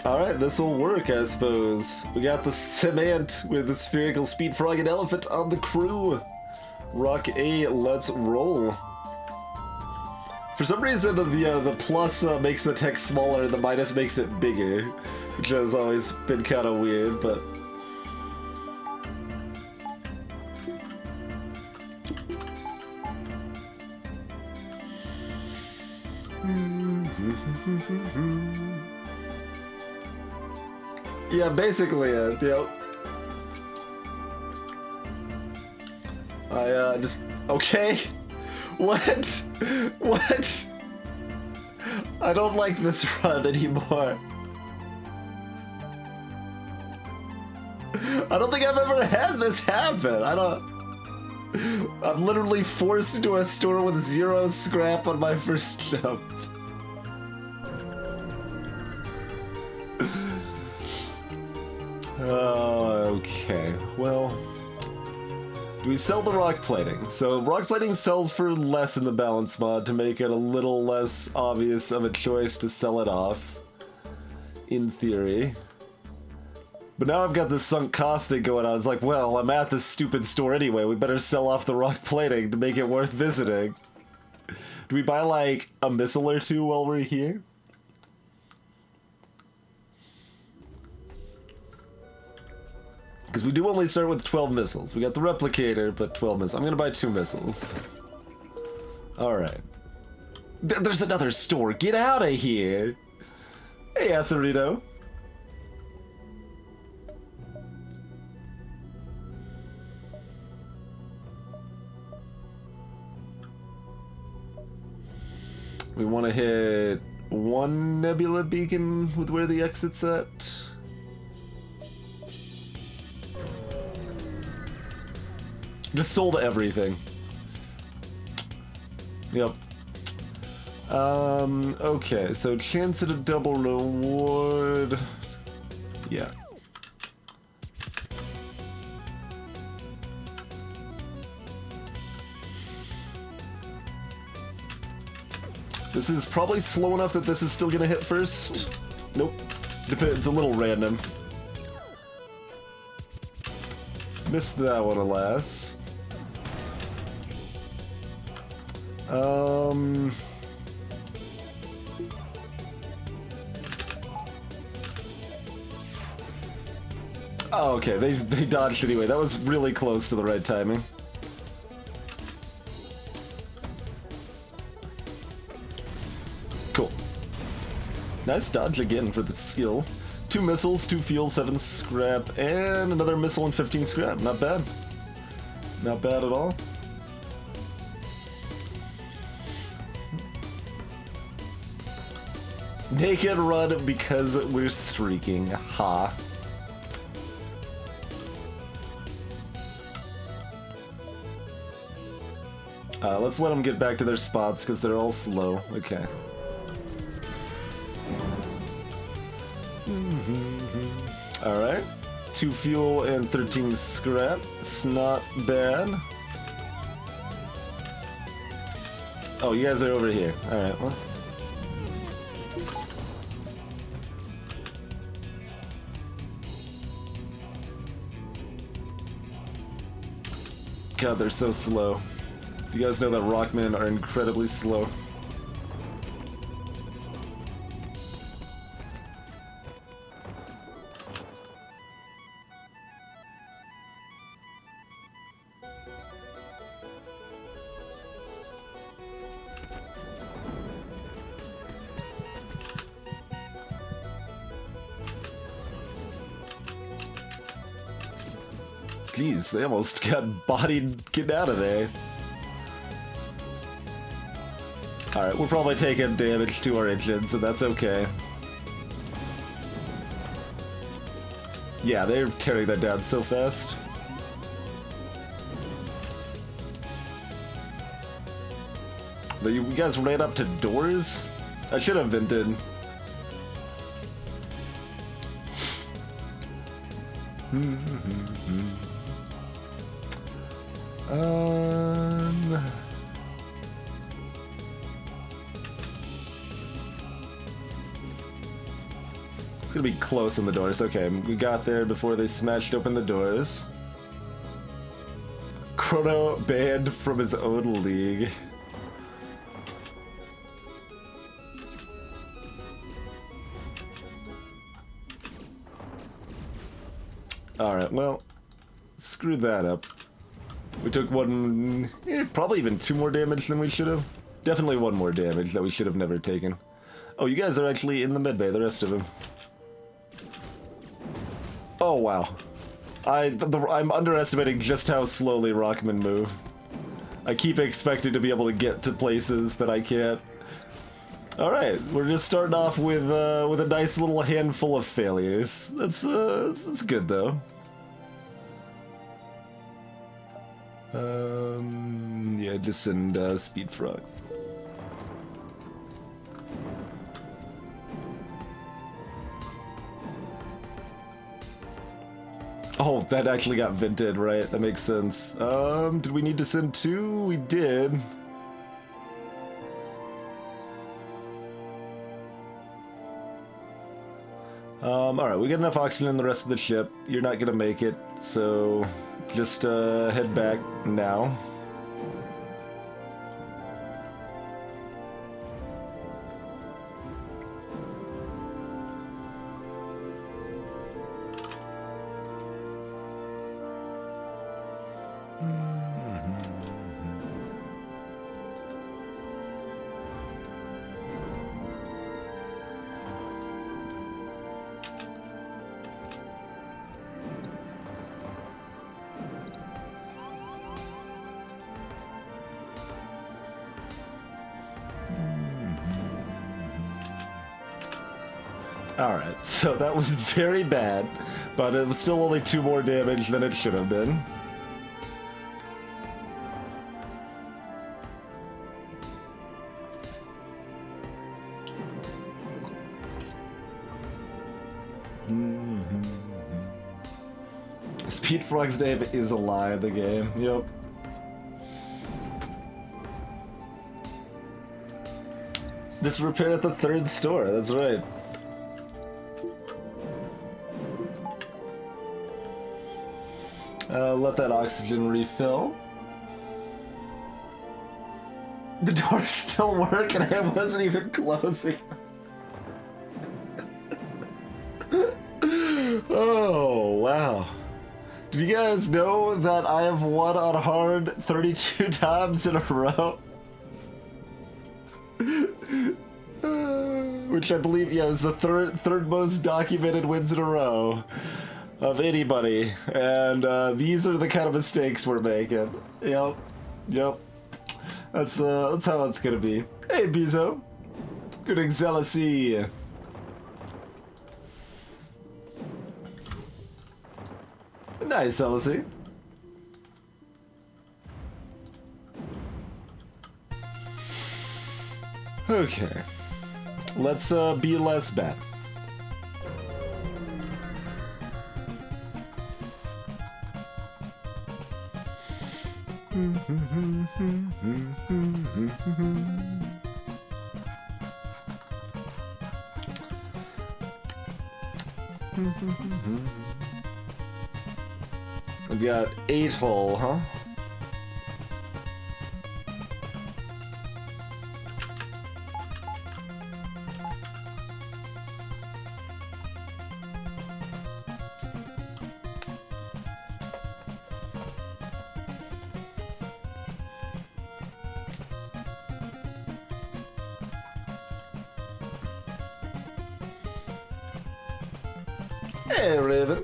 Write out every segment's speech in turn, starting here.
Alright, this'll work, I suppose. We got the cement with the spherical speed frog and elephant on the crew. Rock A, let's roll. For some reason, the plus makes the text smaller and the minus makes it bigger, which has always been kind of weird, but... Yeah, basically it, yep. I, just... Okay? What? What? I don't like this run anymore. I don't think I've ever had this happen. I'm literally forced into a store with 0 scrap on my first jump. Okay, well, do we sell the rock plating? So rock plating sells for less in the balance mod to make it a little less obvious of a choice to sell it off, in theory. But now I've got this sunk cost thing going on. It's like, well, I'm at this stupid store anyway. We better sell off the rock plating to make it worth visiting. Do we buy like a missile or two while we're here? Because we do only start with 12 missiles. We got the replicator, but 12 missiles. I'm gonna buy 2 missiles. Alright. There's another store. Get out of here! Hey, Acerino. We want to hit 1 nebula beacon with where the exit's at. Just sold everything. Yep. Okay, so chance at a double reward. Yeah. This is probably slow enough that this is still gonna hit first. Nope. It's a little random. Missed that one, alas. Oh, okay, they dodged anyway. That was really close to the right timing. Cool. Nice dodge again for the skill. 2 missiles, 2 fuel, 7 scrap, and another missile and 15 scrap. Not bad. Not bad at all. Naked run because we're streaking. Ha. Let's let them get back to their spots because they're all slow. Okay. Alright. 2 fuel and 13 scrap. It's not bad. Oh, you guys are over here. Alright, well. God, they're so slow. You guys know that Rockmen are incredibly slow. Jeez, they almost got bodied getting out of there. Alright, we're probably taking damage to our engine, so that's okay. Yeah, they're tearing that down so fast. You guys ran up to doors? I should have vented. It's gonna be close on the doors. Okay, we got there before they smashed open the doors. Chrono banned from his own league. Alright, well, screw that up. We took one, probably even 2 more damage than we should have. Definitely 1 more damage that we should have never taken. Oh, you guys are actually in the medbay, the rest of them. Oh, wow. I'm underestimating just how slowly Rockman move. I keep expecting to be able to get to places that I can't. Alright, we're just starting off with a nice little handful of failures. That's good, though. Yeah, just send Speed Frog. Oh, that actually got vented, right? That makes sense. Did we need to send 2? We did. Alright, we got enough oxygen in the rest of the ship. You're not gonna make it, so just head back now. Alright, so that was very bad, but it was still only 2 more damage than it should have been. Speed Frog's name is a lie in the game, yep. Just repair at the 3rd store, that's right. Let that oxygen refill. The doors still work and I wasn't even closing. Oh, wow. Did you guys know that I have won on hard 32 times in a row? Which I believe, yeah, is the third most documented wins in a row of anybody, and these are the kind of mistakes we're making. Yep. That's how it's gonna be. Hey, Bizo. Good Exelisy. Nice, Exelisy. Okay. Let's be less bad. We've got 8 hull, huh? Hey, Raven.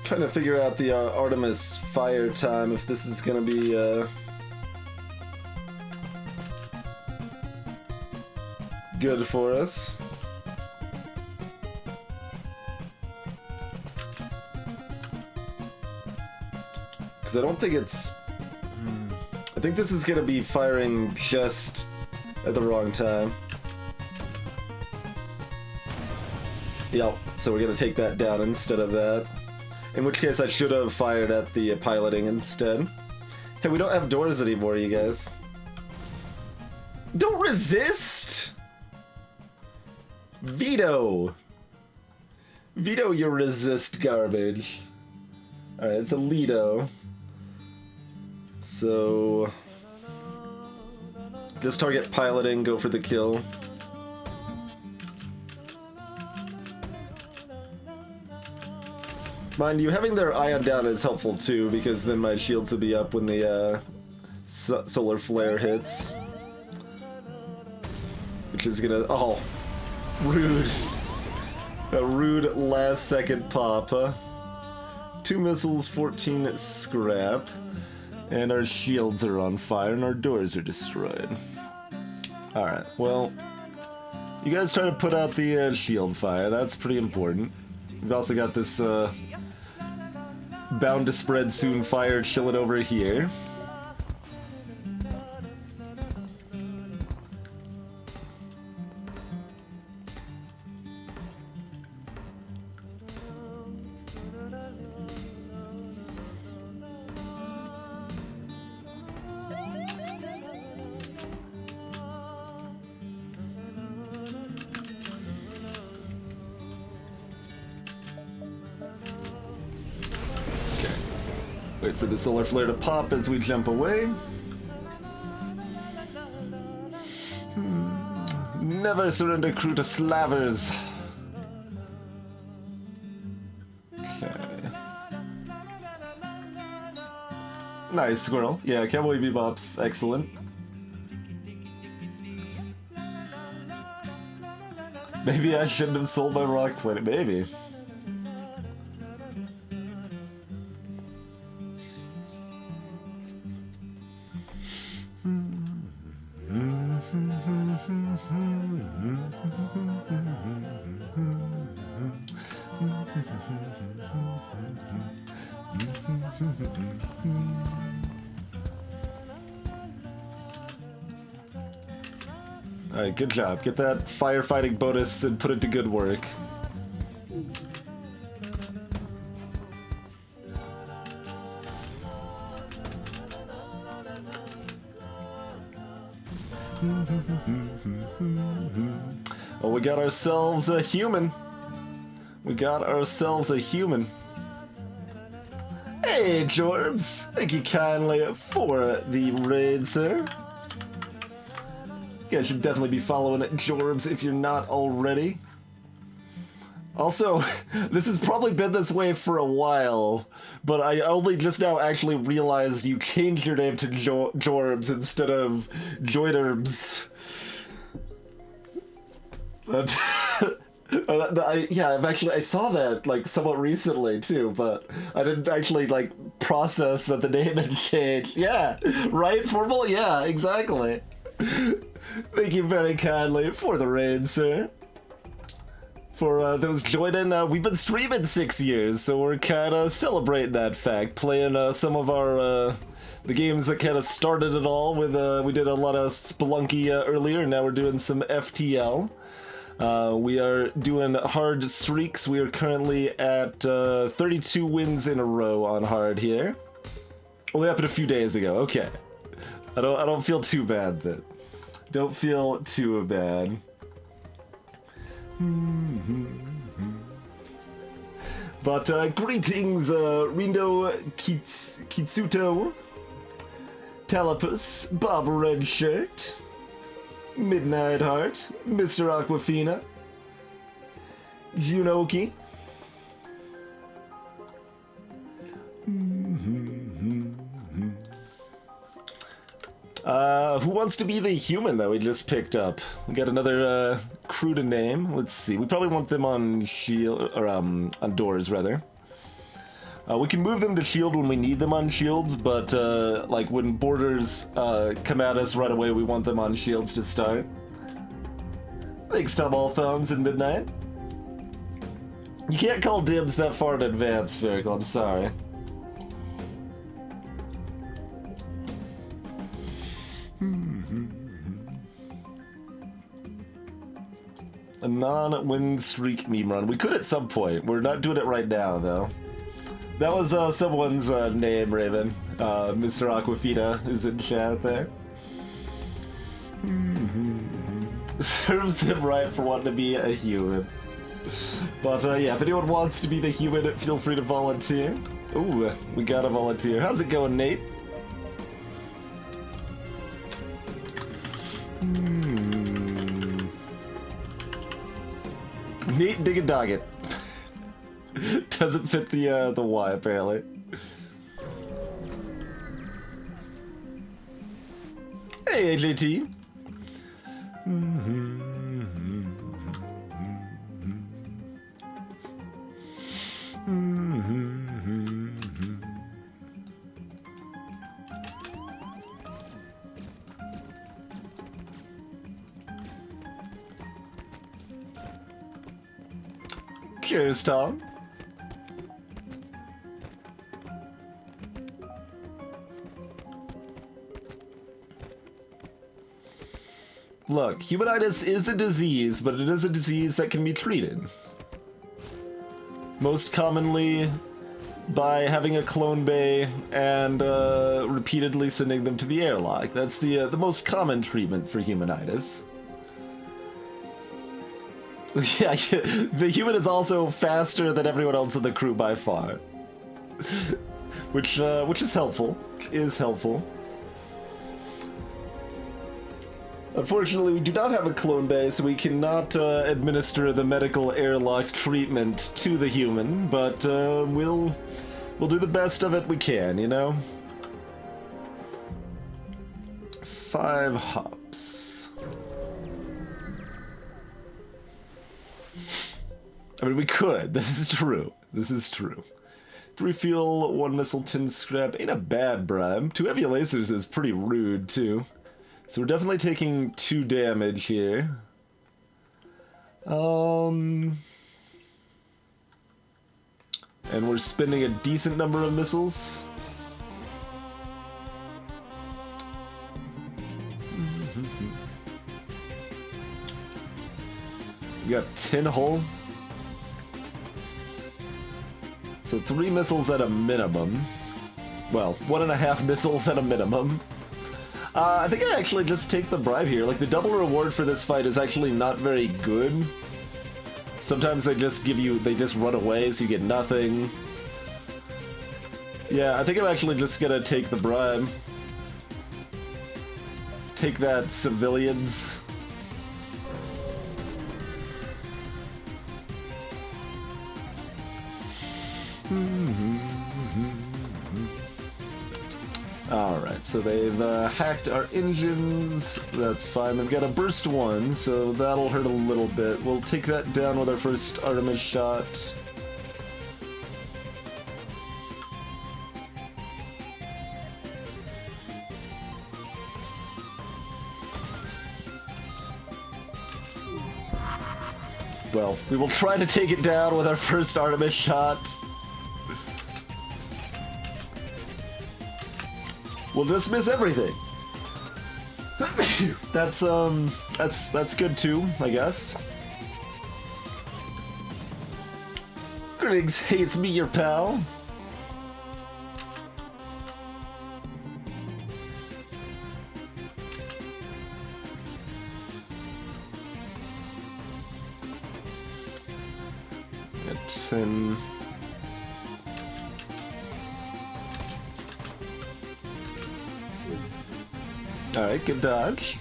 Trying to figure out the Artemis fire time, if this is gonna be good for us. Because I don't think it's... I think this is gonna be firing just at the wrong time. Yep, so we're gonna take that down instead of that. In which case I should have fired at the piloting instead. Hey, we don't have doors anymore, you guys. Don't resist! Veto! Veto your resist garbage. Alright, it's a Lido. So... just target piloting, go for the kill. Mind you, having their ion down is helpful too, because then my shields will be up when the solar flare hits. Which is gonna... oh, rude. A rude last second pop, huh? 2 missiles, 14 scrap. And our shields are on fire and our doors are destroyed. Alright, well... you guys try to put out the shield fire, that's pretty important. We've also got this bound to spread soon fire chilling over here. Wait for the solar flare to pop as we jump away. Never surrender crew to slavers. Okay. Nice, Squirrel. Yeah, Cowboy Bebop's excellent. Maybe I shouldn't have sold my rock planet. Maybe. Alright, good job. Get that firefighting bonus and put it to good work. Oh, we got ourselves a human. We got ourselves a human. Hey, Jorbs. Thank you kindly for the raid, sir. You guys should definitely be following Jorbs if you're not already. Also, this has probably been this way for a while, but I only just now actually realized you changed your name to Jorbs instead of Joiderbs. I saw that like somewhat recently too, but I didn't actually like process that the name had changed. Yeah, right, Formal? Yeah, exactly. Thank you very kindly for the raid, sir. For those joining, we've been streaming 6 years, so we're kind of celebrating that fact, playing some of our the games that kind of started it all. With we did a lot of Spelunky earlier, and now we're doing some FTL. We are doing hard streaks. We are currently at 32 wins in a row on hard here. Only happened a few days ago. Okay, I don't feel too bad then. Don't feel too bad. But greetings, Rindo Kitsuto, Talipus, Bob Redshirt, Midnight Heart, Mr. Aquafina, Junoki. Who wants to be the human that we just picked up? We got another crew to name. Let's see. We probably want them on shield or on doors rather. We can move them to shield when we need them on shields, but like when borders come at us right away, we want them on shields to start. Thanks, Tom Allphones and Midnight. You can't call dibs that far in advance, Spherical. I'm sorry. A non-win streak meme run. We could at some point. We're not doing it right now, though. That was someone's name, Raven. Mr. Aquafina is in chat there. Serves them right for wanting to be a human. But yeah, if anyone wants to be the human, feel free to volunteer. Ooh, we got a volunteer. How's it going, Nate? Nate dig a dog it. Doesn't fit the Y apparently. Hey AJT. Cheers, Tom. Look, humanitis is a disease, but it is a disease that can be treated. Most commonly by having a clone bay and repeatedly sending them to the airlock. That's the most common treatment for humanitis. Yeah, the human is also faster than everyone else in the crew by far. which is helpful. Unfortunately, we do not have a clone bay, so we cannot administer the medical airlock treatment to the human, but we'll do the best of it we can, you know? 5 hops. I mean, we could. This is true. 3 fuel, 1 missile, 10 scrap. Ain't a bad bribe. 2 heavy lasers is pretty rude, too. So we're definitely taking 2 damage here. And we're spending a decent number of missiles. We got 10 hull. So 3 missiles at a minimum. Well, 1.5 missiles at a minimum. I think I actually just take the bribe here. Like, the double reward for this fight is actually not very good. Sometimes they just give you, they just run away, so you get nothing. Yeah, I think I'm actually just gonna take the bribe. Take that, civilians. Alright, so they've hacked our engines. That's fine. They've got a burst 1, so that'll hurt a little bit. We'll take that down with our first Artemis shot. Well, we will try to take it down with our first Artemis shot. We'll dismiss everything. That's good too, I guess. Griggs hates me, your pal. At 10. Alright, good dodge.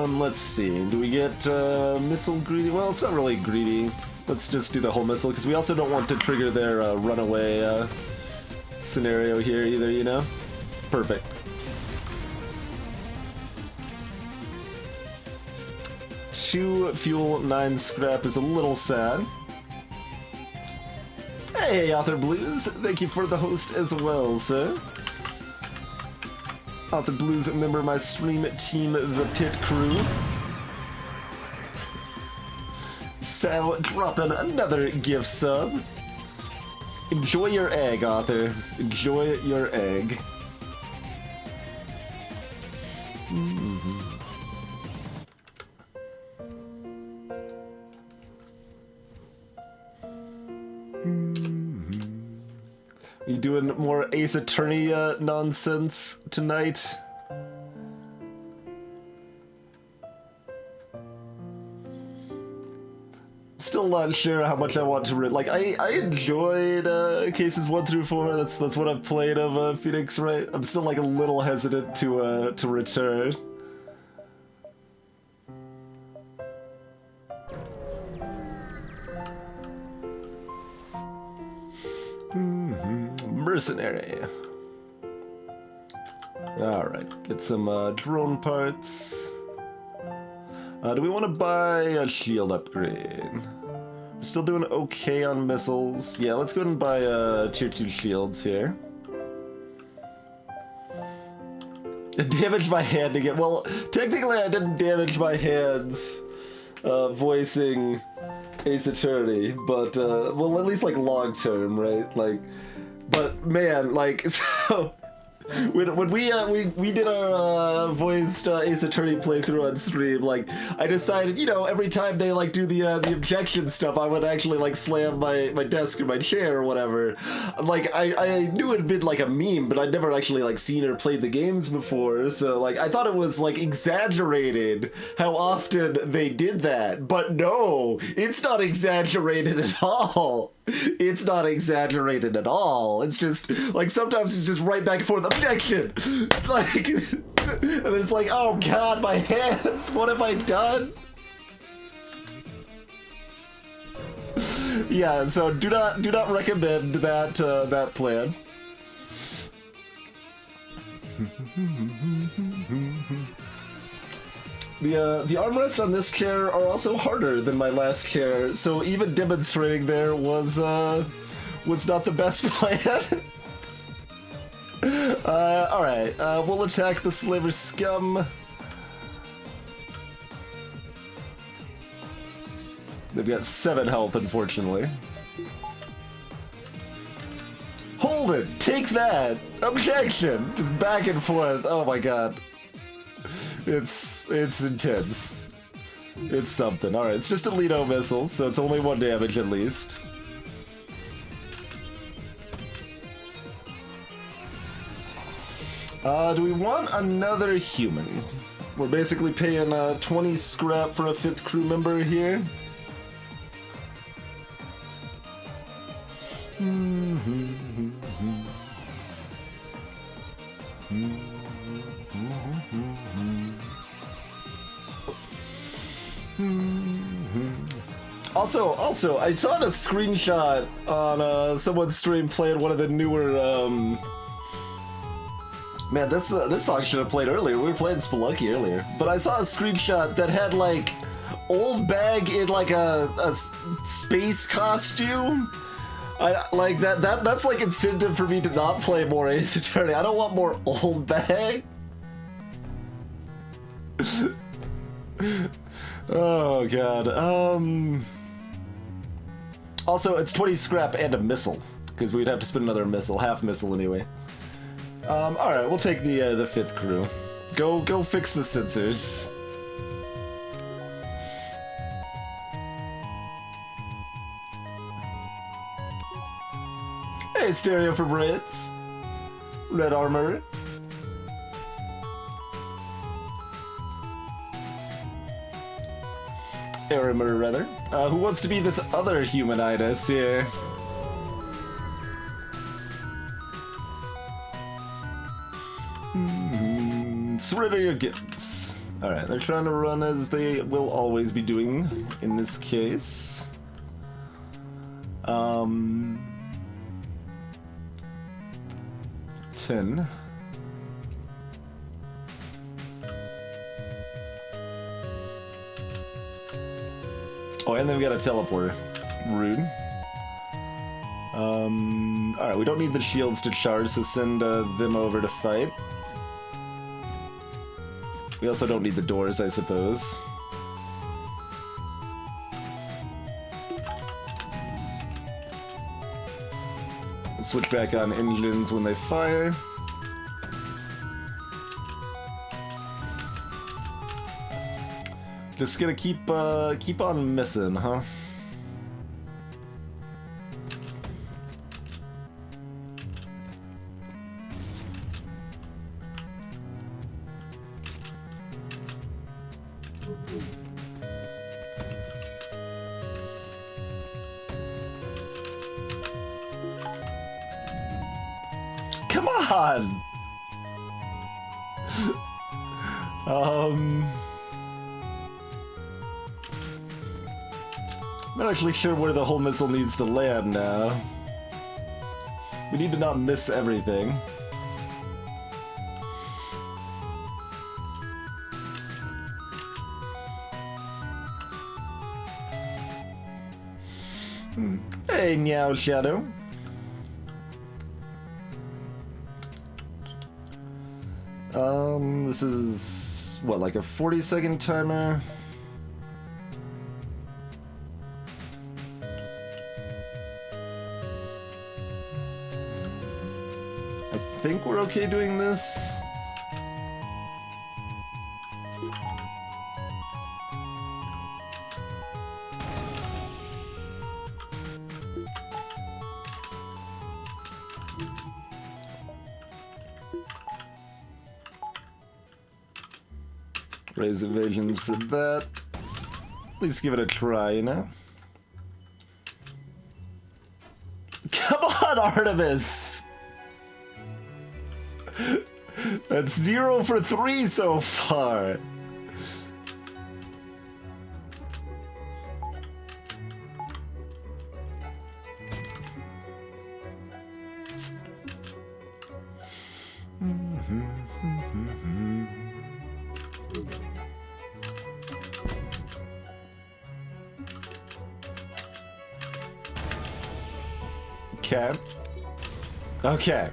Let's see. Do we get missile greedy? Well, it's not really greedy. Let's just do the whole missile, because we also don't want to trigger their runaway scenario here either, you know? Perfect. Two fuel, 9 scrap is a little sad. Hey, Author Blues, thank you for the host as well, sir. Author Blues, a member of my stream team, the Pit Crew. So, dropping another gift sub. Enjoy your egg, Author. Enjoy your egg. You doing more Ace Attorney nonsense tonight? Still not sure how much I want to like. I enjoyed cases 1 through 4. That's what I've played of Phoenix Wright. I'm still like a little hesitant to return. Mercenary. Alright, get some drone parts. Do we want to buy a shield upgrade? We're still doing okay on missiles. Yeah, let's go ahead and buy tier 2 shields here. Damage my hand again. Well, technically I didn't damage my hands voicing Ace Attorney, but, well, at least, like, long term, right? Like, but, man, like, so... When we did our voiced Ace Attorney playthrough on stream, like, I decided, you know, every time they like do the objection stuff, I would actually like slam my desk or my chair or whatever. Like, I knew it had been like a meme, but I'd never actually like seen or played the games before, so like I thought it was like exaggerated how often they did that. But no, it's not exaggerated at all. It's not exaggerated at all. It's just, like, sometimes it's just right back and forth, objection! Like, and it's like, oh god, my hands, what have I done? Yeah, so do not recommend that, that plan. The armrests on this chair are also harder than my last chair, so even demonstrating there was not the best plan. Alright, we'll attack the slaver scum. They've got 7 health, unfortunately. Hold it! Take that! Objection! Just back and forth. Oh my god. It's intense. It's something. Alright, it's just a Lido missile, so it's only 1 damage at least. Do we want another human? We're basically paying 20 scrap for a 5th crew member here. Also, I saw a screenshot on someone's stream playing one of the newer. Man, this song should have played earlier. We were playing Spelunky earlier, but I saw a screenshot that had like old bag in like a space costume. I like that's like incentive for me to not play more Ace Attorney. I don't want more old bag. Oh god. Also, it's 20 scrap and a missile, because we'd have to spend another missile, half missile anyway. Alright, we'll take the 5th crew. Go fix the sensors. Hey, Stereo from Ritz. Red armor. Arimer, rather. Who wants to be this other humanitis here? Surrender your gifts. Alright, they're trying to run as they will always be doing in this case. 10. Oh, and then we got a teleporter. Rude. Alright, we don't need the shields to charge, so send them over to fight. We also don't need the doors, I suppose. We'll switch back on engines when they fire. Just gonna keep on missing, huh? Come on! I'm not actually sure where the whole missile needs to land now. We need to not miss everything. Hey, Meow Shadow. This is, what, like a 40-second timer? I think we're okay doing this. Raise evasions for that. At least give it a try, you know? Come on, Artemis! That's 0 for 3 so far. Okay. Okay.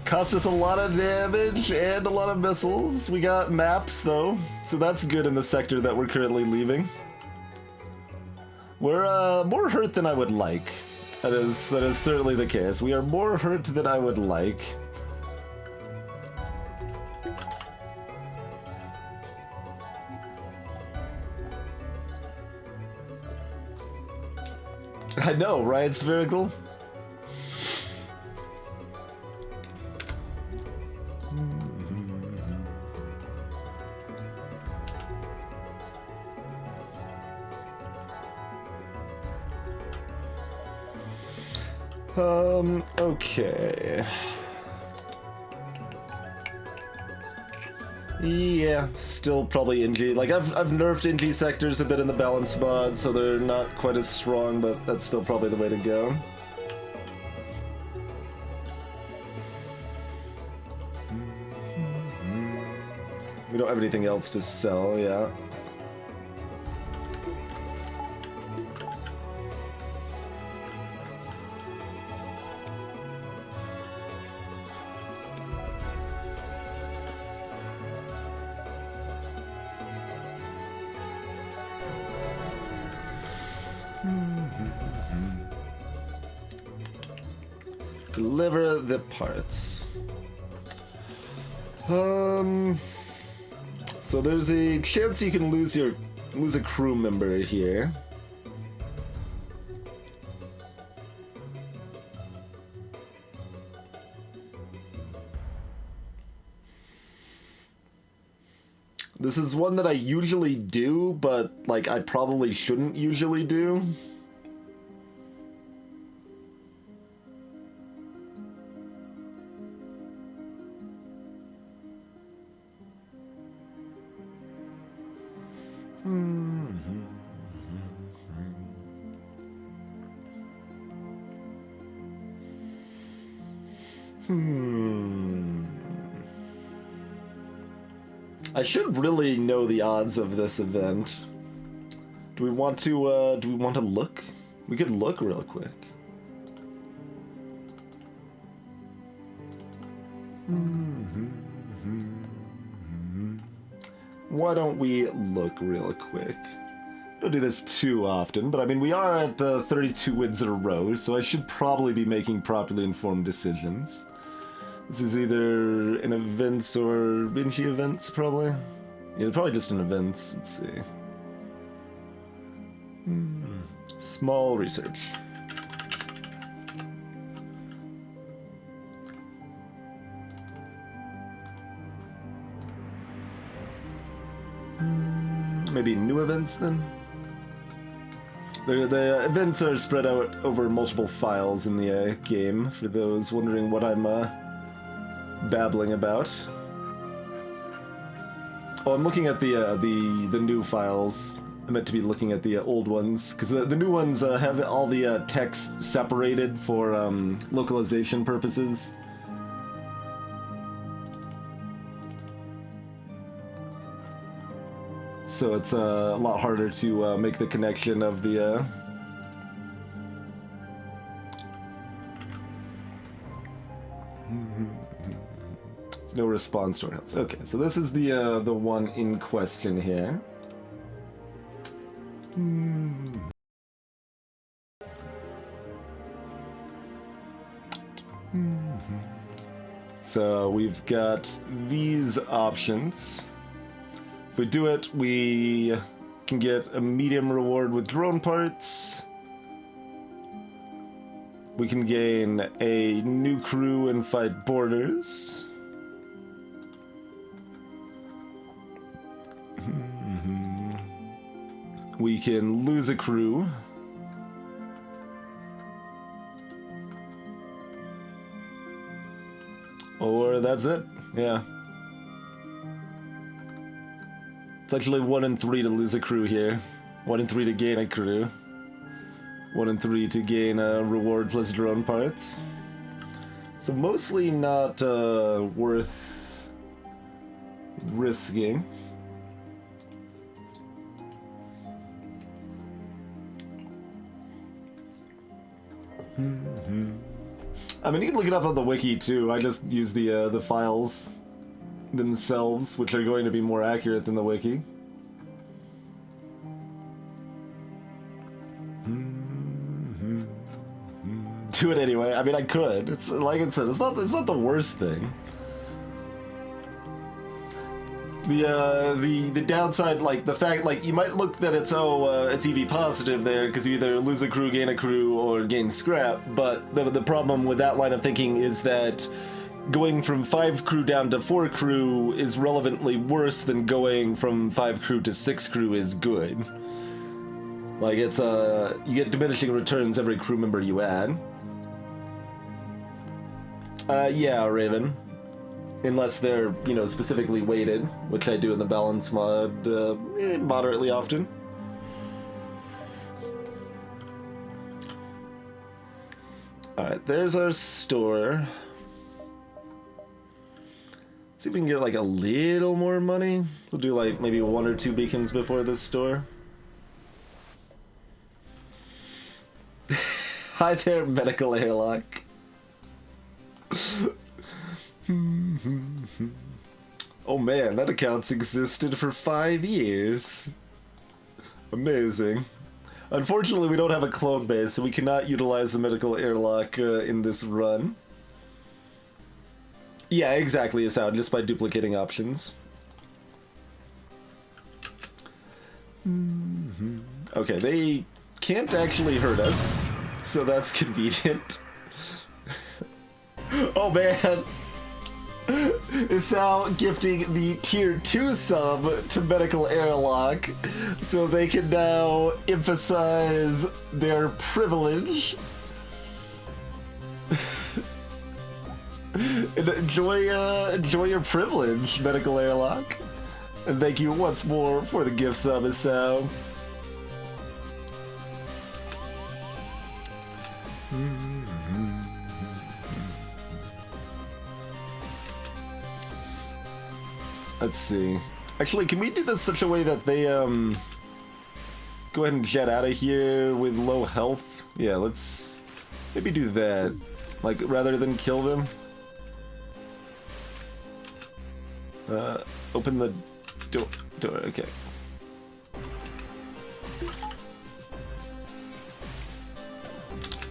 Cost us a lot of damage and a lot of missiles. We got maps though, so that's good in the sector that we're currently leaving. We're more hurt than I would like. That is certainly the case. We are more hurt than I would like. I know, right, Spherical? Okay. Yeah, still probably NG. Like, I've nerfed NG sectors a bit in the balance mod, so they're not quite as strong, but that's still probably the way to go. We don't have anything else to sell, yeah. Deliver the parts. So there's a chance you can lose a crew member here. This is one that I usually do, but like I probably shouldn't usually do. I should really know the odds of this event. Do we want to look? We could look real quick. Why don't we look real quick? don't do this too often, but I mean, we are at 32 wins in a row, so I should probably be making properly informed decisions. This is either in events or Vinci events, probably. Yeah, probably just in events. Let's see. Small research. Maybe new events then? The events are spread out over multiple files in the game, for those wondering what I'm babbling about. Oh, I'm looking at the new files. I meant to be looking at the old ones, because the new ones have all the text separated for localization purposes. So it's a lot harder to make the connection of the... No response to our health. Okay, so this is the one in question here. So we've got these options. If we do it, we can get a medium reward with drone parts. We can gain a new crew and fight borders. We can lose a crew. Or that's it. Yeah. It's actually 1 in 3 to lose a crew here. 1 in 3 to gain a crew. 1 in 3 to gain a reward plus drone parts. So mostly not worth risking. I mean, you can look it up on the wiki too. I just use the files themselves, which are going to be more accurate than the wiki. Do it anyway. I mean, I could. It's like I said, it's not the worst thing. The downside, like the fact, like you might look that it's it's EV positive there because you either lose a crew, gain a crew, or gain scrap. But the problem with that line of thinking is that going from 5 crew down to 4 crew is relevantly worse than going from 5 crew to 6 crew is good. Like it's you get diminishing returns every crew member you add. Yeah, Raven. Unless they're, you know, specifically weighted, which I do in the balance mod moderately often. Alright, there's our store. See if we can get like a little more money. We'll do like maybe 1 or 2 beacons before this store. Hi there, medical airlock. Oh man, that account's existed for 5 years. Amazing. Unfortunately, we don't have a clone base, so we cannot utilize the medical airlock in this run. Yeah, exactly, Asad, just by duplicating options. Okay, they can't actually hurt us, so that's convenient. Oh man! Is now gifting the tier 2 sub to medical airlock so they can now emphasize their privilege. And enjoy your privilege, medical airlock. And thank you once more for the gift sub, Asao. Let's see. Actually, can we do this such a way that they go ahead and jet out of here with low health? Yeah, let's maybe do that. Like, rather than kill them. Open the door, okay.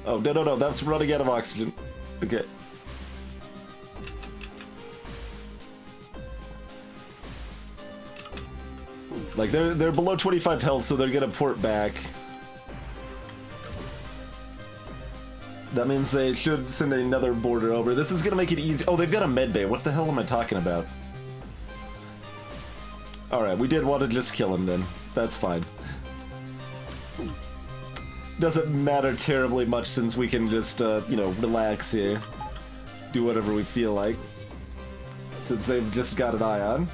Oh, no, that's running out of oxygen. Okay. Like, they're below 25 health, so they're gonna port back. That means they should send another border over. This is gonna make it easy. Oh, they've got a med bay. What the hell am I talking about? Alright, we did want to just kill him then. That's fine. Doesn't matter terribly much since we can just, you know, relax here. Do whatever we feel like. Since they've just got an eye on.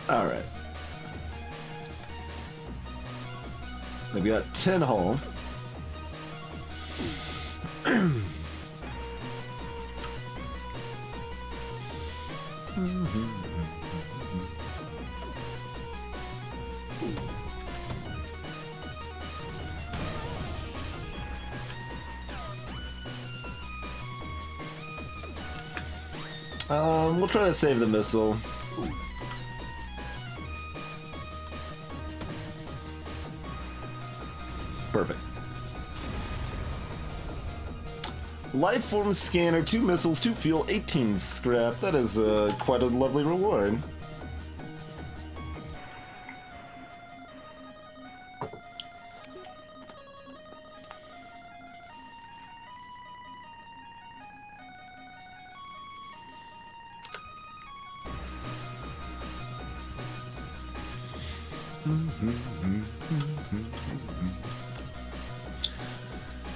Alright. They've got 10 hull. We'll try to save the missile. Perfect. Life form scanner, 2 missiles, 2 fuel, 18 scrap. That is quite a lovely reward.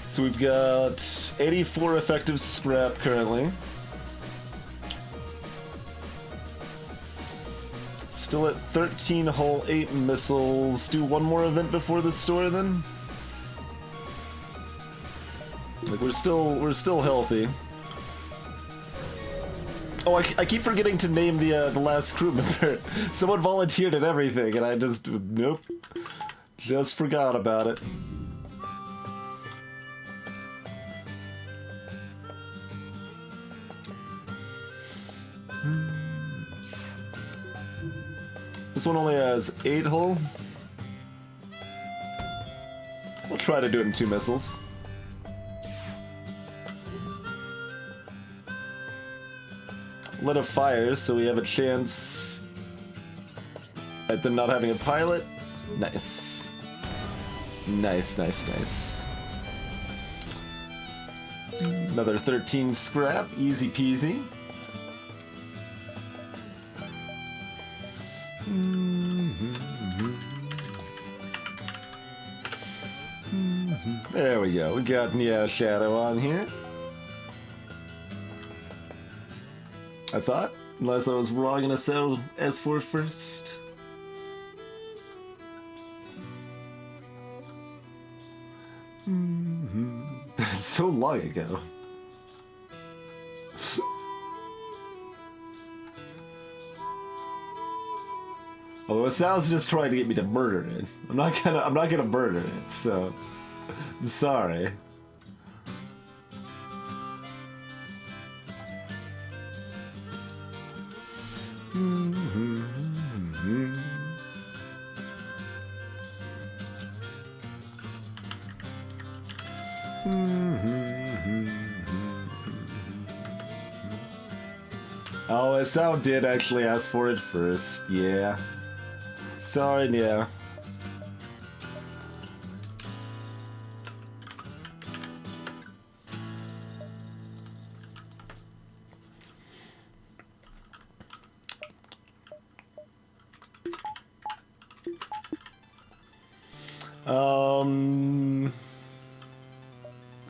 So we've got 84 effective scrap currently. Still at 13 hull, 8 missiles. Do one more event before the store then? Like we're still healthy. Oh, I keep forgetting to name the last crew member. Someone volunteered and everything, and I just nope, just forgot about it. This one only has 8 hull. We'll try to do it in 2 missiles. Lit a fire, so we have a chance at them not having a pilot. Nice. Nice, nice, nice. Another 13 scrap, easy peasy. There we go, we got Shadow on here. I thought, unless I was wrong and I said S4 first. So long ago. Although Sal's just trying to get me to murder it. I'm not gonna murder it, so I'm sorry. Oh, Sal did actually ask for it first, yeah. Sorry, yeah.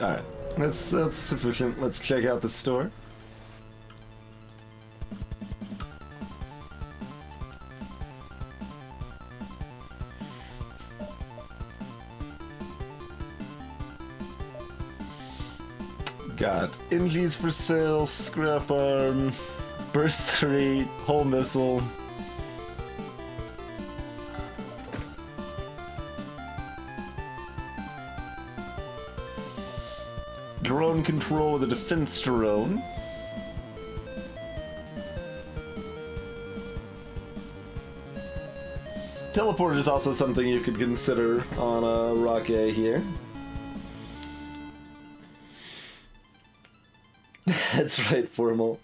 Alright, that's sufficient. Let's check out the store. Got Ingies for sale, scrap arm. Burst 3, Hull Missile. Drone control with a defense drone. Teleporter is also something you could consider on a Rock A here. That's right, Formal.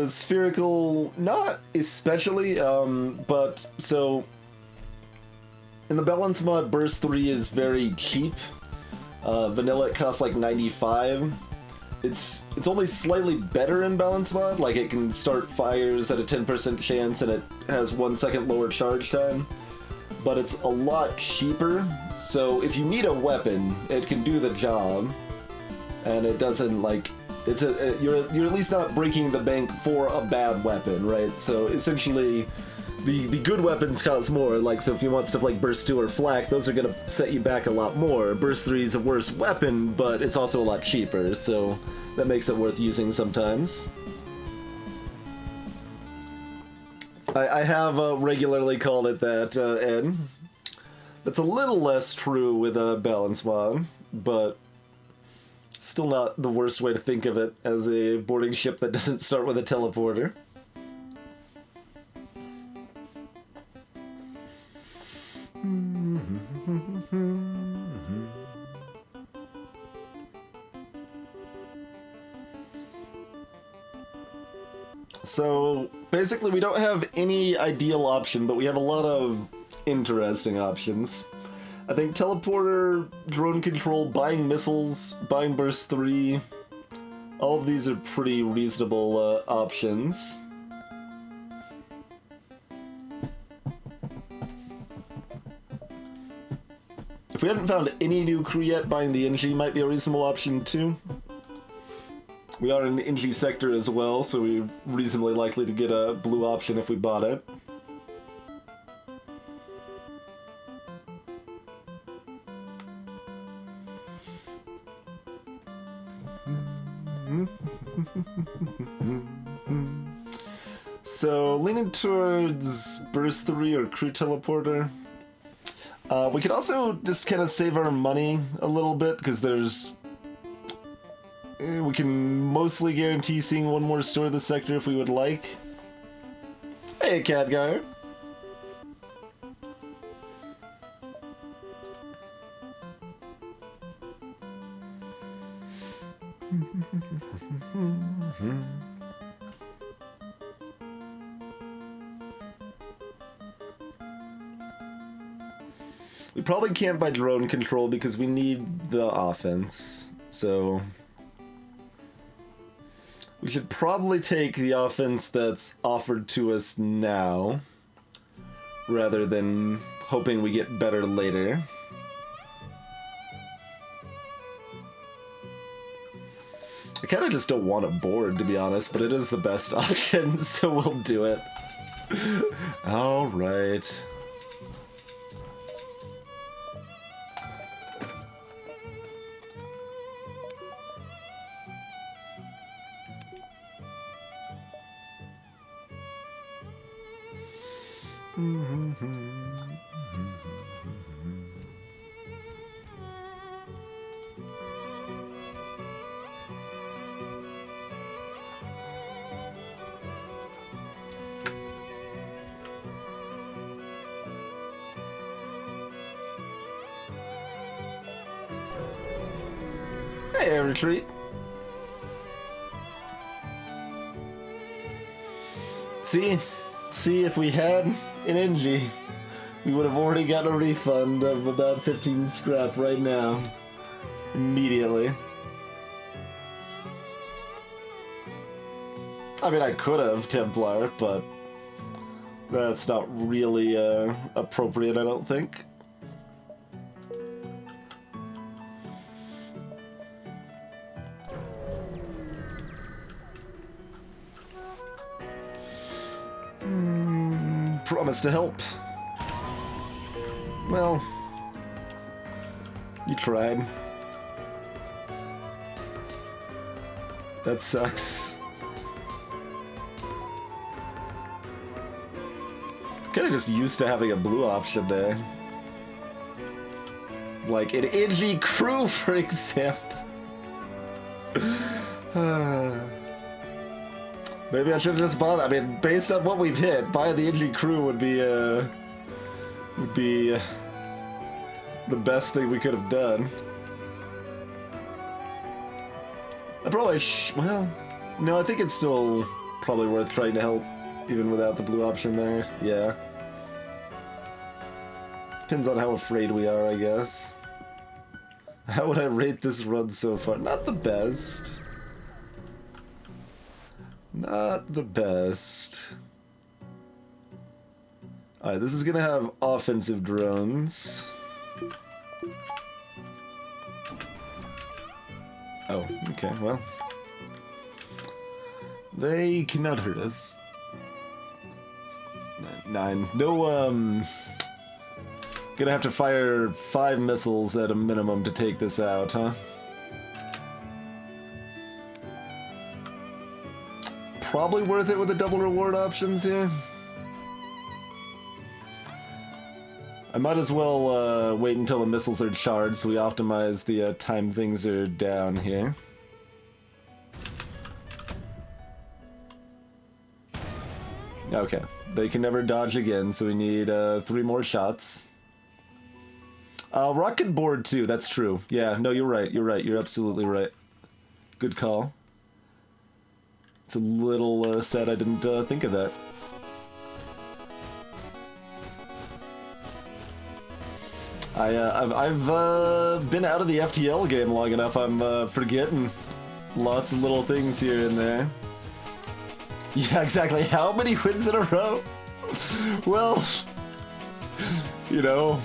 Spherical, not especially, but so in the balance mod, Burst 3 is very cheap. Vanilla, it costs like 95. It's only slightly better in balance mod, like it can start fires at a 10% chance and it has 1 second lower charge time, but it's a lot cheaper, so if you need a weapon, it can do the job, and it doesn't like, you're at least not breaking the bank for a bad weapon, right? So essentially, the good weapons cost more, like, so if you want stuff like Burst 2 or Flak, those are gonna set you back a lot more. Burst 3 is a worse weapon, but it's also a lot cheaper, so that makes it worth using sometimes. I have regularly called it that, Ed. That's a little less true with a balance mod, but still not the worst way to think of it as a boarding ship that doesn't start with a teleporter. So basically we don't have any ideal option, but we have a lot of interesting options. I think teleporter, drone control, buying missiles, buying burst 3, all of these are pretty reasonable options. If we hadn't found any new crew yet, buying the NG might be a reasonable option too. We are in the NG sector as well, so we're reasonably likely to get a blue option if we bought it. So, leaning towards Burst 3 or Crew Teleporter. We could also just kind of save our money a little bit, because there's... we can mostly guarantee seeing one more store this sector if we would like. Hey, Khadgar. We probably can't buy drone control because we need the offense, so we should probably take the offense that's offered to us now rather than hoping we get better later. I kind of just don't want a board, to be honest, but it is the best option, so we'll do it. All right. Hey, retreat. See, if we had an NG, we would have already got a refund of about 15 scrap right now. Immediately. I mean, I could have Templar, but that's not really appropriate, I don't think. Promise to help. Well, you tried. That sucks. kind of just used to having a blue option there. Like an NG crew, for example. Maybe I should have just bought. I mean, based on what we've hit, buying the NG crew would be the best thing we could have done. I probably well, no, I think it's still probably worth trying to help, even without the blue option there. Yeah. Depends on how afraid we are, I guess. How would I rate this run so far? Not the best. Not the best. Alright, this is gonna have offensive drones. Oh, okay, well. They cannot hurt us. 9. No, gonna have to fire 5 missiles at a minimum to take this out, huh? Probably worth it with the double reward options here. I might as well wait until the missiles are charged so we optimize the time things are down here. Okay, they can never dodge again, so we need 3 more shots. Rocket board too, that's true. Yeah, no, you're right, you're absolutely right. Good call. It's a little sad I didn't think of that. I've been out of the FTL game long enough, I'm forgetting lots of little things here and there. Yeah, exactly. How many wins in a row? Well, you know,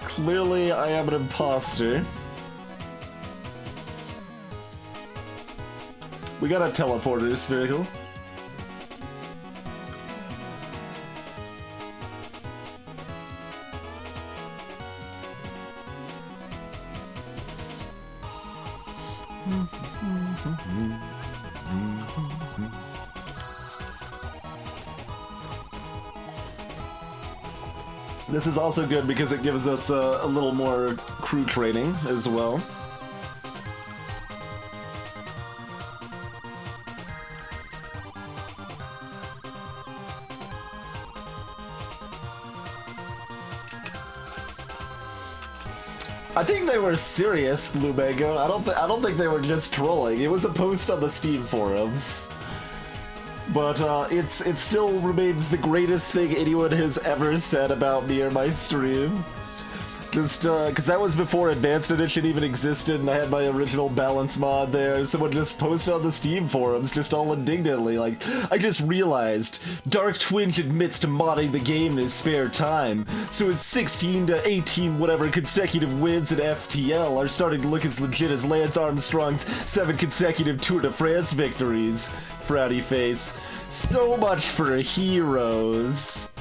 clearly I am an imposter. We got a teleporter spherical. This is also good because it gives us a little more crew training as well. I think they were serious, Lumego. I don't think they were just trolling. It was a post on the Steam forums. But it still remains the greatest thing anyone has ever said about me or my stream. Just because that was before Advanced Edition even existed, and I had my original balance mod there. Someone just posted on the Steam forums, just all indignantly, like, I just realized Dark Twinge admits to modding the game in his spare time, so his 16 to 18 whatever consecutive wins at FTL are starting to look as legit as Lance Armstrong's 7 consecutive Tour de France victories. Frowny face. So much for heroes.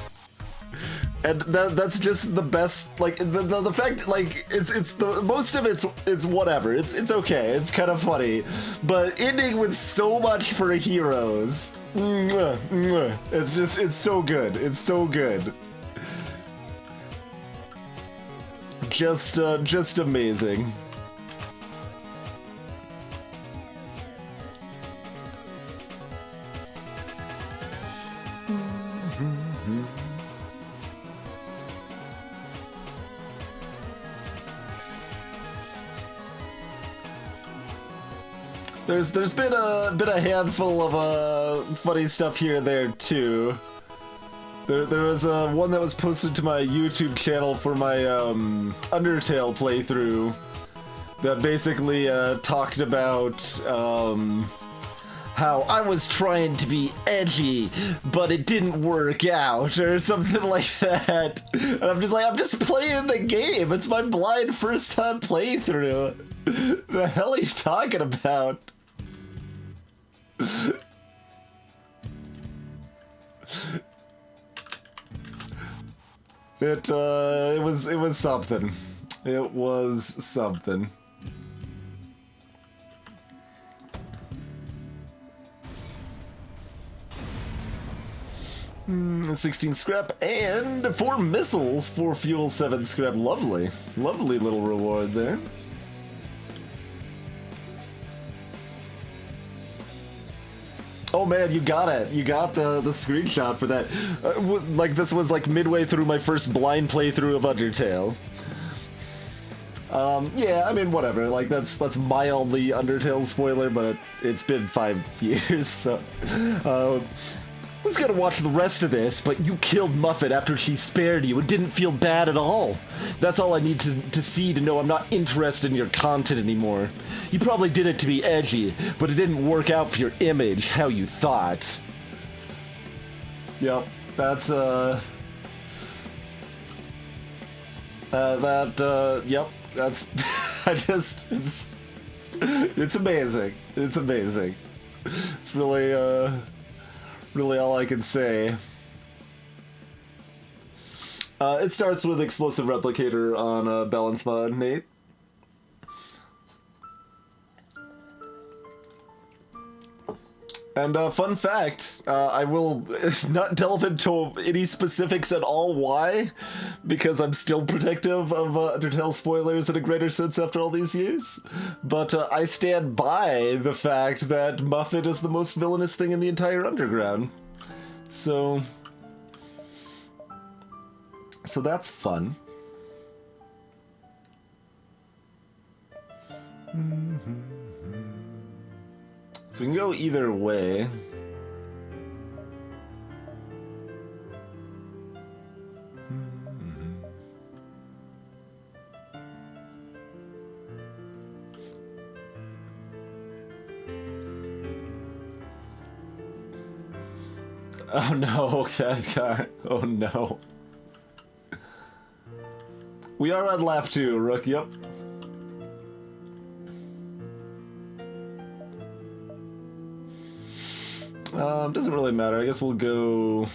And that's just the best, like, the fact, like, it's the, most of it's whatever, it's okay, it's kind of funny, but ending with so much for heroes, it's just, it's so good, just amazing. There's been a handful of funny stuff here and there too. There was one that was posted to my YouTube channel for my Undertale playthrough that basically talked about how I was trying to be edgy, but it didn't work out, or something like that. And I'm just like, I'm just playing the game. It's my blind first time playthrough. The hell are you talking about? It was something. It was something. 16 scrap, and 4 missiles for fuel, 7 scrap. Lovely. Lovely little reward there. Oh man, you got it. You got the screenshot for that. Like, this was like midway through my first blind playthrough of Undertale. Yeah, I mean, whatever. Like, that's mildly Undertale spoiler, but it's been 5 years, so... I was gonna watch the rest of this, but you killed Muffet after she spared you and didn't feel bad at all. That's all I need to see to know I'm not interested in your content anymore. You probably did it to be edgy, but it didn't work out for your image how you thought. Yep, that's, yep, that's, it's amazing. It's amazing. It's really, really all I can say. It starts with Explosive Replicator on Balance Mod, Nate. And fun fact, I will not delve into any specifics at all why, because I'm still protective of Undertale spoilers in a greater sense after all these years. But I stand by the fact that Muffet is the most villainous thing in the entire Underground. So that's fun. So we can go either way. Oh no, that guy. Oh no. We are on lap 2, Rook, yep. Doesn't really matter. I guess we'll go...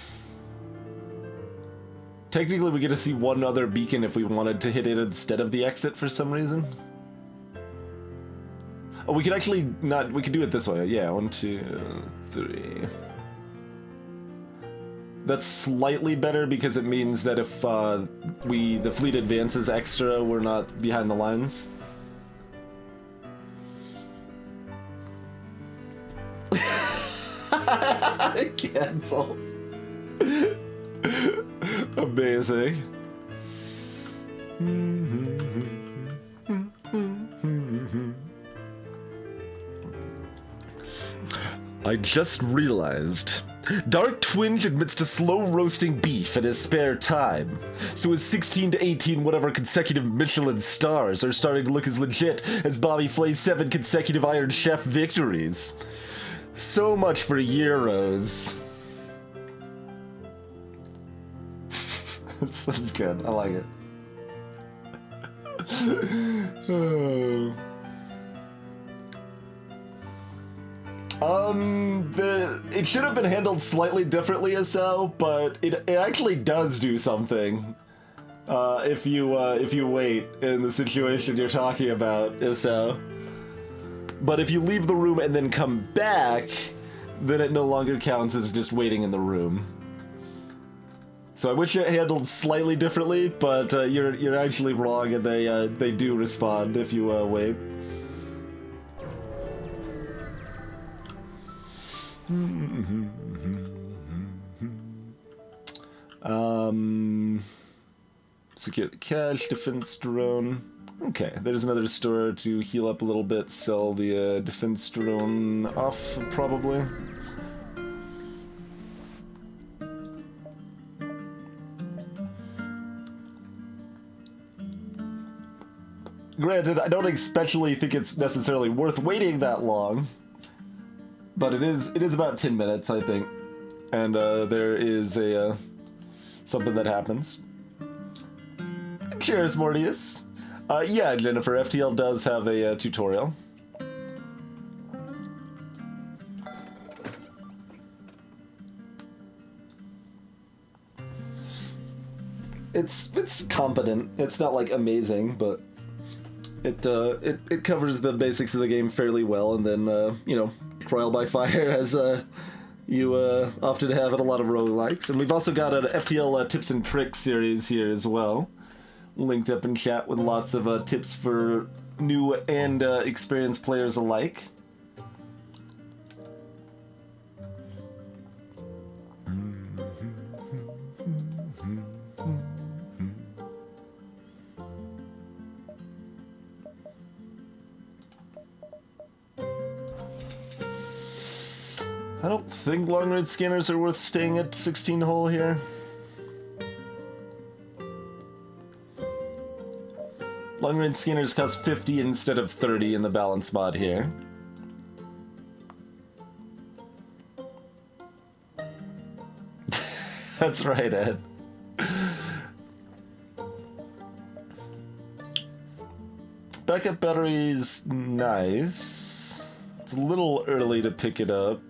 Technically, we get to see one other beacon if we wanted to hit it instead of the exit for some reason. Oh, we could actually not... We could do it this way. Yeah, 1, 2, 3... That's slightly better because it means that if the fleet advances extra, we're not behind the lines. Cancel. Amazing. I just realized Dark Twinge admits to slow roasting beef in his spare time, so his 16 to 18 whatever consecutive Michelin stars are starting to look as legit as Bobby Flay's 7 consecutive Iron Chef victories. So much for Euros. That's good. I like it. It should have been handled slightly differently, Asel, but it actually does do something. If you wait in the situation you're talking about, Asel. But if you leave the room and then come back, then it no longer counts as just waiting in the room. So I wish it handled slightly differently, but you're actually wrong, and they do respond if you wait. Secure the cache, defense drone. Okay, there's another store to heal up a little bit, sell the defense drone off, probably. Granted, I don't especially think it's necessarily worth waiting that long, but it is about 10 minutes, I think, and there is a something that happens. Cheers, Mortius. Yeah, Jennifer, FTL does have a tutorial. It's competent. It's not like amazing, but it covers the basics of the game fairly well, and then you know, trial by fire you often have in a lot of roguelikes. And we've also got an FTL tips and tricks series here as well, linked up in chat with lots of tips for new and experienced players alike. I don't think long-range scanners are worth staying at 16 hull here. Long-range scanners cost 50 instead of 30 in the balance mod here. That's right, Ed. Backup battery's nice. It's a little early to pick it up.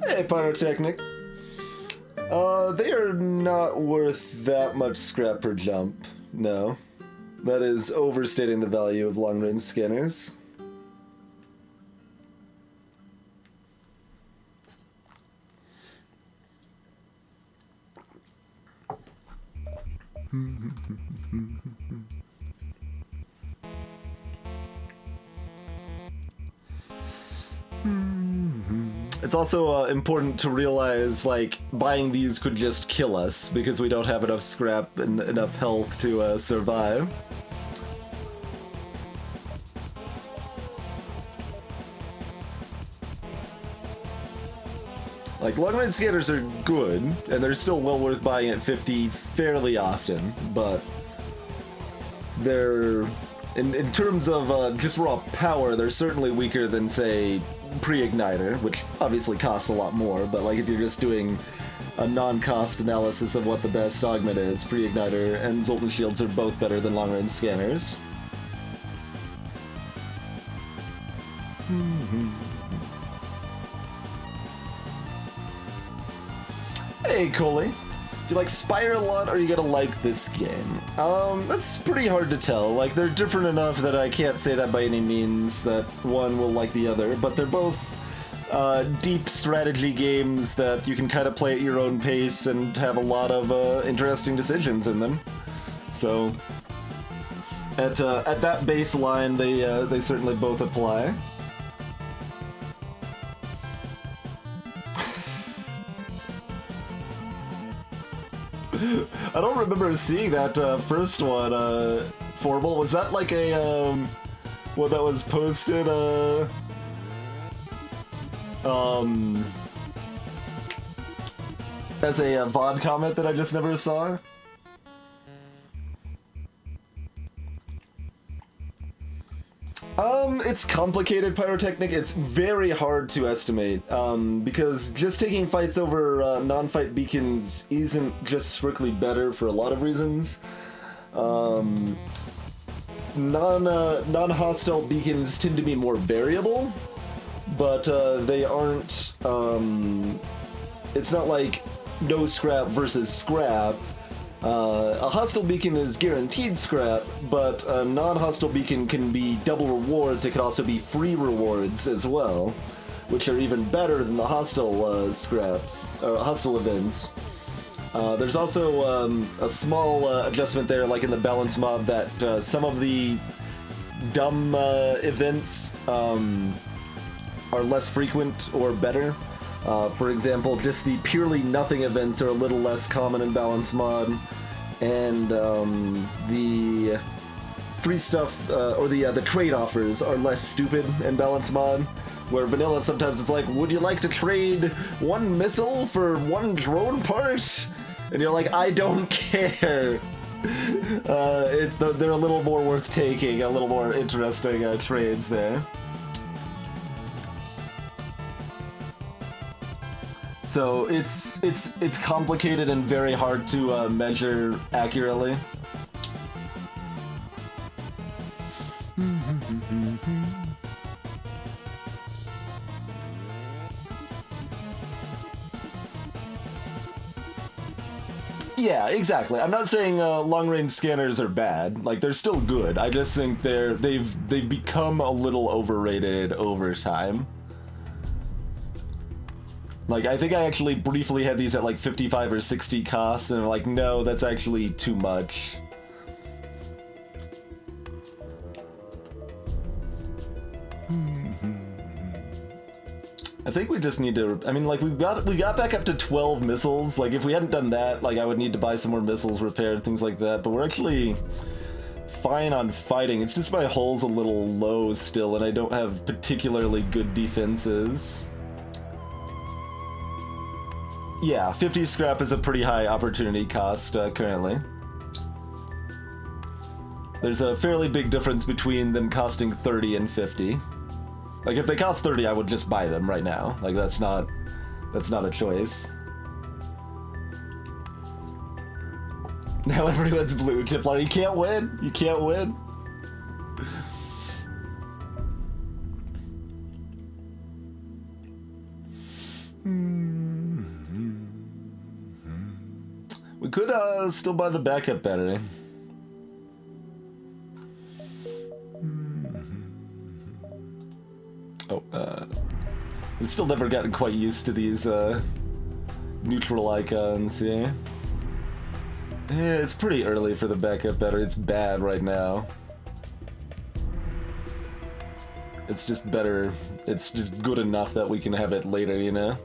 Hey, Pyrotechnic. They are not worth that much scrap per jump. No. That is overstating the value of long-range scanners. It's also important to realize, like, buying these could just kill us because we don't have enough scrap and enough health to survive. Like, long-range scanners are good, and they're still well worth buying at 50 fairly often, but they're, in terms of just raw power, they're certainly weaker than, say, pre-igniter, which obviously costs a lot more, but like if you're just doing a non-cost analysis of what the best augment is, pre-igniter and Zoltan shields are both better than long-range scanners. Hey, Coley. Do you like Spire a lot, or are you gonna like this game? That's pretty hard to tell. Like, they're different enough that I can't say that by any means that one will like the other, but they're both deep strategy games that you can kind of play at your own pace and have a lot of interesting decisions in them. So, at that baseline, they certainly both apply. I don't remember seeing that first one, Formal. Was that like a, one that was posted, as a VOD comment that I just never saw? It's complicated, Pyrotechnic. It's very hard to estimate, because just taking fights over non-fight beacons isn't just strictly better for a lot of reasons. Non-hostile beacons tend to be more variable, but they aren't, it's not like no scrap versus scrap. A hostile beacon is guaranteed scrap, but a non-hostile beacon can be double rewards. It can also be free rewards as well, which are even better than the hostile scraps, or hostile events. There's also a small adjustment there, like in the balance mod, that some of the dumb events are less frequent or better. For example, just the purely nothing events are a little less common in balance mod, and the free stuff, or the trade offers are less stupid in balance mod, where vanilla sometimes it's like, would you like to trade one missile for one drone part? And you're like, I don't care. They're a little more worth taking, a little more interesting trades there. So it's complicated and very hard to measure accurately. yeah, exactly. I'm not saying long-range scanners are bad. Like, they're still good. I just think they've become a little overrated over time. Like, I think I actually briefly had these at like 55 or 60 costs, and I'm like, no, that's actually too much. I think we just need to, I mean, like, we got back up to 12 missiles. Like, if we hadn't done that, like, I would need to buy some more missiles repaired, things like that. But we're actually fine on fighting. It's just my hull's a little low still, and I don't have particularly good defenses. Yeah, 50 scrap is a pretty high opportunity cost currently. There's a fairly big difference between them costing 30 and 50. Like, if they cost 30, I would just buy them right now. Like, that's not a choice. Now everyone's blue. Tiplar, you can't win. You can't win. We could still buy the backup battery. Oh, we've still never gotten quite used to these neutral icons here. Yeah, it's pretty early for the backup battery. It's bad right now. It's just better. It's just good enough that we can have it later, you know?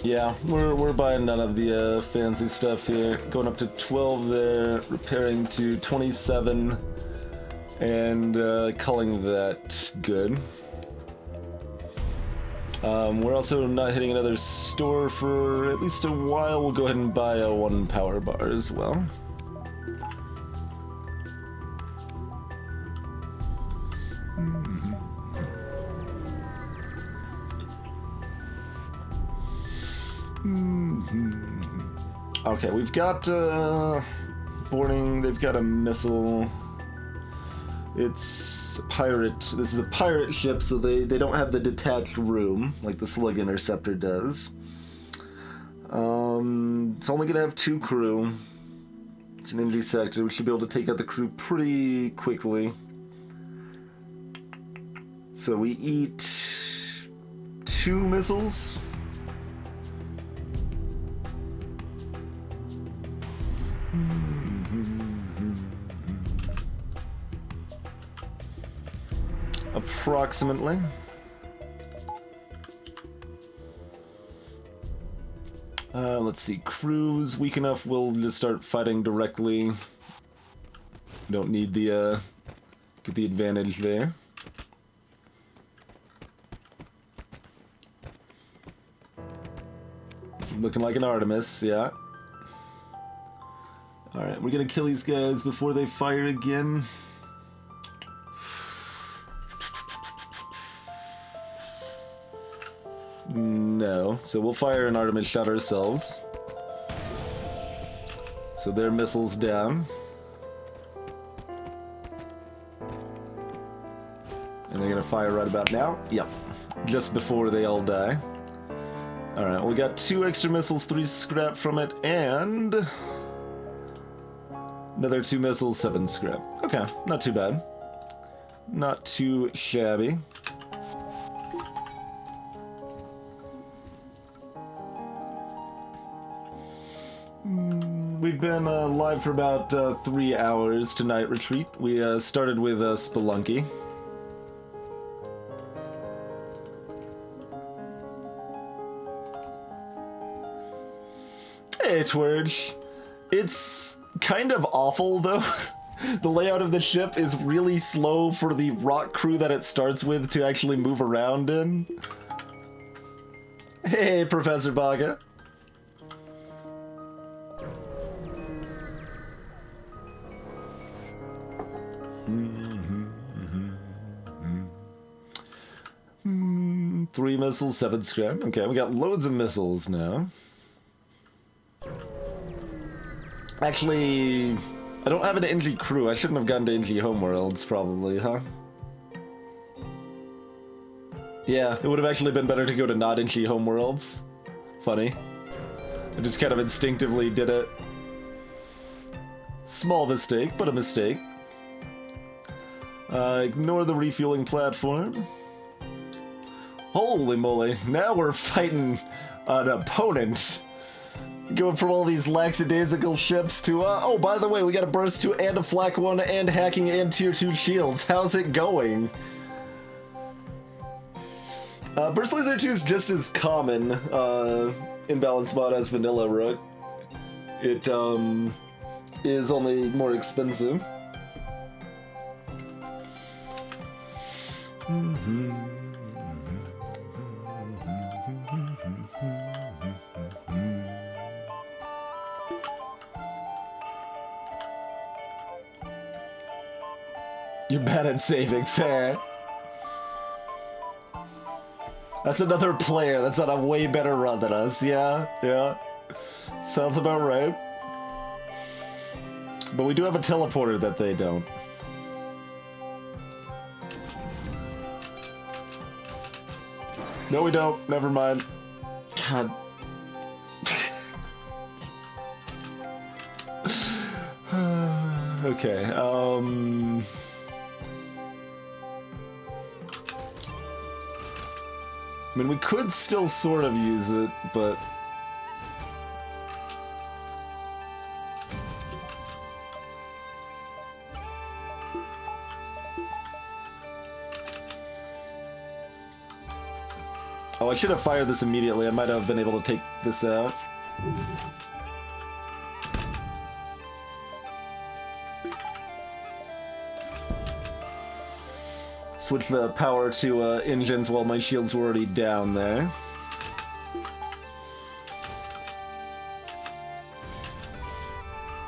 Yeah, we're buying none of the fancy stuff here. Going up to 12 there, repairing to 27, and culling that good. We're also not hitting another store for at least a while. We'll go ahead and buy a 1 power bar as well. Okay, we've got boarding. They've got a missile. It's a pirate. This is a pirate ship, so they don't have the detached room like the Slug Interceptor does. It's only gonna have 2 crew. It's an NG sector. We should be able to take out the crew pretty quickly. So we eat 2 missiles. Approximately. Let's see, crews weak enough, we'll just start fighting directly. Don't need the get the advantage there. Looking like an Artemis, yeah. Alright, we're gonna kill these guys before they fire again. No, so we'll fire an Artemis shot ourselves. So their missiles down. And they're gonna fire right about now. Yep, just before they all die. Alright, we got 2 extra missiles, 3 scrap from it, and another 2 missiles, 7 scrap. Okay, not too bad. Not too shabby. We've been live for about 3 hours tonight, Retreat. We started with Spelunky. Hey, Twurge. It's kind of awful, though. The layout of the ship is really slow for the rock crew that it starts with to actually move around in. Hey, Professor Baga. Three missiles, 7 scrap. Okay, we got loads of missiles now. Actually, I don't have an NG crew. I shouldn't have gone to NG Homeworlds, probably, huh? Yeah, it would have actually been better to go to not Inchy homeworlds. Funny. I just kind of instinctively did it. Small mistake, but a mistake. Ignore the refueling platform. Holy moly, now we're fighting an opponent. Going from all these lackadaisical ships to, oh, by the way, we got a Burst 2 and a Flak 1 and hacking and Tier 2 shields. How's it going? Burst Laser 2 is just as common in balance mod as Vanilla Rook. It is only more expensive. You're bad at saving, fair. That's another player that's on a way better run than us, yeah. Sounds about right. But we do have a teleporter that they don't. No, we don't. Never mind. God. Okay, I mean, we could still sort of use it, but... Oh, I should have fired this immediately. I might have been able to take this out. Switch the power to engines while my shields were already down there.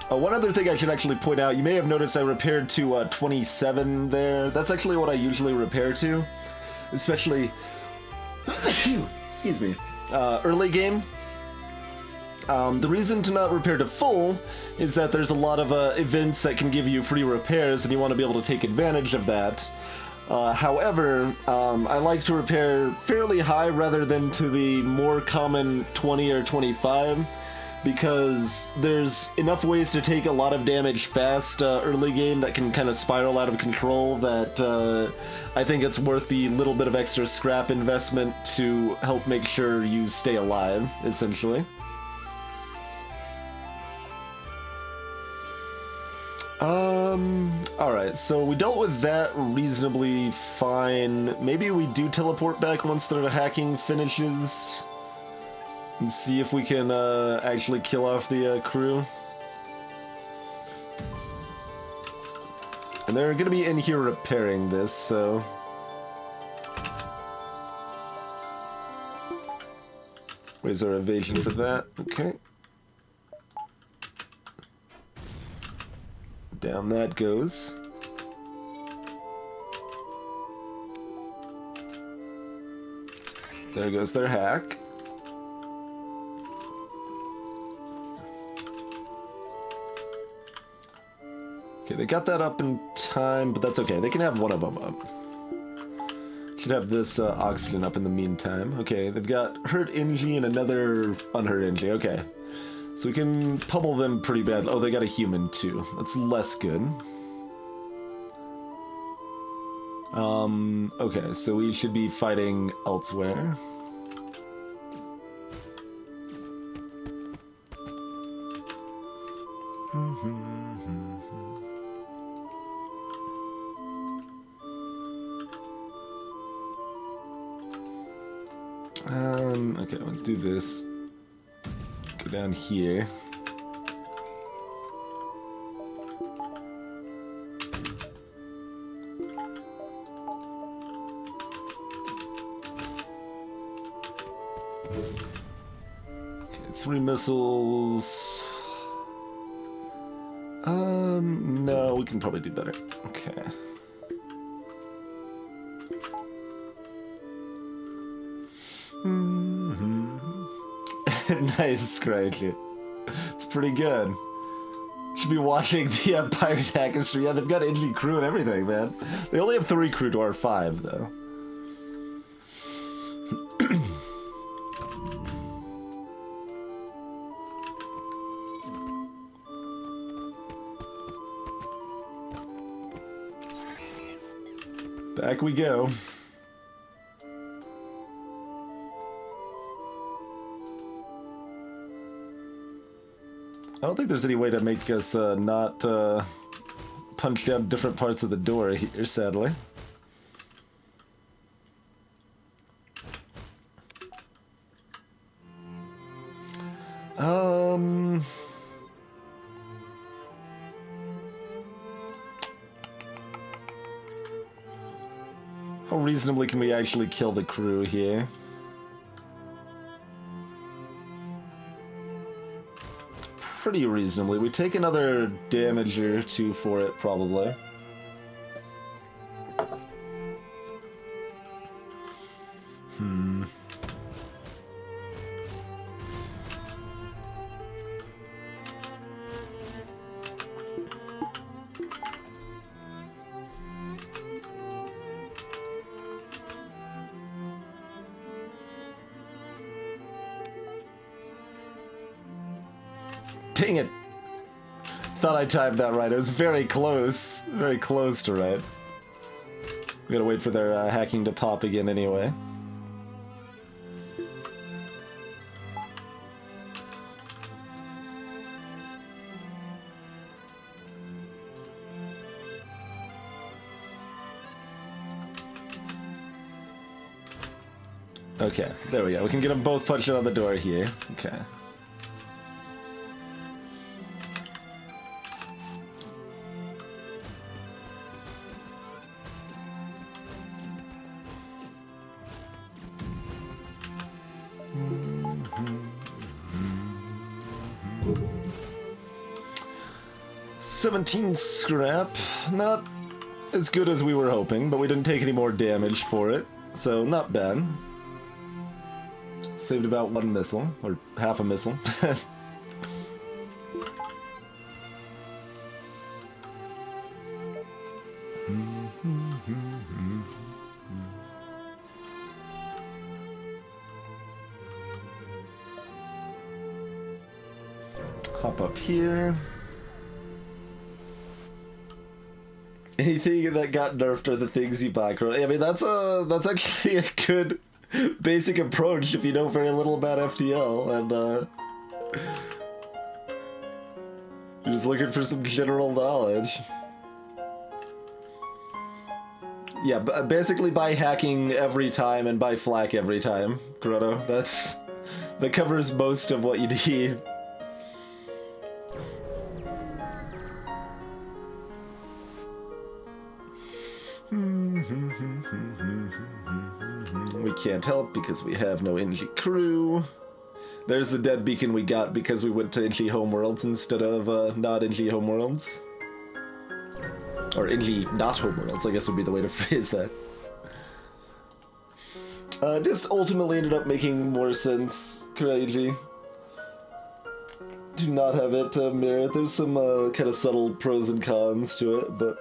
One other thing I should actually point out, you may have noticed I repaired to 27 there. That's actually what I usually repair to, especially, excuse me, early game. The reason to not repair to full is that there's a lot of events that can give you free repairs and you want to be able to take advantage of that. However, I like to repair fairly high rather than to the more common 20 or 25, because there's enough ways to take a lot of damage fast early game that can kind of spiral out of control that I think it's worth the little bit of extra scrap investment to help make sure you stay alive, essentially. Alright, so we dealt with that reasonably fine. Maybe we do teleport back once the hacking finishes and see if we can actually kill off the crew. And they're going to be in here repairing this, so... Where's our evasion for that? Okay. Down that goes. There goes their hack. Okay, they got that up in time, but that's okay. They can have one of them up. Should have this oxygen up in the meantime. Okay, they've got hurt Engie and another unhurt Engie. Okay. So we can pummel them pretty bad. Oh, they got a human too. That's less good. Okay, so we should be fighting elsewhere. Okay, let's do this. Go down here. Okay, 3 missiles. No, we can probably do better. Okay. Nice, Scratchy. It's pretty good. Should be watching the pirate hackers. Yeah, they've got Engie crew and everything, man. They only have 3 crew to our 5, though. Back we go. I don't think there's any way to make us not punch down different parts of the door here, sadly. How reasonably can we actually kill the crew here? Pretty reasonably. We take another damage or two for it, probably. Dang it! Thought I timed that right. It was very close. Very close to right. We gotta wait for their hacking to pop again anyway. Okay, there we go. We can get them both punching on the door here. Okay. $17 scrap. Not as good as we were hoping, but we didn't take any more damage for it, so not bad. Saved about one missile, or half a missile. Hop up here. Anything that got nerfed are the things you buy. I mean, that's actually a good basic approach if you know very little about FTL, and you're just looking for some general knowledge. Yeah, basically buy hacking every time and buy flak every time, Grotto. That covers most of what you need. We can't help because we have no NG crew. There's the dead beacon we got because we went to NG homeworlds instead of not NG homeworlds. Or NG not homeworlds, I guess would be the way to phrase that. Just ultimately ended up making more sense, Crazy. Do not have it mirror. There's some kind of subtle pros and cons to it, but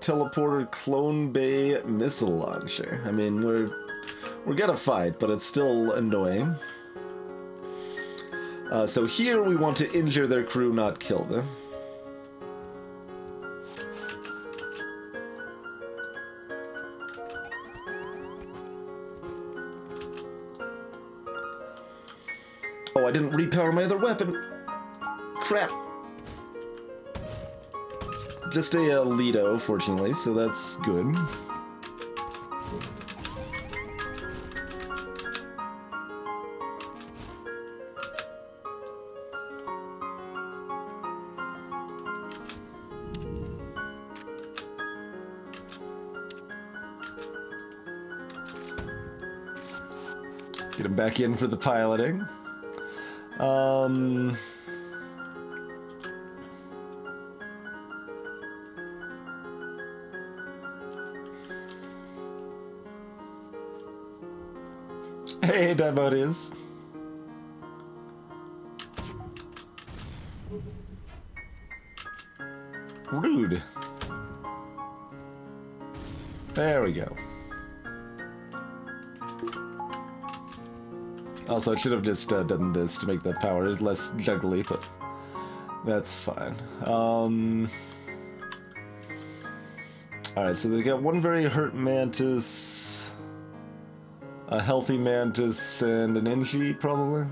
teleporter clone bay missile launcher. I mean, we're gonna fight, but it's still annoying. So here we want to injure their crew, not kill them. Oh, I didn't repower my other weapon. Crap. Just a Lido, fortunately, so that's good. Get him back in for the piloting. Hey, devotees. Rude. There we go. Also, I should have just done this to make the power less juggly, but that's fine. Alright, so they got one very hurt Mantis, a healthy Mantis, and an NG, probably.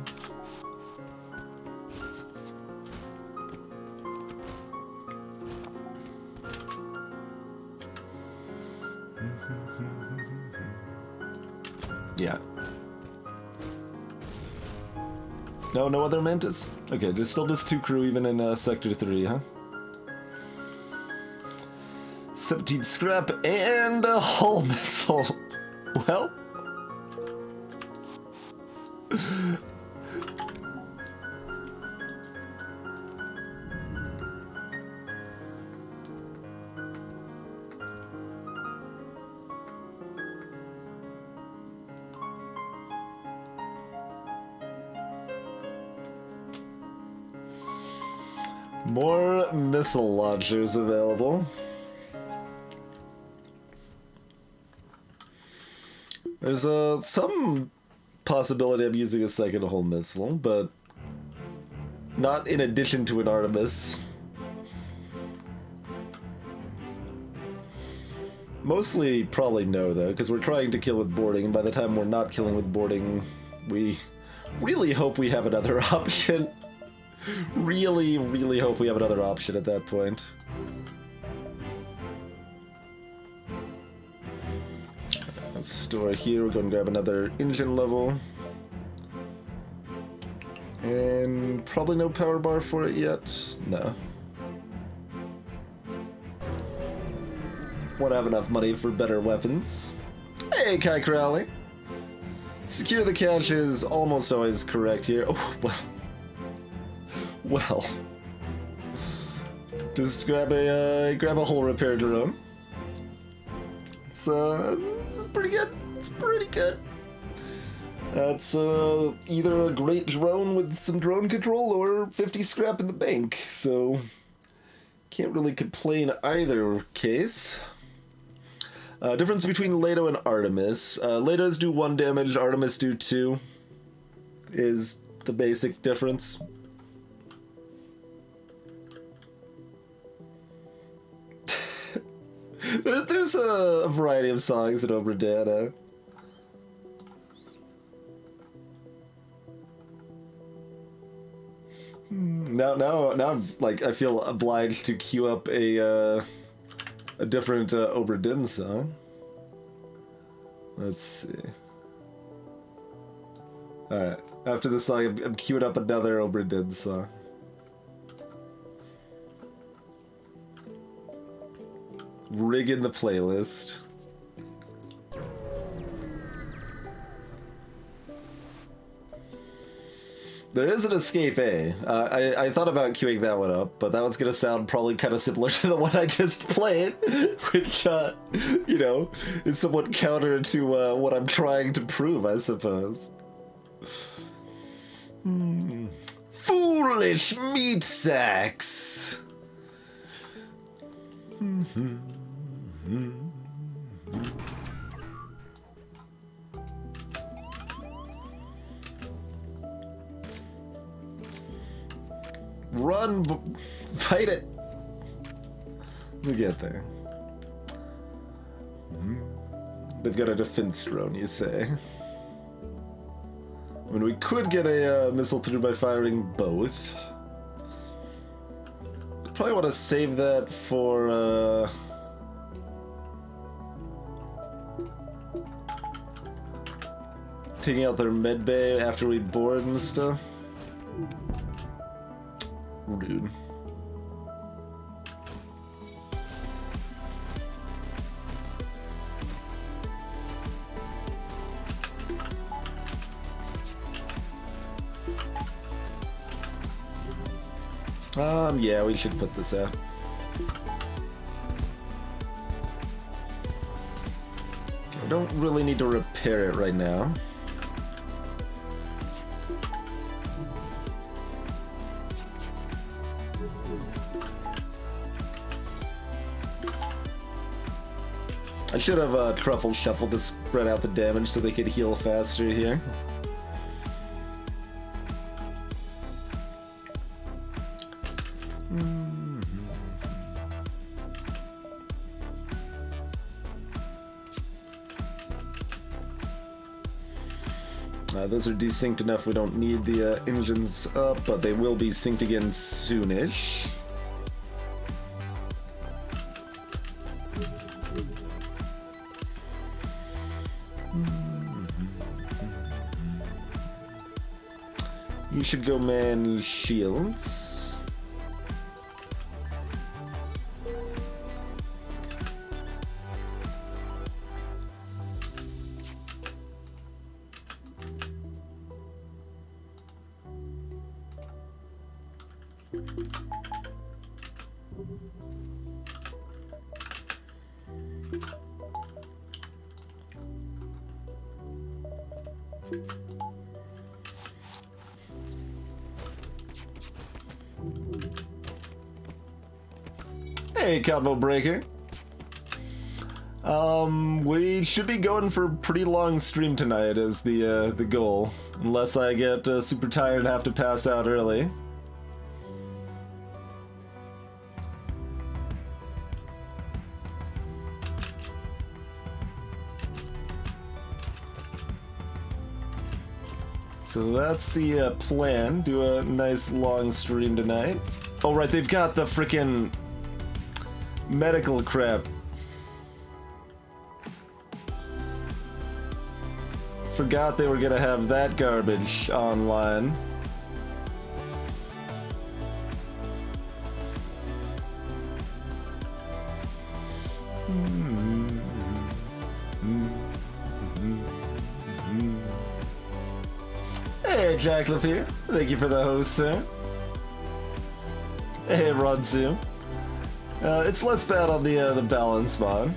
Yeah. No other Mantis? Okay, there's still just 2 crew even in Sector 3, huh? 17 scrap and a hull missile. Well... More missile launchers available. There's some possibility of using a second hull missile, but not in addition to an Artemis. Mostly probably no, though, because we're trying to kill with boarding, and by the time we're not killing with boarding, we really hope we have another option. Really hope we have another option at that point. Let's store here. We're going to grab another engine level. And probably no power bar for it yet. No. Won't have enough money for better weapons. Hey, Kai Crowley. Secure the cache is almost always correct here. Oh, well. Just grab a hull repair drone. It's pretty good. It's pretty good. That's either a great drone with some drone control or 50 scrap in the bank. So can't really complain either case. Difference between Leto and Artemis. Letos do 1 damage, Artemis do 2. Is the basic difference. There's a variety of songs in Oberdana. Now I'm like, I feel obliged to queue up a different Oberdin song. Let's see. Alright, after this song, I'm queuing up another Oberdin song. Rigging the playlist. There is an Escape A. I thought about queuing that one up, but that one's gonna sound probably kind of similar to the one I just played, which, you know, is somewhat counter to what I'm trying to prove, I suppose. Foolish meat sacks! Run! Fight it! We'll get there. They've got a defense drone, you say? I mean, we could get a missile through by firing both. Probably want to save that for, taking out their med bay after we board and stuff. Rude. Yeah, we should put this out. I don't really need to repair it right now. I should have truffle shuffled to spread out the damage so they could heal faster here. Those are desynced enough we don't need the engines up, but they will be synced again soonish. You should go man shields. Hey, combo breaker. We should be going for a pretty long stream tonight as the goal, unless I get super tired and have to pass out early. So that's the plan. Do a nice long stream tonight. Oh right, they've got the frickin' medical crap. Forgot they were gonna have that garbage online. Hey, Jackliff here. Thank you for the host, sir. Hey, Rodzu. It's less bad on the balance mod.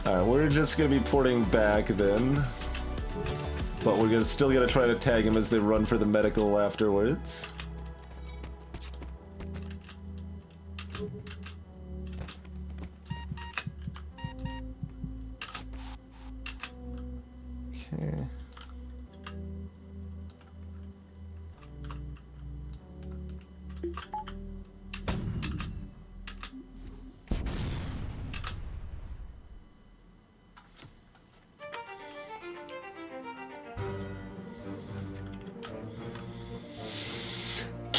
Alright, we're just gonna be porting back then. But we're still gonna try to tag him as they run for the medical afterwards. Okay.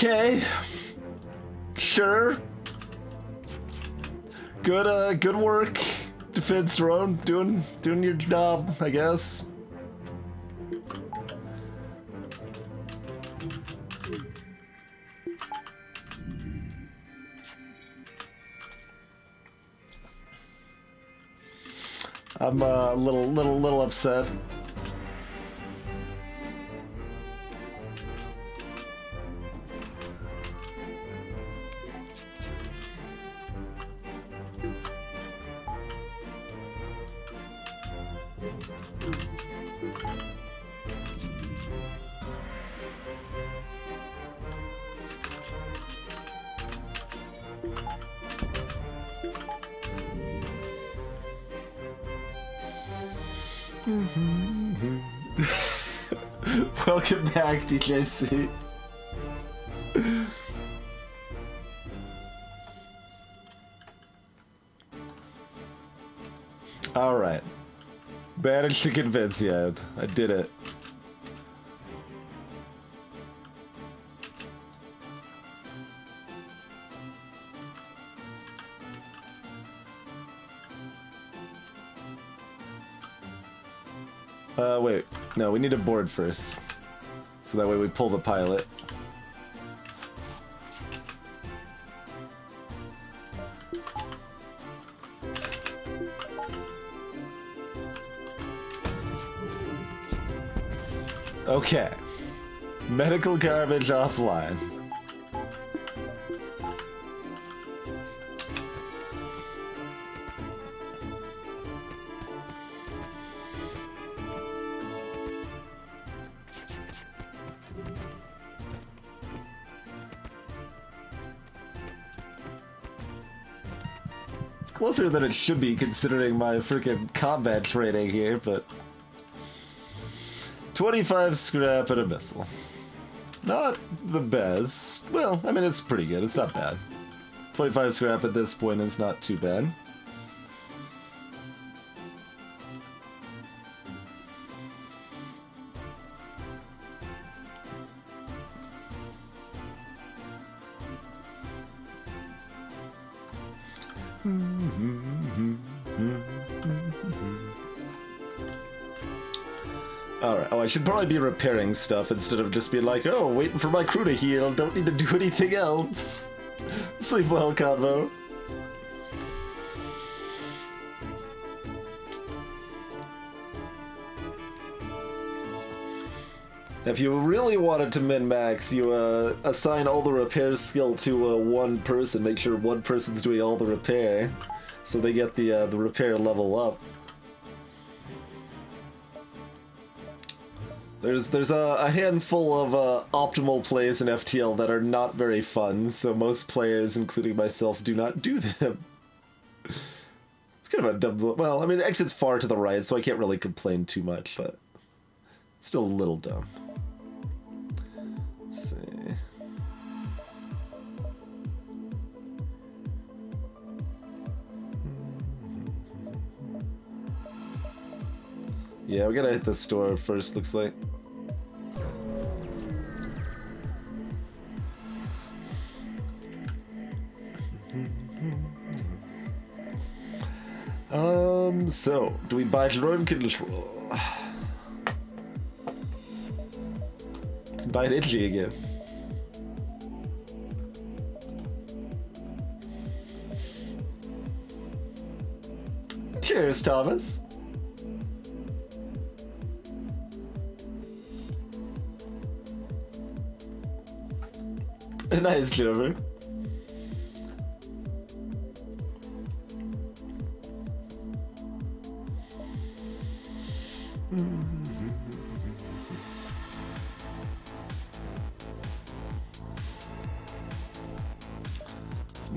Okay, sure. Good work, Defense Drone. Doing your job, I guess. I'm a little upset. Welcome back, DJC. Alright. Managed to convince you. I did it. Wait. No, we need a board first. So that way we pull the pilot. Okay. Medical garbage offline. It's closer than it should be considering my freaking combat training here, but 25 scrap and a missile. Not the best. Well, I mean, it's pretty good. It's not bad. 25 scrap at this point is not too bad. Alright, oh, I should probably be repairing stuff instead of just being like, oh, waiting for my crew to heal, don't need to do anything else. Sleep well, Convo. If you really wanted to min-max, you assign all the repair skill to one person. Make sure one person's doing all the repair, so they get the repair level up. There's a handful of optimal plays in FTL that are not very fun, so most players, including myself, do not do them. It's kind of a dumb... Well, I mean, exit's far to the right, so I can't really complain too much, but it's still a little dumb. Let's see. Yeah, we gotta hit the store first, looks like. So, do we buy drone control? Buy an Itchy again. Cheers, Thomas. Nice, Jennifer.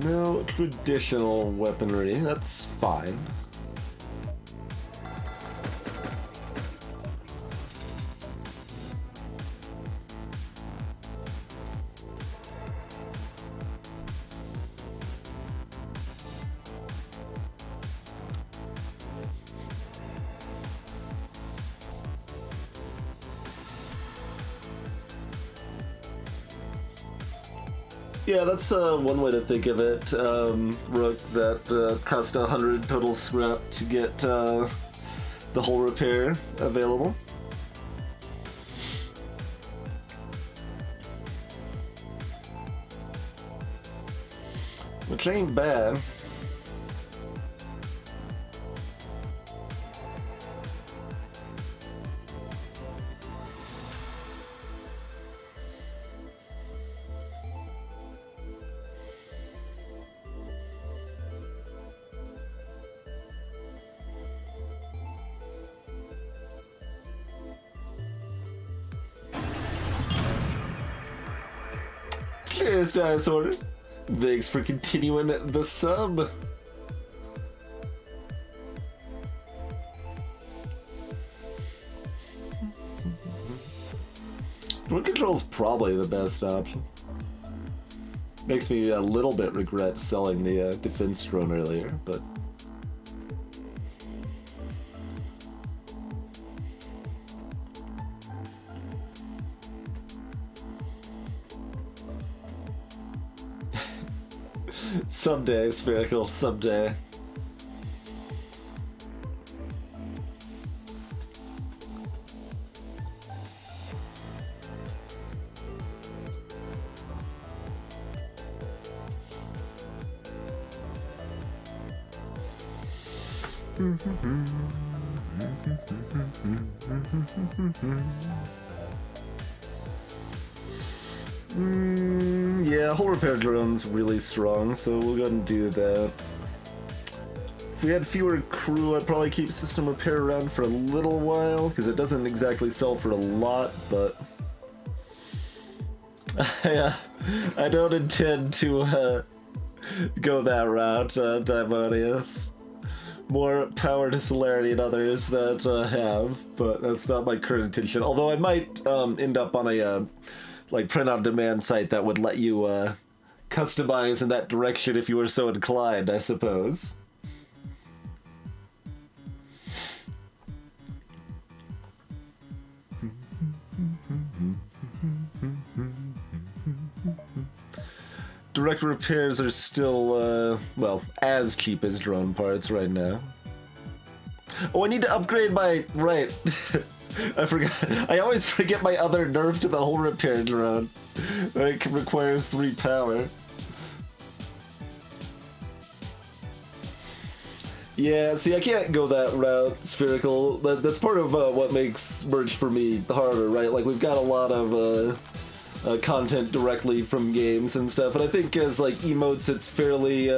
No traditional weaponry, that's fine. Yeah, that's one way to think of it, Rook, that cost 100 total scrap to get the whole repair available. Which ain't bad. Cheers, Dinosaur. Thanks for continuing the sub. Drone control is probably the best option. Makes me a little bit regret selling the defense drone earlier, but... Someday, Spherical, someday. Yeah, whole repair drone's really strong, so we'll go ahead and do that. If we had fewer crew, I'd probably keep system repair around for a little while, because it doesn't exactly sell for a lot, but... I don't intend to go that route, Dimonius. More power to Celerity and others that have, but that's not my current intention. Although I might end up on a like print-on-demand site that would let you customize in that direction if you were so inclined, I suppose. direct repairs are still, well, as cheap as drone parts right now. Oh, I need to upgrade my... Right. I forgot. I always forget my other nerf to the whole repair drone. That requires 3 power. Yeah, see, I can't go that route, Spherical. That's part of what makes merch for me harder, right? Like, we've got a lot of content directly from games and stuff, and I think as, like, emotes, it's fairly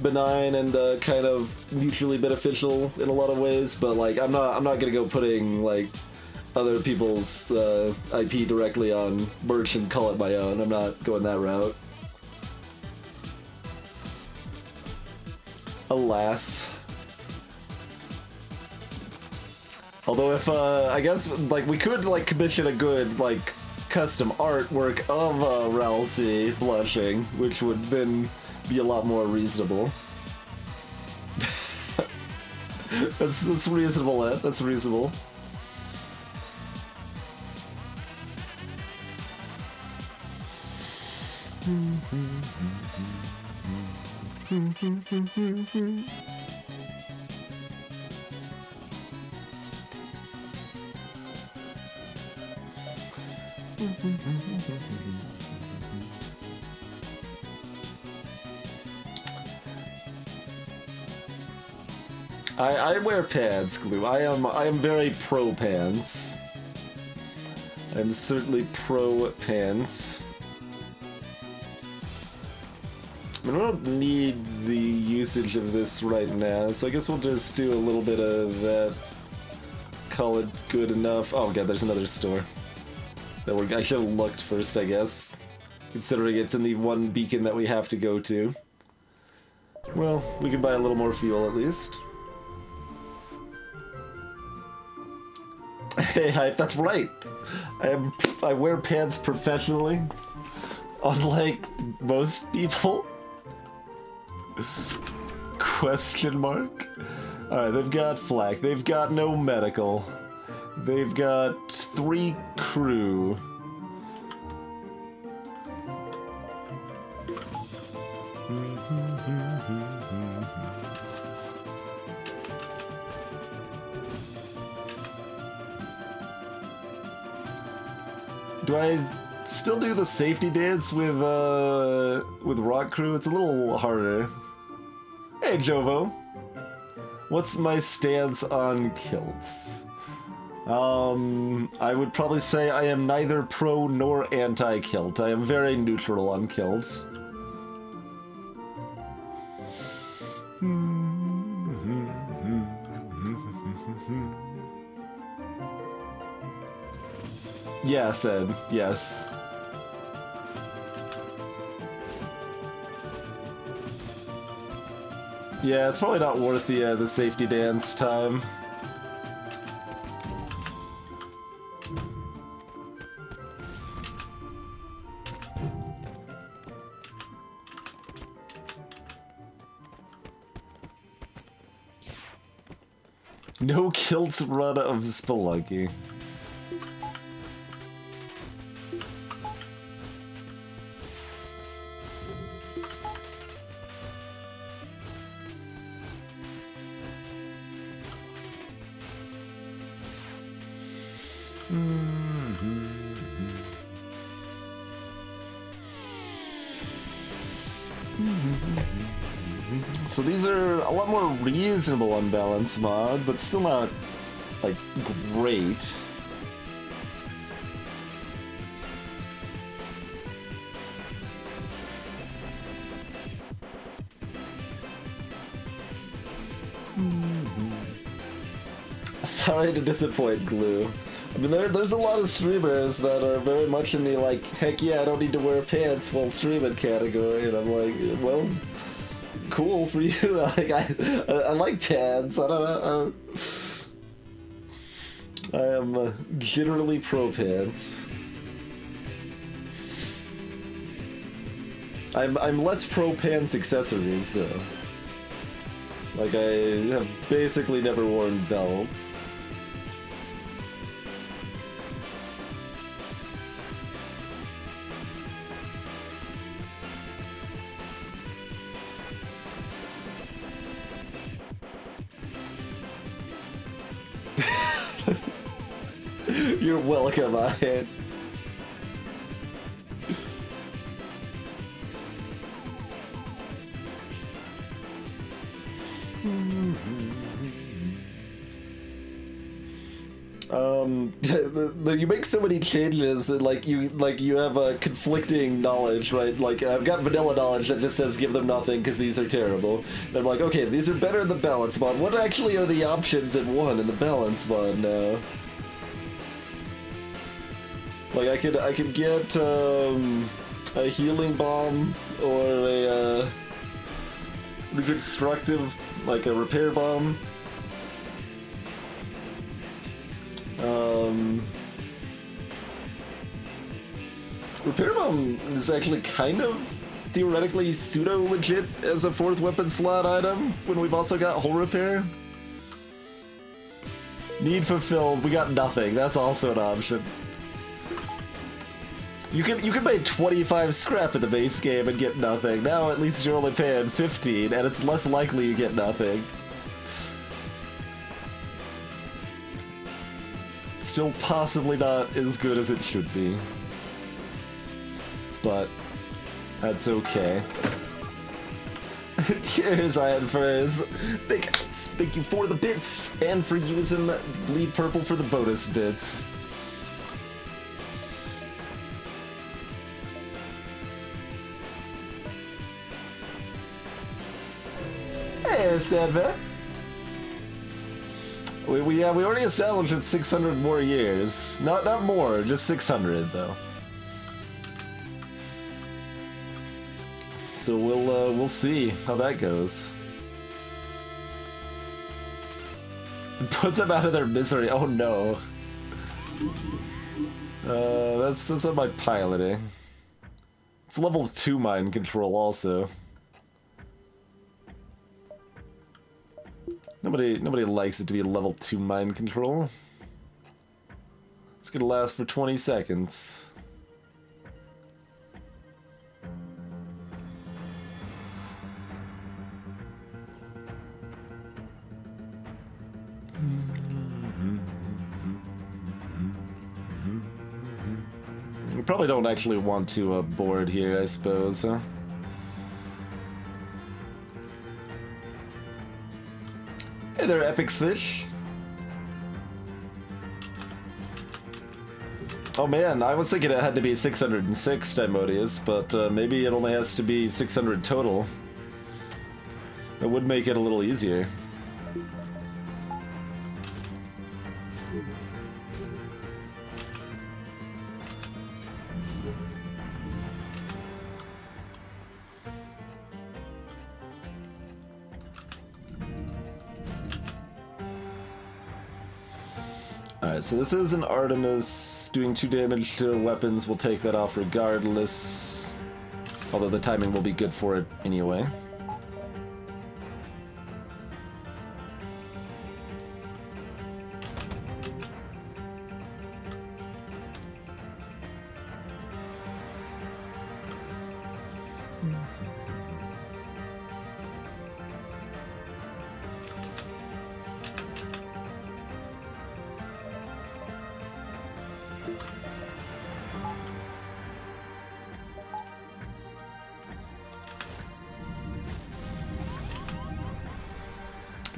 benign and kind of mutually beneficial in a lot of ways, but, like, I'm not gonna go putting, like, other people's IP directly on merch and call it my own. I'm not going that route. Alas. Although if, I guess, like, we could, like, commission a good, like, custom artwork of Ralsei blushing, which would then be a lot more reasonable. That's reasonable, Ed. That's reasonable. I wear pants, Glue. I am very pro pants. I'm certainly pro pants. I don't need the usage of this right now, so I guess we'll just do a little bit of that. Call it good enough. Oh god, there's another store. I should have looked first, I guess. Considering it's in the one beacon that we have to go to. Well, we can buy a little more fuel at least. Hey, that's right! I wear pants professionally. Unlike most people. Question mark? Alright, they've got flak. They've got no medical. They've got 3 crew. Do I still do the safety dance with Rock Crew? It's a little harder. Hey, Jovo. What's my stance on kilts? I would probably say I am neither pro nor anti-kilt. I am very neutral on kilt. Yes, Ed. Yes. Yeah, it's probably not worth the safety dance time. No kilts run of Spelunky. So these are a lot more reasonable unbalanced mod, but still not, like, great. Sorry to disappoint, Glue. I mean, there's a lot of streamers that are very much in the, like, heck yeah, I don't need to wear pants while streaming category, and I'm like, well, cool for you. Like, I like pants. I don't know. I am generally pro pants. I'm less pro pants accessories though. Like, I have basically never worn belts. You're welcome, Ian. You make so many changes, and like you have a conflicting knowledge, right? Like I've got vanilla knowledge that just says give them nothing because these are terrible. And I'm like, okay, these are better in the balance mod. What actually are the options in one in the balance mod now? Like I could get a healing bomb or a reconstructive, like a repair bomb. Repair bomb is actually kind of theoretically pseudo-legit as a 4th weapon slot item when we've also got hull repair. Need fulfilled, we got nothing. That's also an option. You can pay 25 scrap in the base game and get nothing. Now at least you're only paying 15, and it's less likely you get nothing. Still possibly not as good as it should be. But that's okay. Cheers, Iron Furs. Thank you for the bits and for using Bleed Purple for the bonus bits. Hey, Stanvet. We already established it's 600 more years. Not more, just 600 though. So we'll see how that goes. Put them out of their misery. Oh no. That's on my piloting. It's level 2 mind control also. Nobody likes it to be level 2 mind control. It's gonna last for 20 seconds. We probably don't actually want to board here, I suppose, huh? Hey there, Epic's Fish. Oh man, I was thinking it had to be 606 Timodius, but maybe it only has to be 600 total. That would make it a little easier. Alright, so this is an Artemis doing 2 damage to weapons. We'll take that off regardless. Although the timing will be good for it anyway.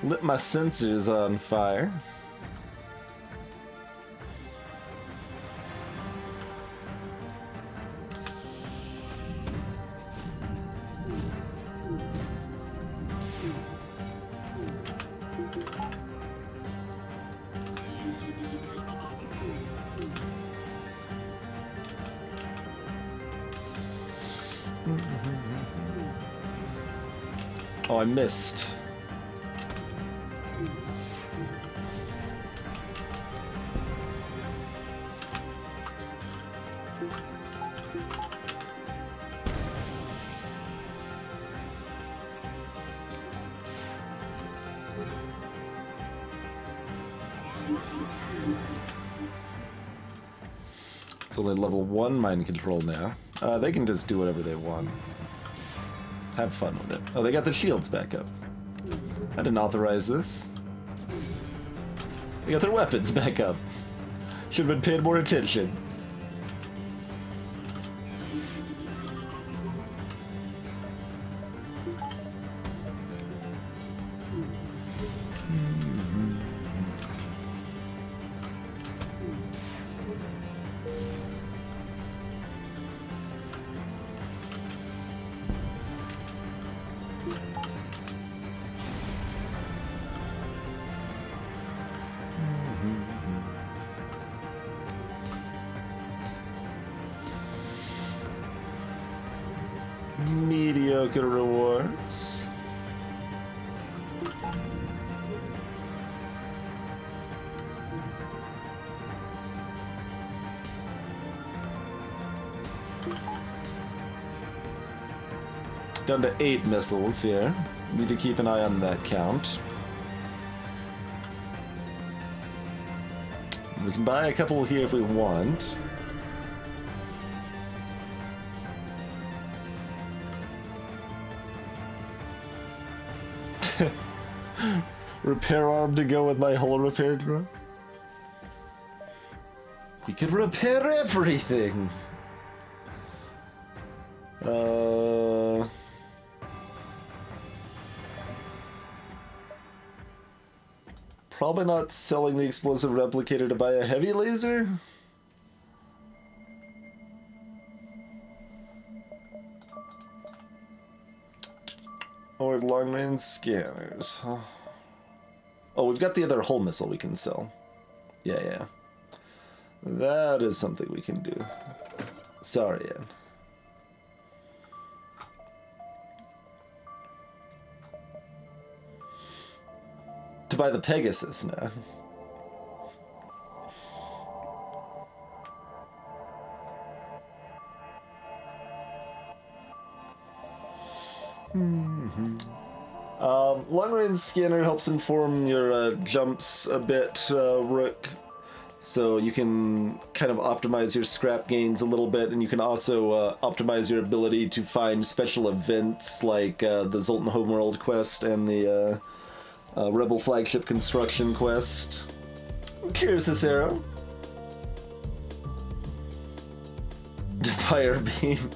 Lit my sensors on fire. Oh, I missed. It's only level 1 mind control now. They can just do whatever they want. Have fun with it. Oh, they got the shields back up. I didn't authorize this. They got their weapons back up. Should have been paying more attention. Mediocre rewards. Down to 8 missiles here. Need to keep an eye on that count. We can buy a couple here if we want. Repair arm to go with my whole repair drone? We could repair everything! Probably not selling the explosive replicator to buy a heavy laser? Or long-range scanners. Oh, we've got the other hull missile we can sell. Yeah. That is something we can do. Sorry, Ed. To buy the Pegasus now. Long-range scanner helps inform your jumps a bit, Rook. So you can kind of optimize your scrap gains a little bit, and you can also optimize your ability to find special events like the Zoltan Homeworld quest and the Rebel Flagship Construction quest. Cheers, Cicero. Fire beam.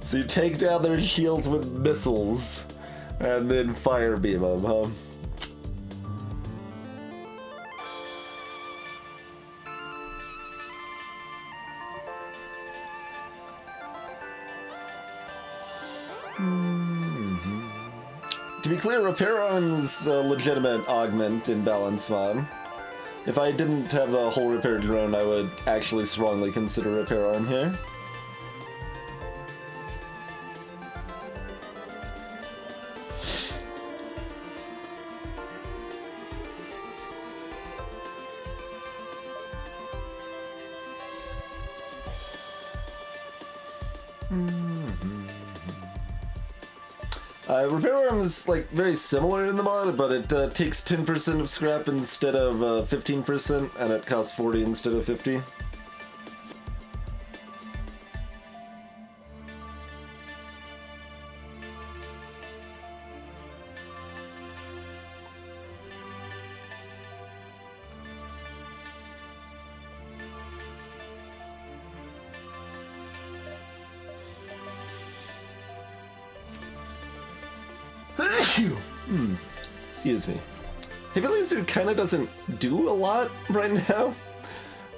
So you take down their shields with missiles, and then fire beam them, huh? To be clear, repair arm's a legitimate augment in balance mod. If I didn't have the whole repair drone, I would actually strongly consider repair arm here. Repair arm is like very similar in the mod, but it takes 10% of scrap instead of 15%, and it costs 40 instead of 50. Excuse me. Heavy laser kind of doesn't do a lot right now,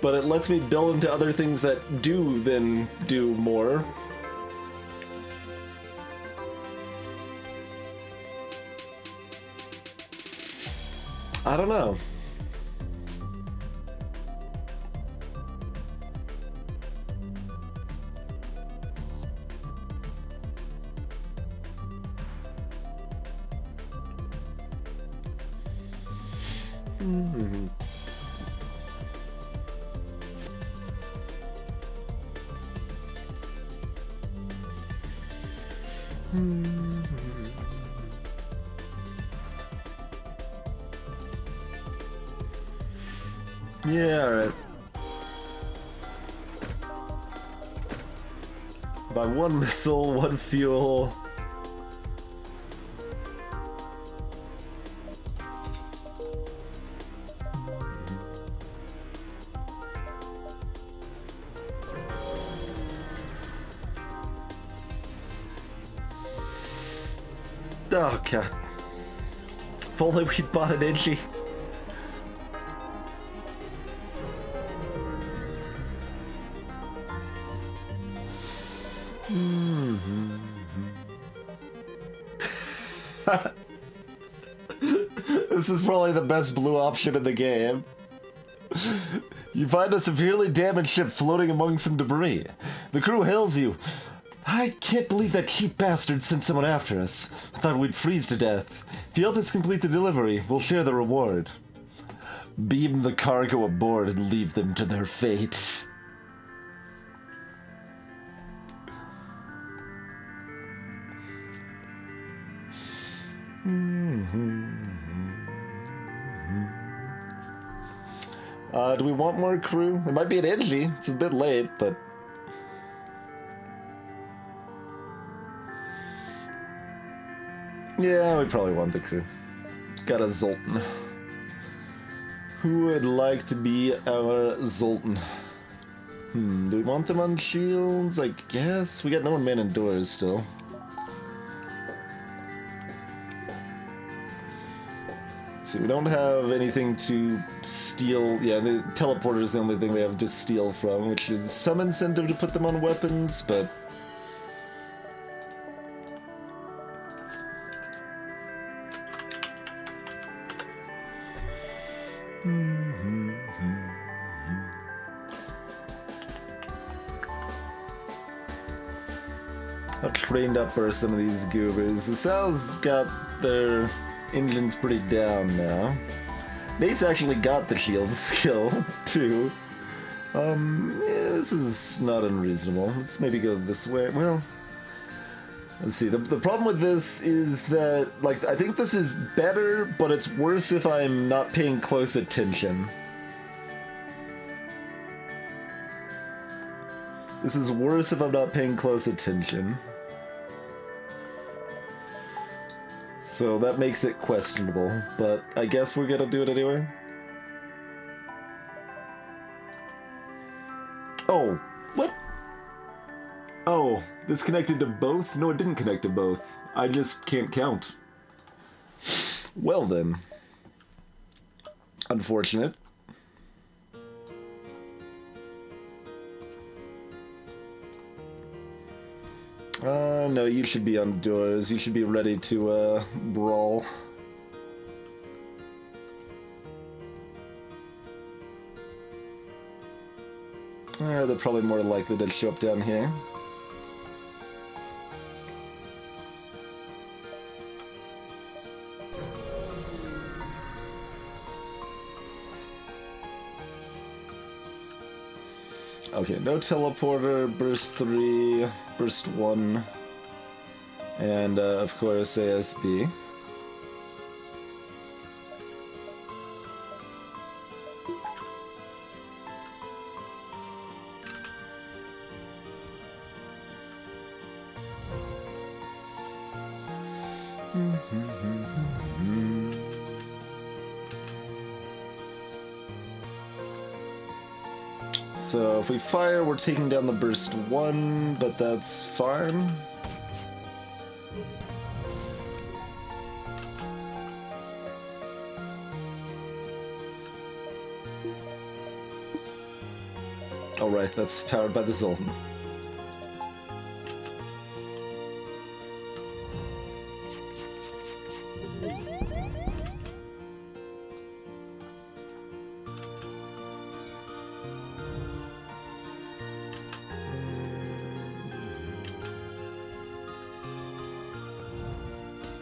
but it lets me build into other things that do then do more. I don't know. Yeah, alright. Buy one missile, one fuel. Oh, God. If only we'd bought an Itchy. This is probably the best blue option in the game. You find a severely damaged ship floating among some debris. The crew hails you. I can't believe that cheap bastard sent someone after us. I thought we'd freeze to death. If you help us complete the delivery, we'll share the reward. Beam the cargo aboard and leave them to their fate. Do we want more crew? It might be an Engie. It's a bit late, but... yeah, we probably want the crew. Got a Zoltan. Who would like to be our Zoltan? Do we want them on shields? I guess. We got no one man indoors still. See, we don't have anything to steal. Yeah, the teleporter is the only thing we have to steal from, which is some incentive to put them on weapons, but... How trained up are some of these goobers? The Sal's got their engines pretty down now. Nate's actually got the shield skill, too. Yeah, this is not unreasonable. Let's maybe go this way. Well, let's see. The problem with this is that, like, I think this is better, but it's worse if I'm not paying close attention. This is worse if I'm not paying close attention. So that makes it questionable, but I guess we're gonna do it anyway. Oh, what? Oh, this connected to both? No, it didn't connect to both. I just can't count. Well then. Unfortunate. No, you should be on doors. You should be ready to, brawl. They're probably more likely to show up down here. Okay, no teleporter, burst 3, burst 1, and of course ASB. So if we fire, we're taking down the burst 1, but that's fine. Alright, that's powered by the Zoltan.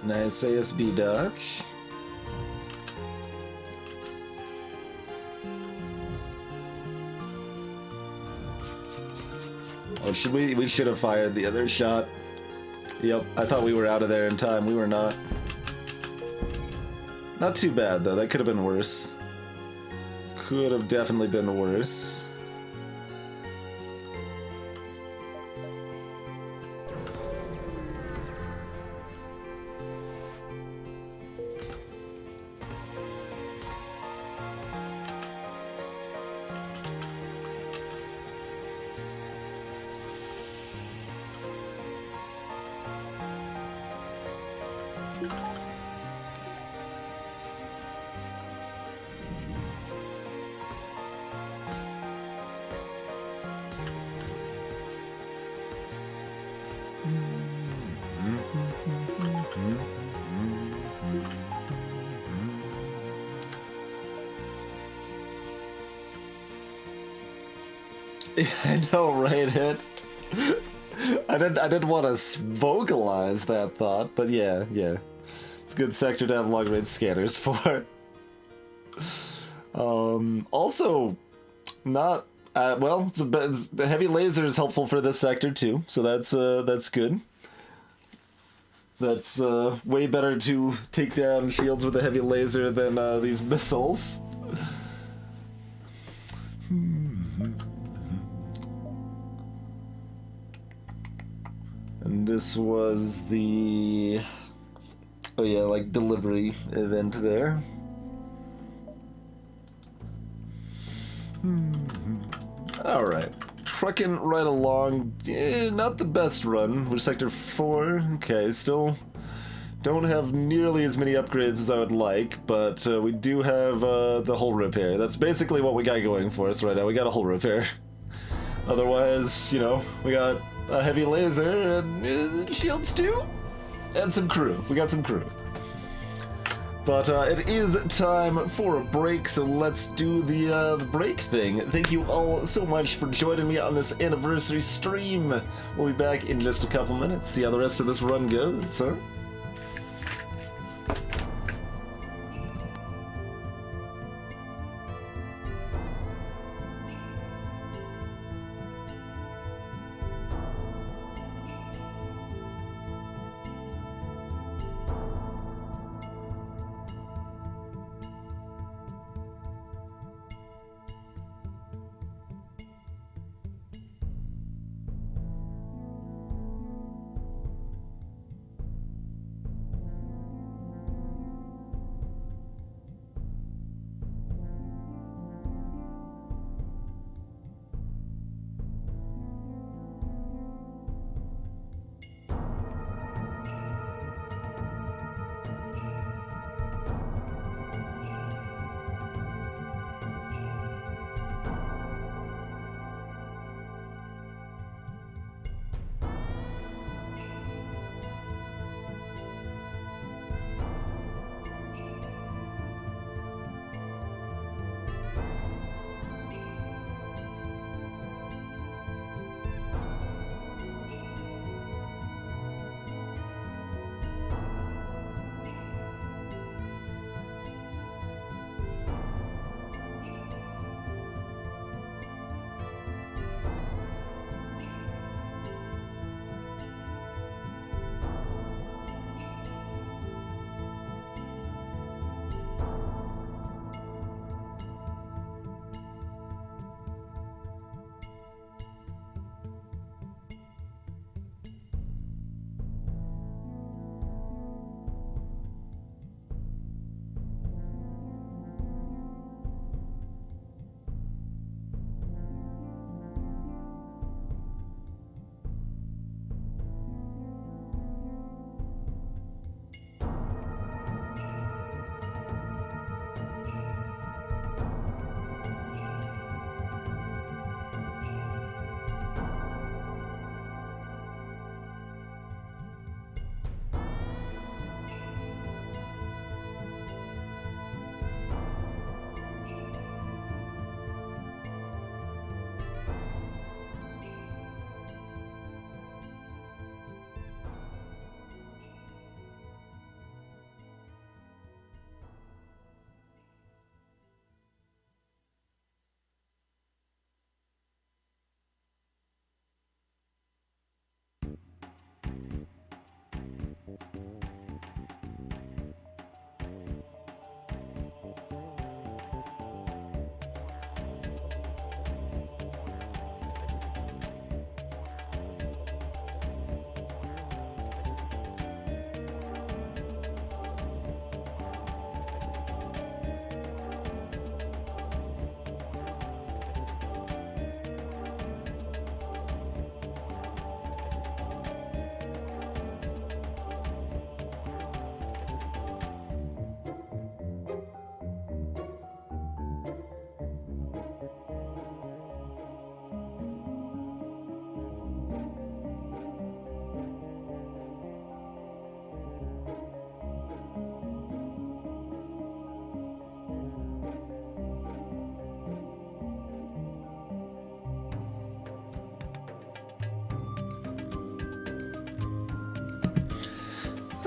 Nice ASB dodge. Oh, should we? We should have fired the other shot. Yep, I thought we were out of there in time. We were not. Not too bad, though. That could have been worse. Could have definitely been worse. I know, right, Hit? I didn't want to vocalize that thought, but yeah. It's a good sector to have long-range scanners for. Also, not... well, the heavy laser is helpful for this sector too, so that's good. That's way better to take down shields with a heavy laser than these missiles. And this was the... oh yeah, like delivery event there. Alright. Trucking right along. Not the best run. We're sector 4. Okay, still don't have nearly as many upgrades as I would like, but we do have the hull repair. That's basically what we got going for us right now. We got a hull repair. Otherwise, you know, we got a heavy laser and shields too, and some crew. We got some crew. But it is time for a break, so let's do the break thing. Thank you all so much for joining me on this anniversary stream. We'll be back in just a couple minutes, see how the rest of this run goes, huh?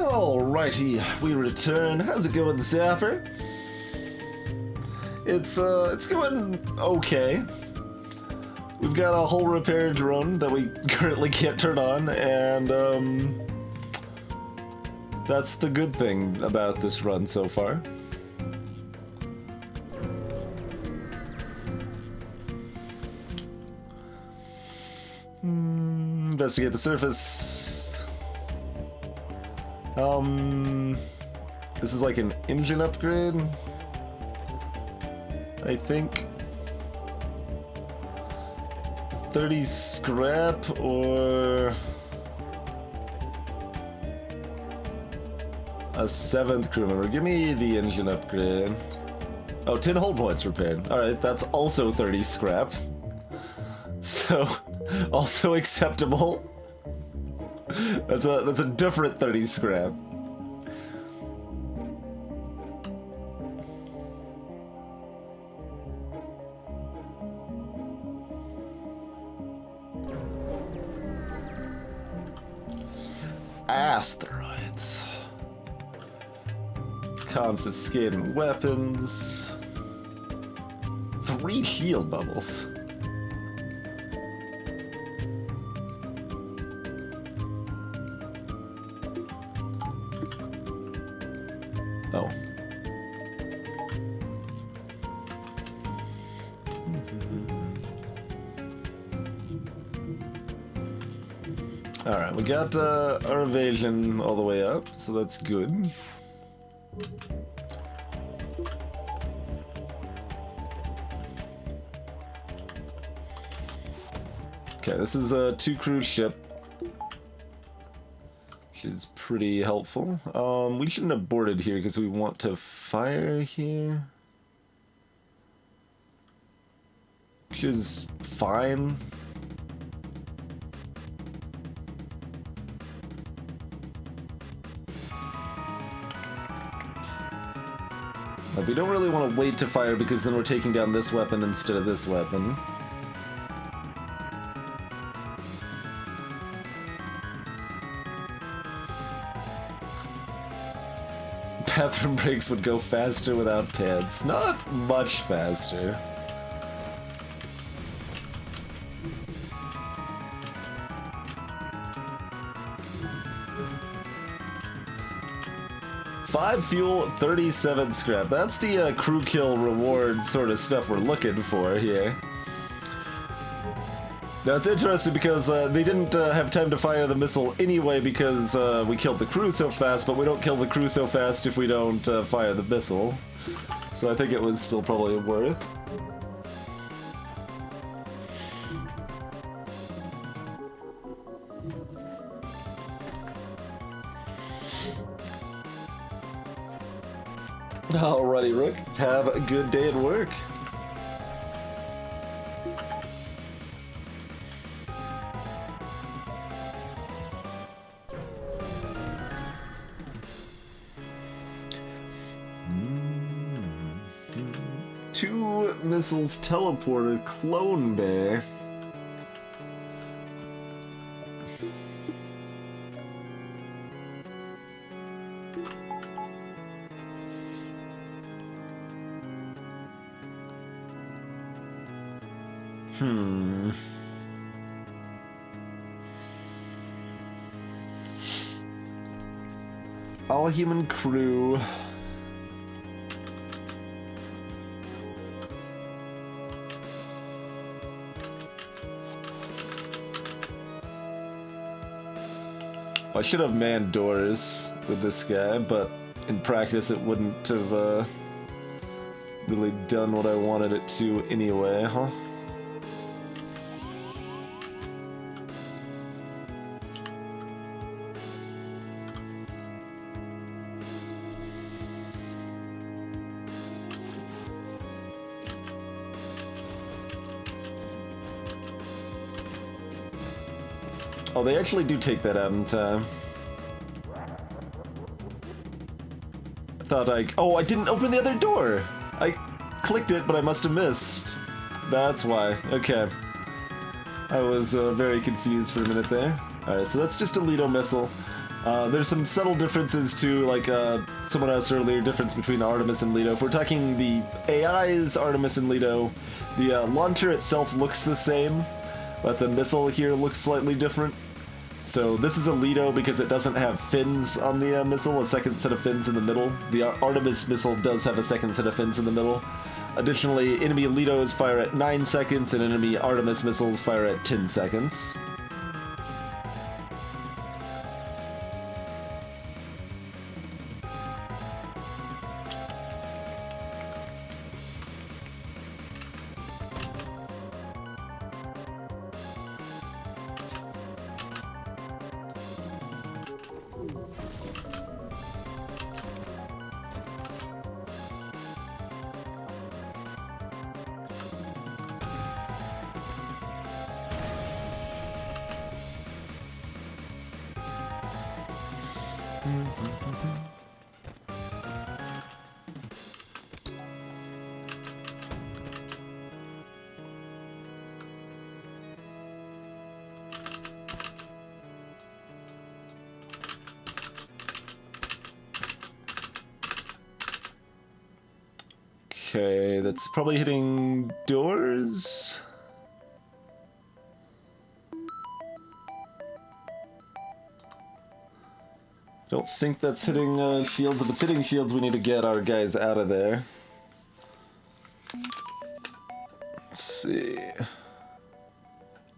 Alrighty, we return. How's it going, Zapper? It's going okay. We've got a hull repair drone that we currently can't turn on, and that's the good thing about this run so far. Investigate the surface. This is like an engine upgrade, I think. 30 scrap or a 7th crew member. Give me the engine upgrade. Oh, 10 hull points repaired. Alright, that's also 30 scrap. So, also acceptable. That's a different 30 scrap. Asteroids. Confiscating weapons. 3 shield bubbles. Oh. Alright, we got our evasion all the way up, so that's good. Okay, this is a 2 cruise ship, which is pretty helpful. We shouldn't have boarded here because we want to fire here, which is fine. Like, we don't really want to wait to fire because then we're taking down this weapon instead of this weapon. Bathroom breaks would go faster without pants. Not much faster. Five fuel, 37 scrap. That's the crew kill reward sort of stuff we're looking for here. Now it's interesting because they didn't have time to fire the missile anyway because we killed the crew so fast, but we don't kill the crew so fast if we don't fire the missile. So I think it was still probably worth. Alrighty, Rook. Have a good day at work. Two missiles teleported Clone Bay. All human crew. I should have manned doors with this guy, but in practice it wouldn't have really done what I wanted it to anyway, huh? Oh, they actually do take that out in time. I thought oh, I didn't open the other door! I clicked it, but I must have missed. That's why. Okay. I was very confused for a minute there. Alright, so that's just a Lido missile. There's some subtle differences too, like someone asked earlier, difference between Artemis and Leto. If we're talking the AI's Artemis and Leto, the launcher itself looks the same, but the missile here looks slightly different. So this is a Leto because it doesn't have fins on the missile, a second set of fins in the middle. The Artemis missile does have a second set of fins in the middle. Additionally, enemy Letos fire at 9 seconds and enemy Artemis missiles fire at 10 seconds. Okay, that's probably hitting doors. Don't think that's hitting shields. If it's hitting shields, we need to get our guys out of there. Let's see.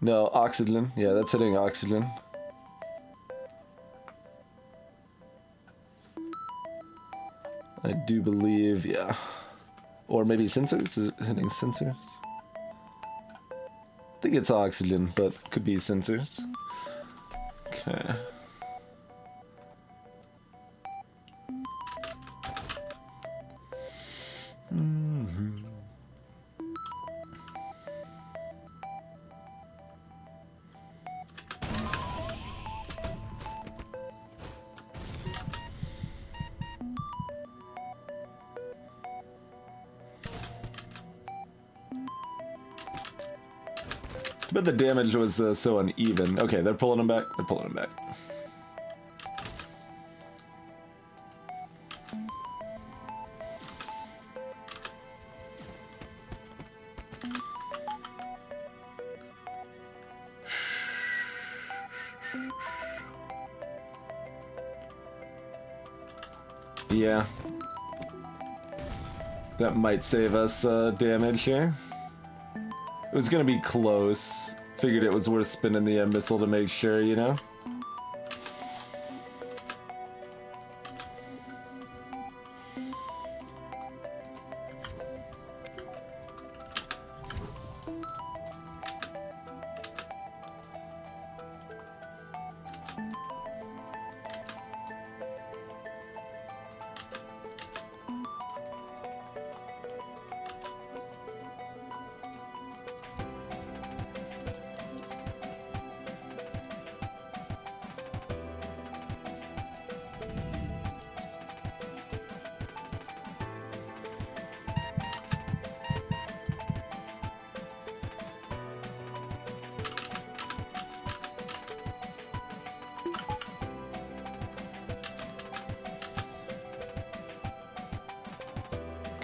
No, oxygen. Yeah, that's hitting oxygen. I do believe, yeah. Or maybe sensors? Is it hitting sensors? I think it's oxygen, but could be sensors. Okay. But the damage was so uneven. Okay, they're pulling him back. They're pulling him back. Yeah. That might save us damage here. It was gonna be close. Figured it was worth spinning the missile to make sure, you know?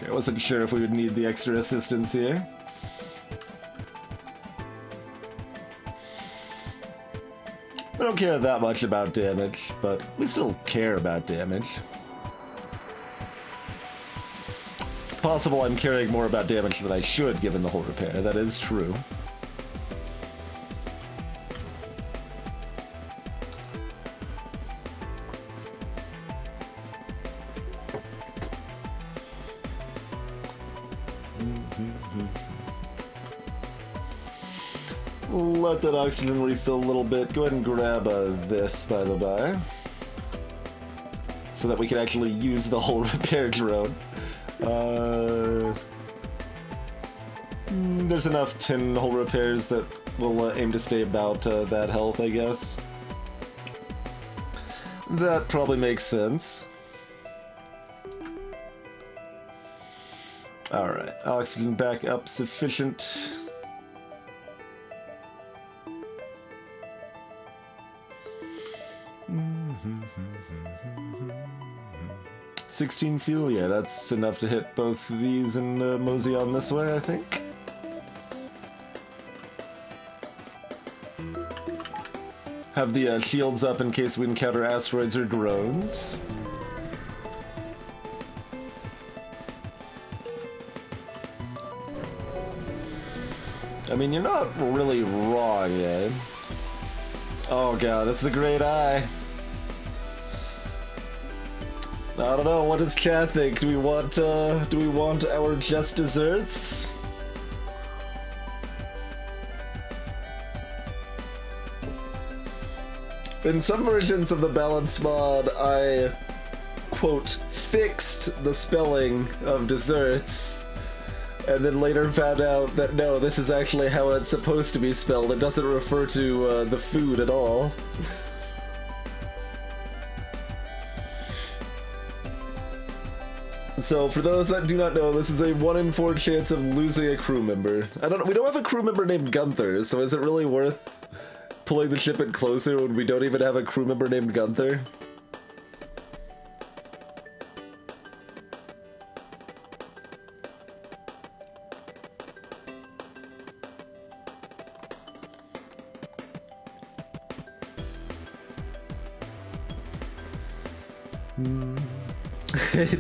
I wasn't sure if we would need the extra assistance here. I don't care that much about damage, but we still care about damage. It's possible I'm caring more about damage than I should, given the whole repair. That is true. Let that oxygen refill a little bit. Go ahead and grab this, by the by, so that we can actually use the whole repair drone. There's enough 10 whole repairs that will aim to stay about that health, I guess. That probably makes sense. Alright, oxygen back up sufficient. 16 fuel, yeah, that's enough to hit both of these and mosey on this way, I think. Have the shields up in case we encounter asteroids or drones. I mean, you're not really wrong, Ed. Oh god, it's the Great Eye. I don't know, what does chat think? Do we want our just desserts? In some versions of the balance mod, I, quote, fixed the spelling of desserts, and then later found out that no, this is actually how it's supposed to be spelled. It doesn't refer to the food at all. So, for those that do not know, this is a 1 in 4 chance of losing a crew member. We don't have a crew member named Gunther, so is it really worth pulling the ship in closer when we don't even have a crew member named Gunther?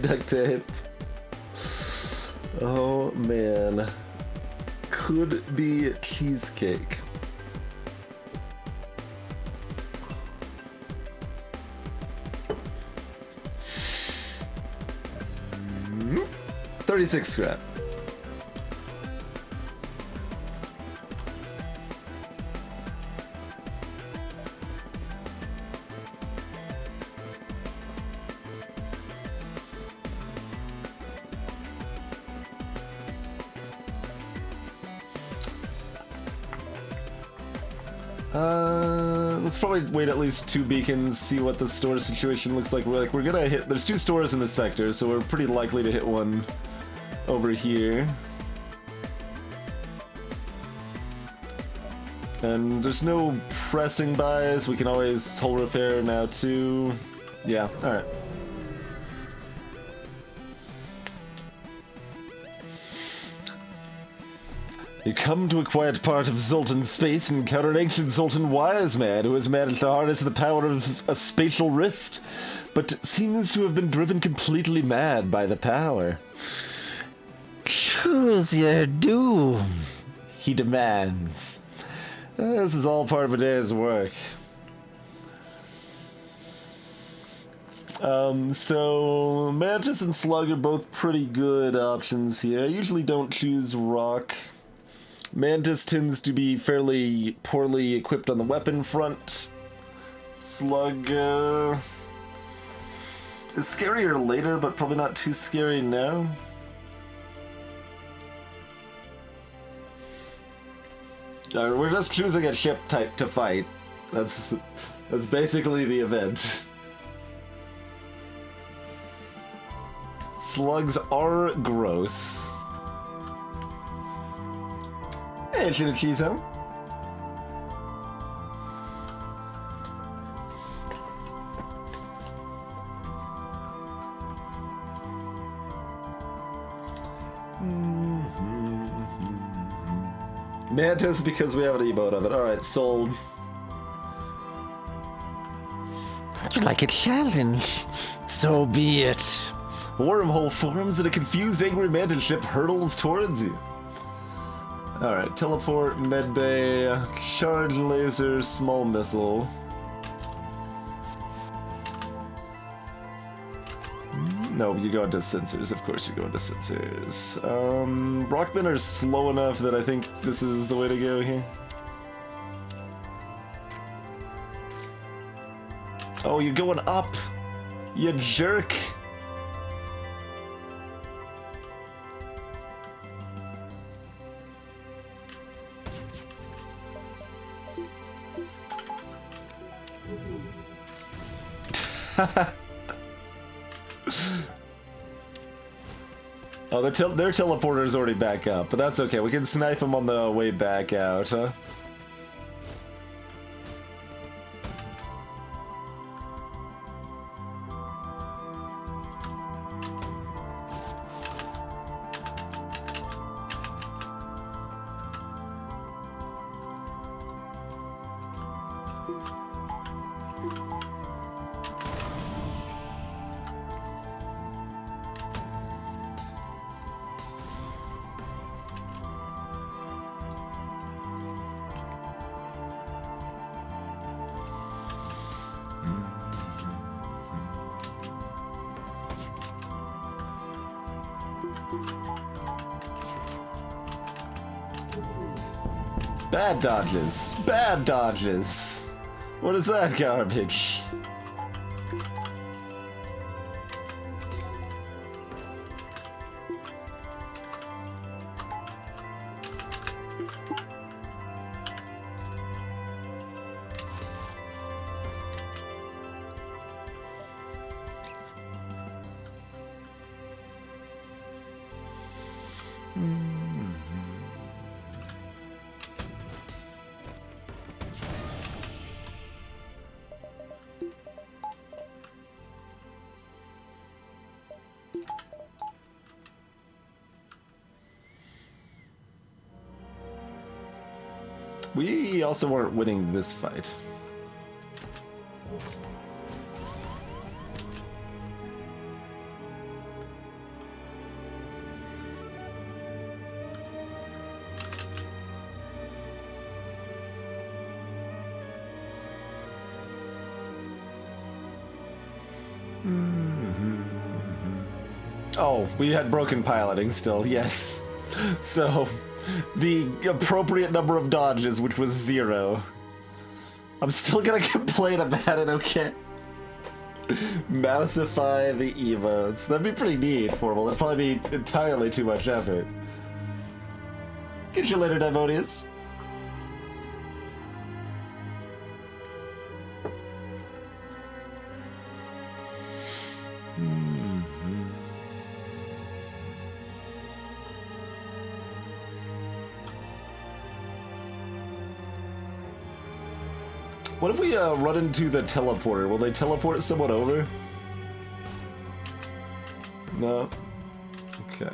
Duct tape. Oh man. Could be cheesecake. Mm-hmm. 36 scrap. Let's probably wait at least 2 beacons, see what the store situation looks like. We're gonna hit, there's 2 stores in this sector, so we're pretty likely to hit one over here. And there's no pressing buys, we can always hull repair now too. Yeah, alright. You come to a quiet part of Zoltan space and encounter an ancient Zoltan wise man who has managed to harness the power of a spatial rift, but seems to have been driven completely mad by the power. Choose your doom, he demands. This is all part of a day's work. So Mantis and Slug are both pretty good options here. I usually don't choose Rock. Mantis tends to be fairly poorly equipped on the weapon front. Slug is scarier later, but probably not too scary now. We're just choosing a ship type to fight. That's basically the event. Slugs are gross. Hey, Shinichizo. Mantis because we have an emote of it. Alright, sold. Would you like a challenge? So be it. A wormhole forms and a confused, angry mantis ship hurtles towards you. Alright, teleport, medbay, charge laser, small missile. No, you're going to sensors. Of course you're going to sensors. Rockmen are slow enough that I think this is the way to go here. Oh, you're going up! You jerk! Oh, their teleporter's already back up, but that's okay. We can snipe them on the way back out, huh? Bad dodges. Bad dodges. What is that garbage? We also weren't winning this fight. Oh, we had broken piloting still, yes. So, the appropriate number of dodges, which was 0. I'm still gonna complain about it, okay? Mousify the emotes. That'd be pretty neat, Formal. That'd probably be entirely too much effort. Get you later, Devonius. What if we run into the teleporter? Will they teleport someone over? No? Okay.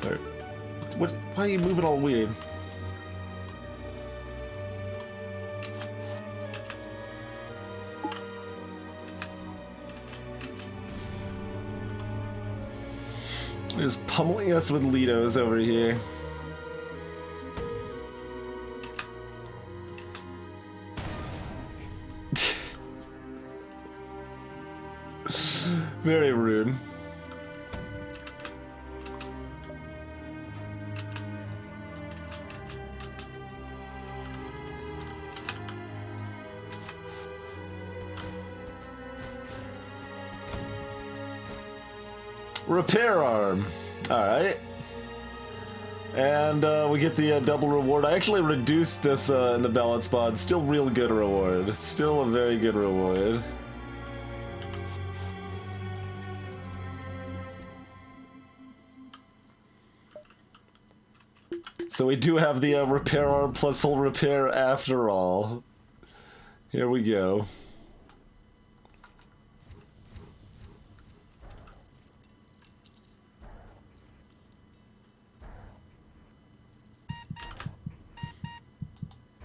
Alright. What? Why are you moving all weird? Just pummeling us with Litos over here. Very rude. Repair arm. Alright. And we get the double reward. I actually reduced this in the balance mod. Still real good reward. Still a very good reward. So we do have the repair arm plus hull repair after all. Here we go.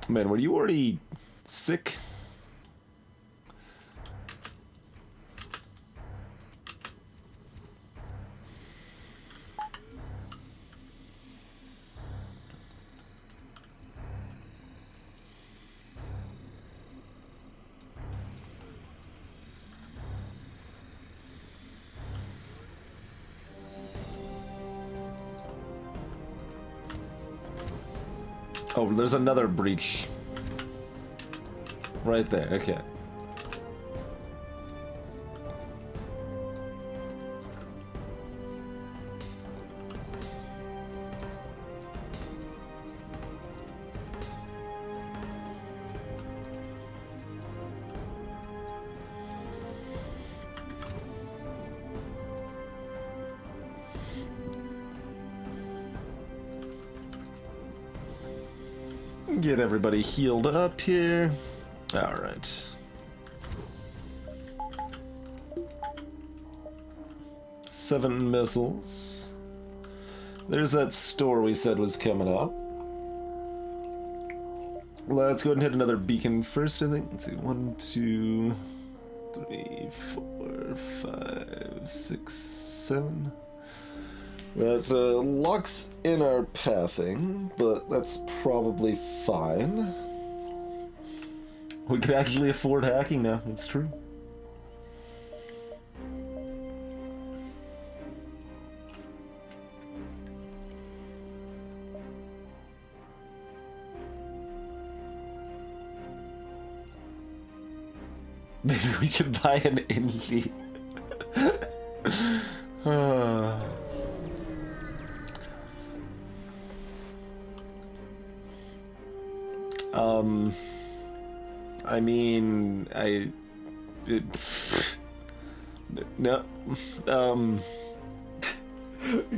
Man, were you already sick? Oh, there's another breach. Right there, okay. Get everybody healed up here. Alright. Seven missiles. There's that store we said was coming up. Let's go ahead and hit another beacon first, I think. Let's see. 1, 2, 3, 4, 5, 6, 7. That locks in our pathing, but that's probably fine. We could actually afford hacking now, it's true. Maybe we could buy an indie. I mean, no,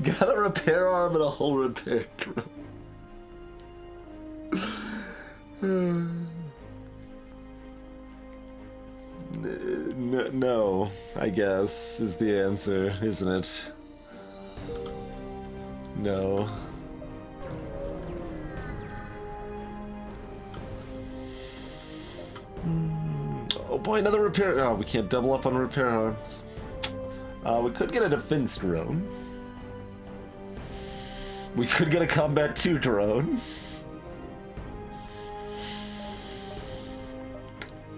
got a repair arm and a whole repair drone. No, I guess, is the answer, isn't it? No. Oh boy, another repair. Oh, we can't double up on repair arms. We could get a defense drone. We could get a combat 2 drone.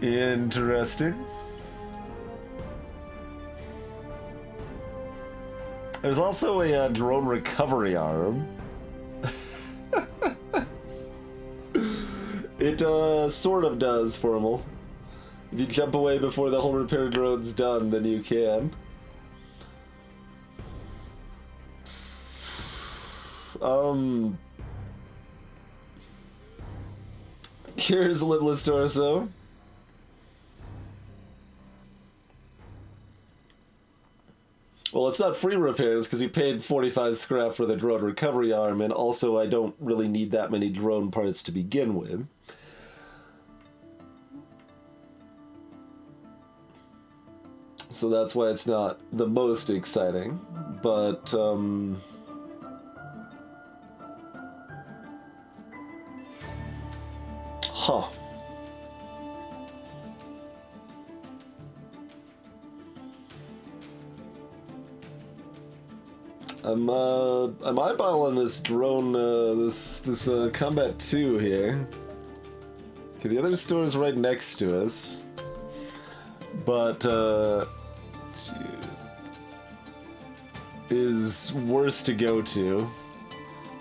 Interesting. There's also a drone recovery arm. It sort of does, Formal. If you jump away before the whole repair drone's done, then you can. Here's Lipless Torso. Well, it's not free repairs because you paid 45 scrap for the drone recovery arm, and also I don't really need that many drone parts to begin with. So that's why it's not the most exciting, but huh. I'm eyeballing this drone, this Combat 2 here. Okay, the other store is right next to us, but is worse to go to.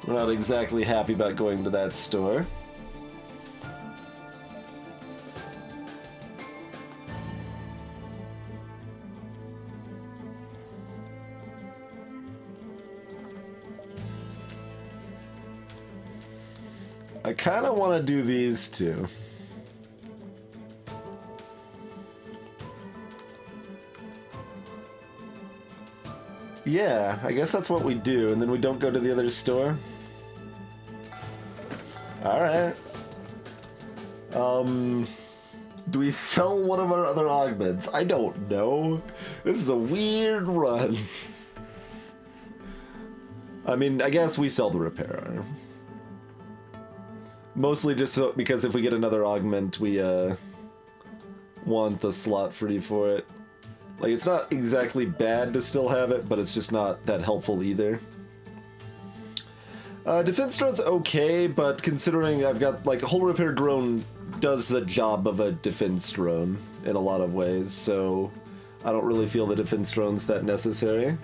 We're not exactly happy about going to that store. I kind of want to do these two. Yeah, I guess that's what we do, and then we don't go to the other store. Alright. Do we sell one of our other augments? I don't know. This is a weird run. I mean, I guess we sell the repair arm. Mostly just so, because if we get another augment, we want the slot free for it. Like, it's not exactly bad to still have it, but it's just not that helpful either. Defense drone's okay, but considering I've got, like, a whole repair drone does the job of a defense drone in a lot of ways, so I don't really feel the defense drone's that necessary.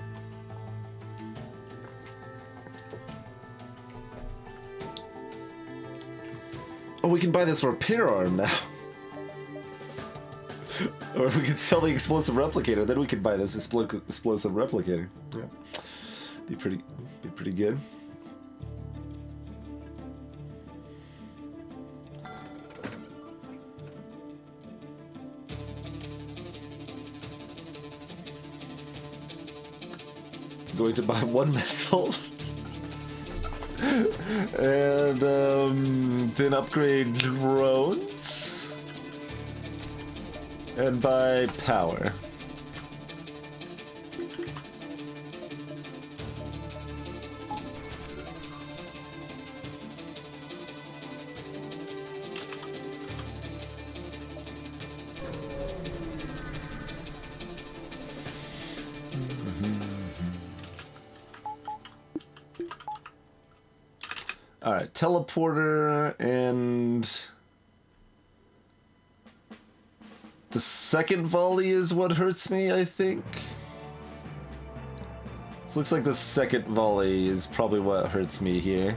Oh, we can buy this repair arm now. Or we could sell the explosive replicator, then we could buy this explosive replicator. Yeah. Be pretty good. Going to buy one missile. And then upgrade drones. And buy power. Alright, teleporter and second volley is what hurts me, I think. This looks like the second volley is probably what hurts me here.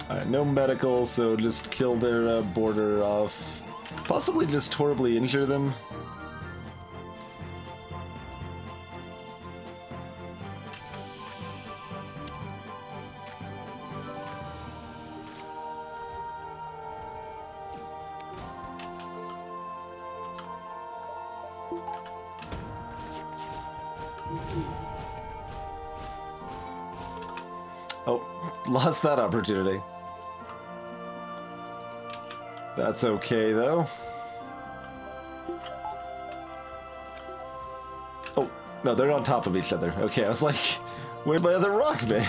Alright, no medical, so just kill their border off. Possibly just horribly injure them. Oh, lost that opportunity. That's okay, though. Oh, no, they're on top of each other. Okay, I was like, where's my other rock, man?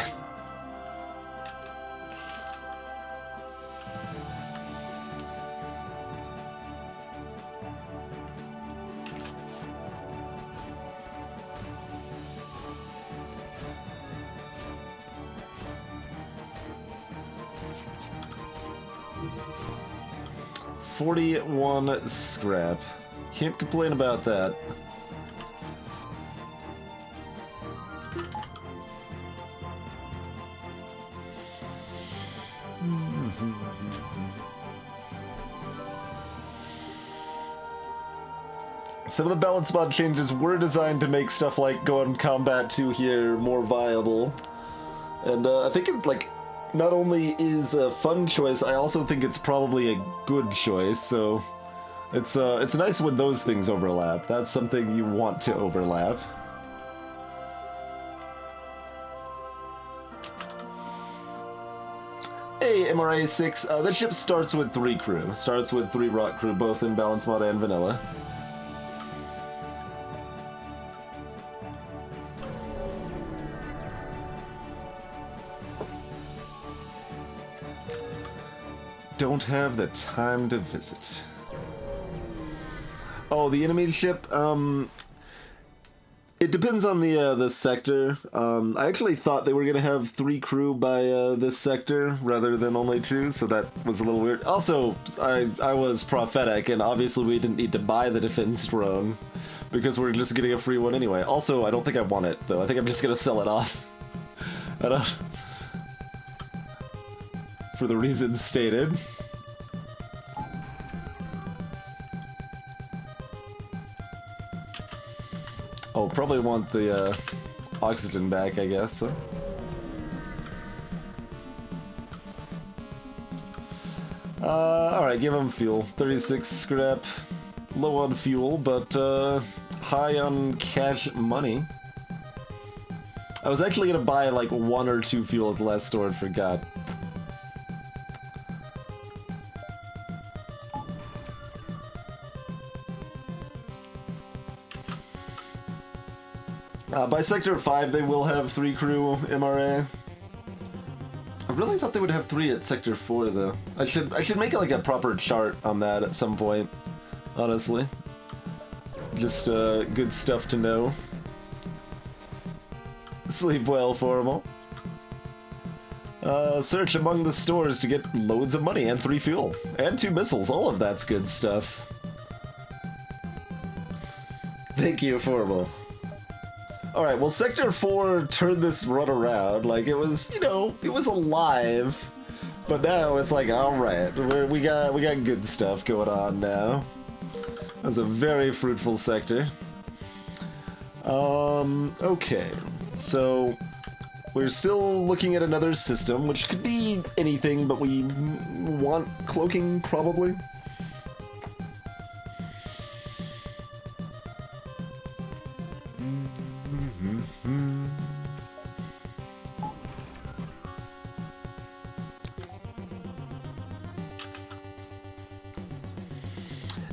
$41 scrap. Can't complain about that. Some of the balance mod changes were designed to make stuff like Go on Combat 2 here more viable. And I think it, like, not only is a fun choice, I also think it's probably a good choice, so it's nice when those things overlap. That's something you want to overlap. Hey, MRA 6, this ship starts with 3 crew. Starts with 3 rock crew, both in balance mod and vanilla. Don't have the time to visit. Oh, the enemy ship? It depends on the sector. I actually thought they were gonna have 3 crew by this sector rather than only 2, so that was a little weird. Also, I was prophetic, and obviously we didn't need to buy the defense drone because we're just getting a free one anyway. Also, I don't think I want it though. I think I'm just gonna sell it off. I don't. For the reasons stated. Oh, probably want the oxygen back, I guess. So. Alright, give him fuel. 36 scrap. Low on fuel, but high on cash money. I was actually gonna buy like 1 or 2 fuel at the last store and forgot. By Sector 5, they will have 3 crew MRA. I really thought they would have 3 at Sector 4, though. I should make like a proper chart on that at some point, honestly. Just good stuff to know. Sleep well, Formal. Search among the stores to get loads of money and 3 fuel. And 2 missiles, all of that's good stuff. Thank you, Formal. Alright, well, Sector 4 turned this run around. Like, it was, you know, it was alive. But now it's like, alright, we got good stuff going on now. That was a very fruitful sector. Okay. So, we're still looking at another system, which could be anything, but we want cloaking, probably.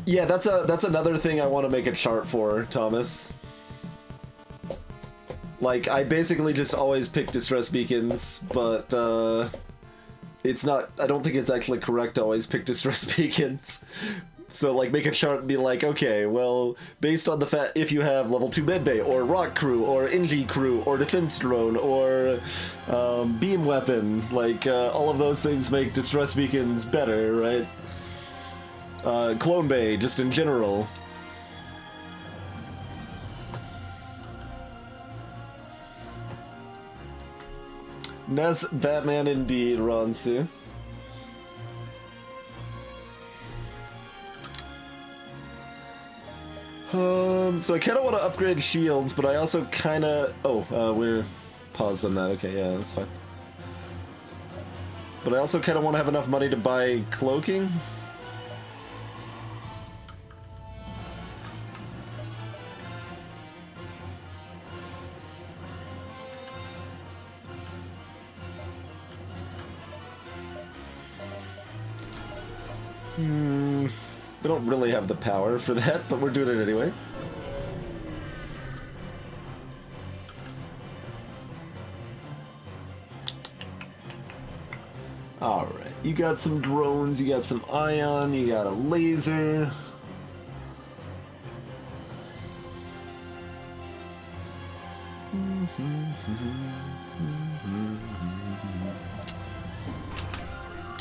Yeah, that's another thing I want to make a chart for, Thomas. Like, I basically just always pick distress beacons, but it's not, I don't think it's actually correct to always pick distress beacons. So, like, make a chart and be like, okay, well, based on the fact if you have level 2 medbay, or rock crew, or NG crew, or defense drone, or beam weapon, like, all of those things make distress beacons better, right? Clone bay, just in general. Ness Batman indeed, Ronsu. So I kind of want to upgrade shields, but I also kind of... Oh, we're paused on that. Okay, yeah, that's fine. But I also kind of want to have enough money to buy cloaking. We don't really have the power for that, but we're doing it anyway. Alright, you got some drones, you got some ion, you got a laser.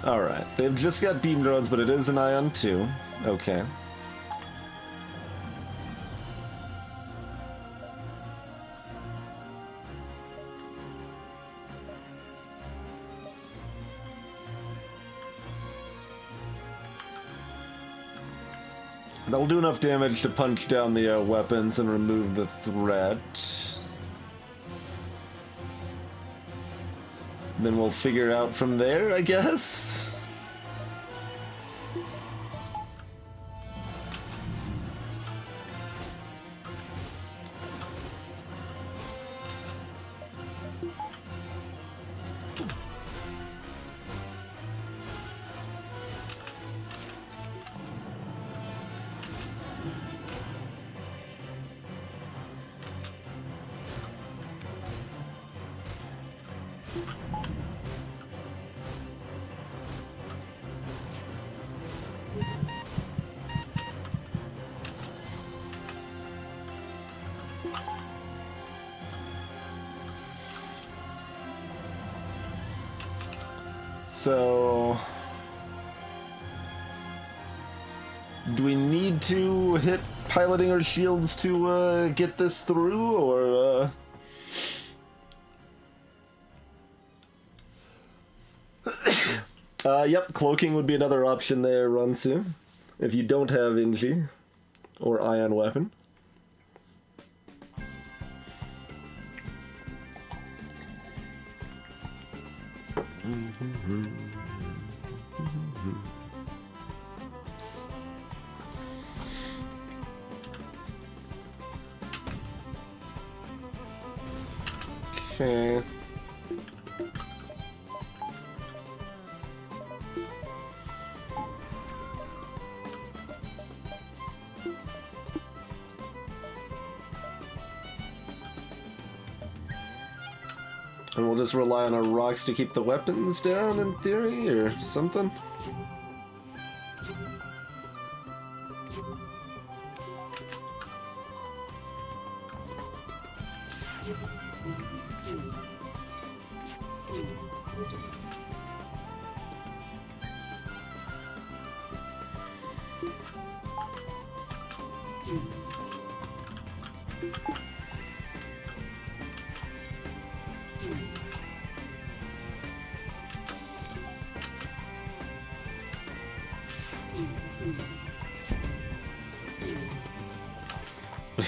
Alright, they've just got beam drones, but it is an ion too. Okay. That'll do enough damage to punch down the weapons and remove the threat. Then we'll figure out from there, I guess. So, do we need to hit piloting or shields to get this through, or yep, cloaking would be another option there, Runsu, if you don't have NG or ion weapon. Okay. And we'll just rely on our rocks to keep the weapons down, in theory, or something?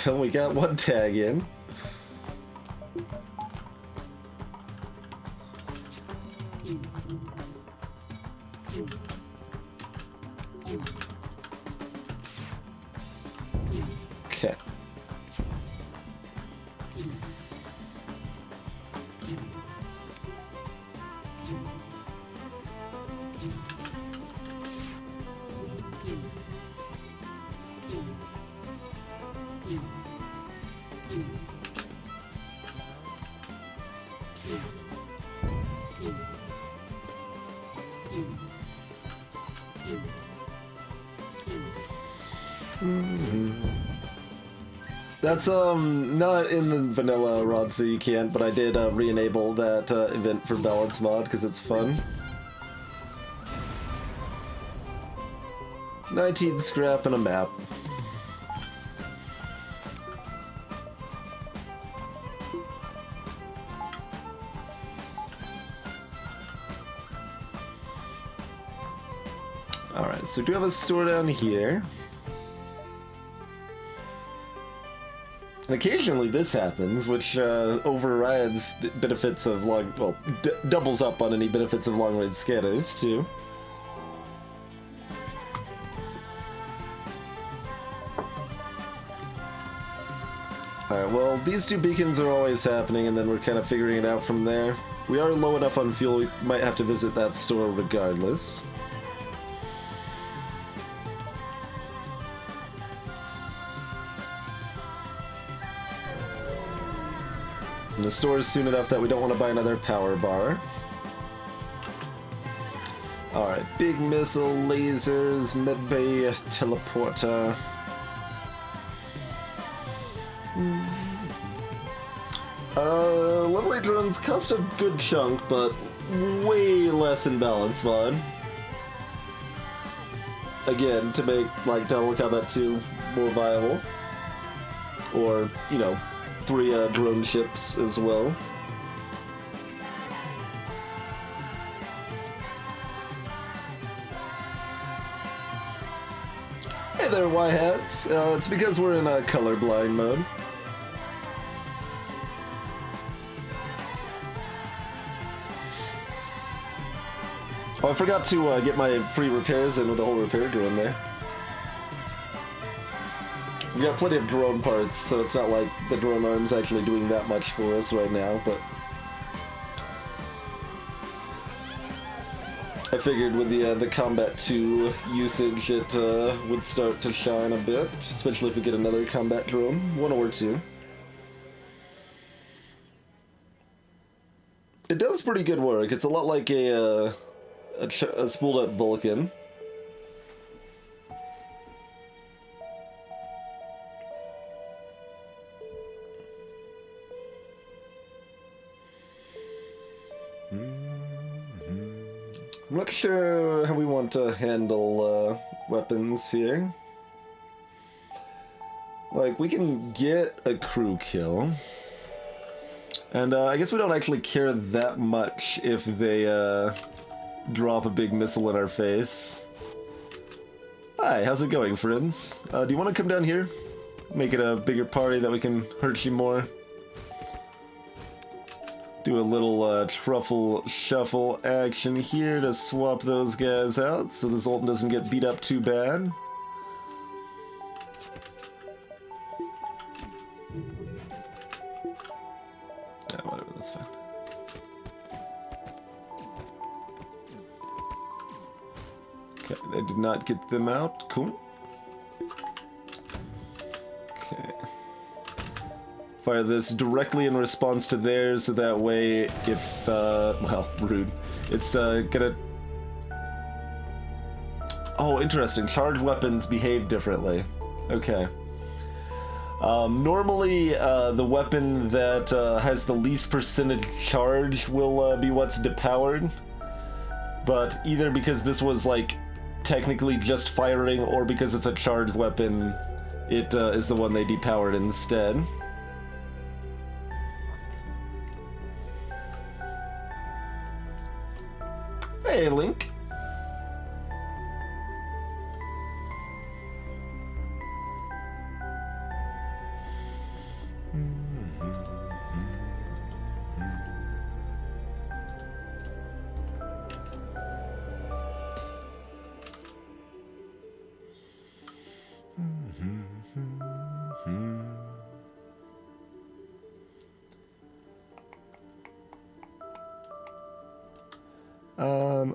Well, we got one tag in. Okay. That's not in the vanilla rod, so you can't, but I did re-enable that event for balance mod because it's fun. 19 scrap and a map. Alright, so we do have a store down here. And occasionally this happens, which overrides the benefits of long... well, doubles up on any benefits of long-range scanners, too. Alright, well, these two beacons are always happening, and then we're kind of figuring it out from there. We are low enough on fuel, we might have to visit that store regardless. And the store is soon enough that we don't want to buy another power bar. Alright, big missile, lasers, medbay, teleporter. Level 8 drones cost a good chunk, but way less in balance mod. Again, to make, like, Total Combat 2 more viable. Or, you know, 3 drone ships as well. Hey there, Y-Hats. It's because we're in a colorblind mode. Oh, I forgot to get my free repairs in with the whole repair drone there. We got plenty of drone parts, so it's not like the drone arm's actually doing that much for us right now, but... I figured with the Combat 2 usage, it would start to shine a bit, especially if we get another combat drone, 1 or 2. It does pretty good work. It's a lot like a spooled up Vulcan. I'm not sure how we want to handle weapons here. Like, we can get a crew kill. And I guess we don't actually care that much if they drop a big missile in our face. Hi, how's it going, friends? Do you want to come down here? Make it a bigger party that we can hurt you more. Do a little truffle shuffle action here to swap those guys out so the Zoltan doesn't get beat up too bad. Yeah, whatever, that's fine. Okay, they did not get them out. Cool. Okay. Fire this directly in response to theirs, so that way if, well, rude. It's, gonna... Oh, interesting. Charged weapons behave differently. Okay. Normally, the weapon that has the least percentage charge will be what's depowered. But either because this was, like, technically just firing, or because it's a charged weapon, it is the one they depowered instead. Hey, Link.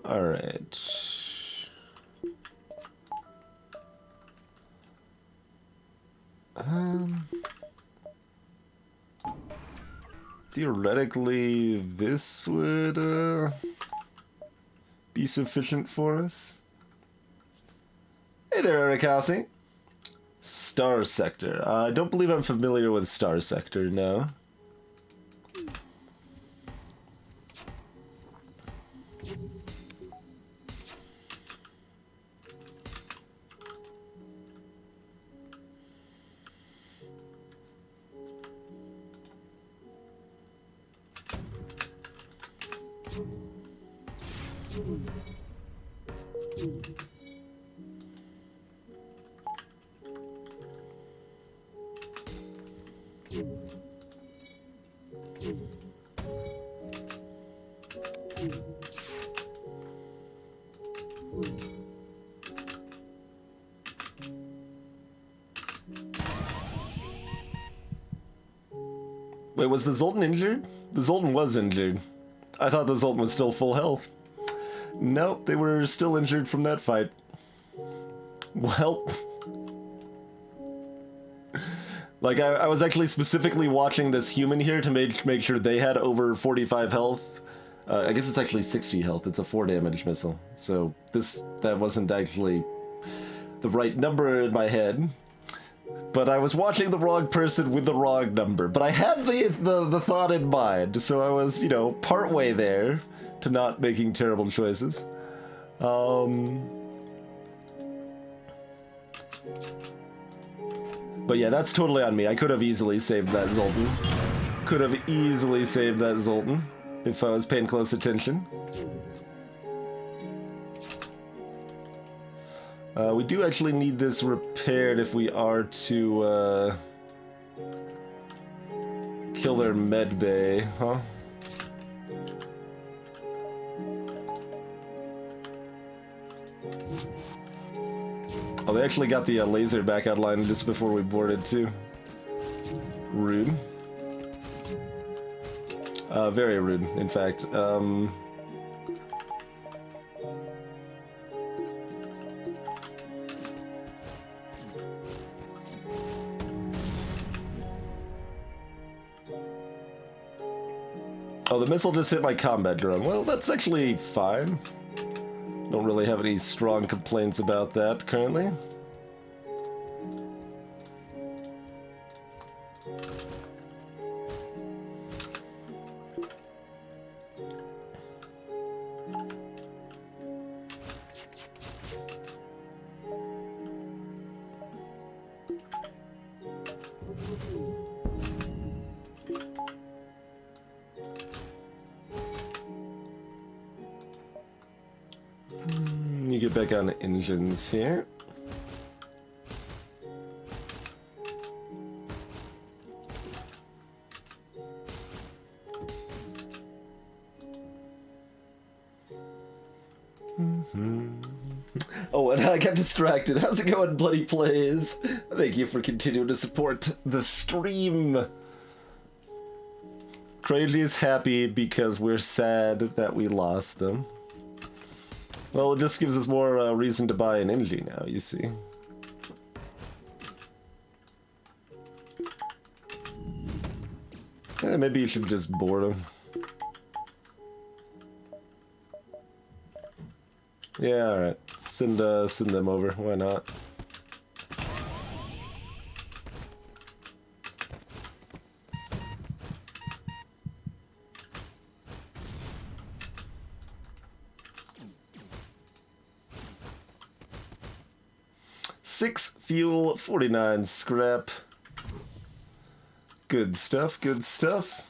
Alright. Theoretically, this would, be sufficient for us. Hey there, Ericasi. Star Sector. I don't believe I'm familiar with Star Sector, no. Wait, was the Zoltan injured? The Zoltan was injured. I thought the Zoltan was still full health. Nope, they were still injured from that fight. Well... Like, I was actually specifically watching this human here to make sure they had over 45 health. I guess it's actually 60 health. It's a 4 damage missile. So that wasn't actually the right number in my head. But I was watching the wrong person with the wrong number. But I had the thought in mind, so I was, you know, partway there to not making terrible choices. But yeah, that's totally on me. I could have easily saved that Zoltan. Could have easily saved that Zoltan if I was paying close attention. We do actually need this repaired if we are to kill their med bay, huh? Oh, they actually got the laser back online just before we boarded, too. Rude. Very rude, in fact. Oh, the missile just hit my combat drone. Well, that's actually fine. Don't really have any strong complaints about that currently. You get back on engines here. Oh, and I got distracted. How's it going, Bloody Plays? Thank you for continuing to support the stream. Crazy is happy because we're sad that we lost them. Well, it just gives us more reason to buy an energy now, you see. Maybe you should just board them. Yeah, alright. Send them over. Why not? Six fuel, 49 scrap. Good stuff, good stuff.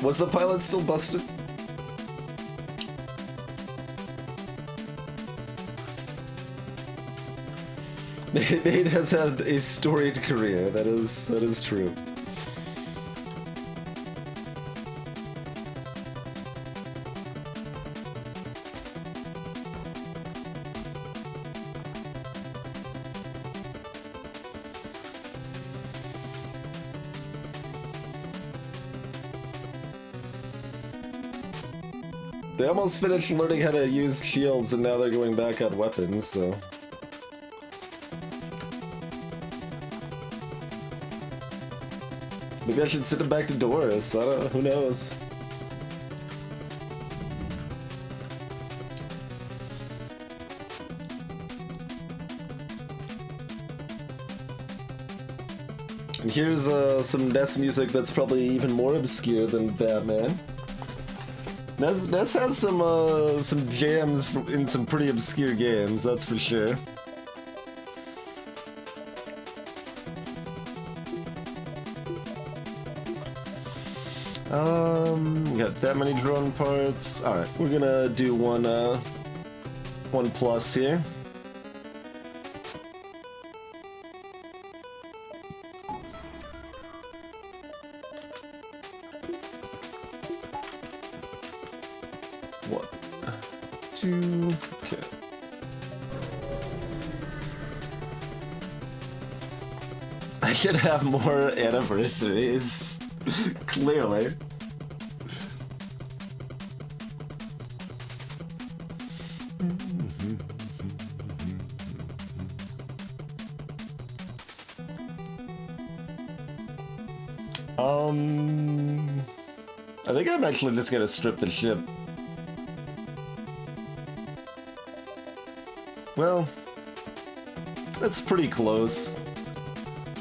Was the pilot still busted? Nate has had a storied career, that is true. They almost finished learning how to use shields and now they're going back on weapons, so... Maybe I should send them back to Doris, I don't know, who knows? Here's some NES music that's probably even more obscure than Batman. NES has some jams in some pretty obscure games, that's for sure. Got that many drone parts. Alright, we're gonna do one plus here. One, two, okay. I should have more anniversaries. Clearly. I think I'm actually just gonna strip the ship. Well, that's pretty close.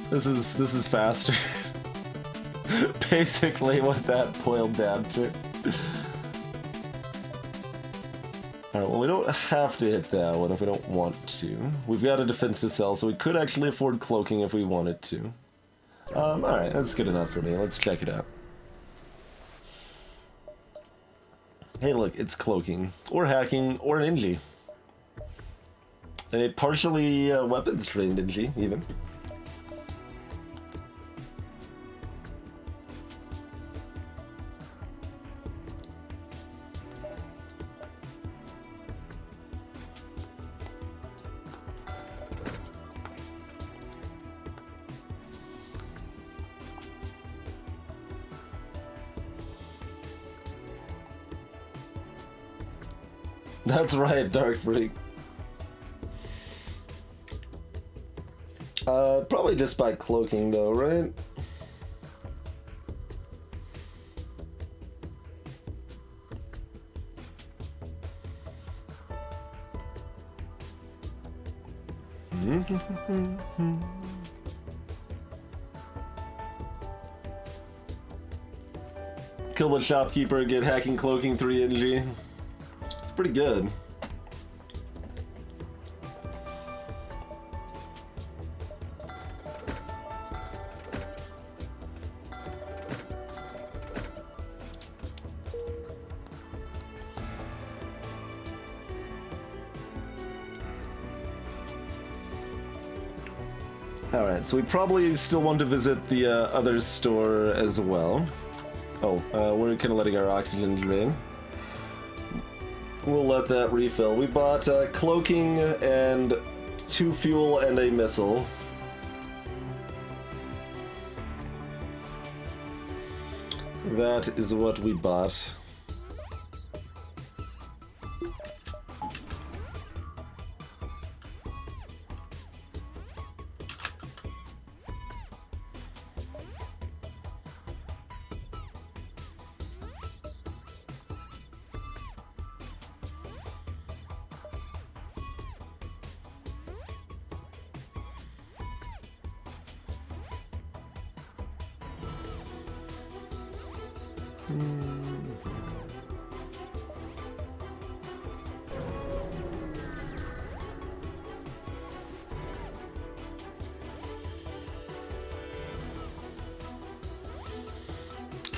This is faster. Basically what that boiled down to. Alright, well we don't have to hit that one if we don't want to. We've got a defensive cell, so we could actually afford cloaking if we wanted to. Alright, that's good enough for me. Let's check it out. Hey look, it's cloaking, or hacking, or an Ninja. A partially weapons-trained Ninja, even. That's right, Dark Freak. Probably just by cloaking though, right? Kill the shopkeeper, get hacking, cloaking, 3 NG. It's pretty good. Alright, so we probably still want to visit the other store as well. Oh, we're kind of letting our oxygen drain. We'll let that refill. We bought cloaking and 2 fuel and a missile. That is what we bought.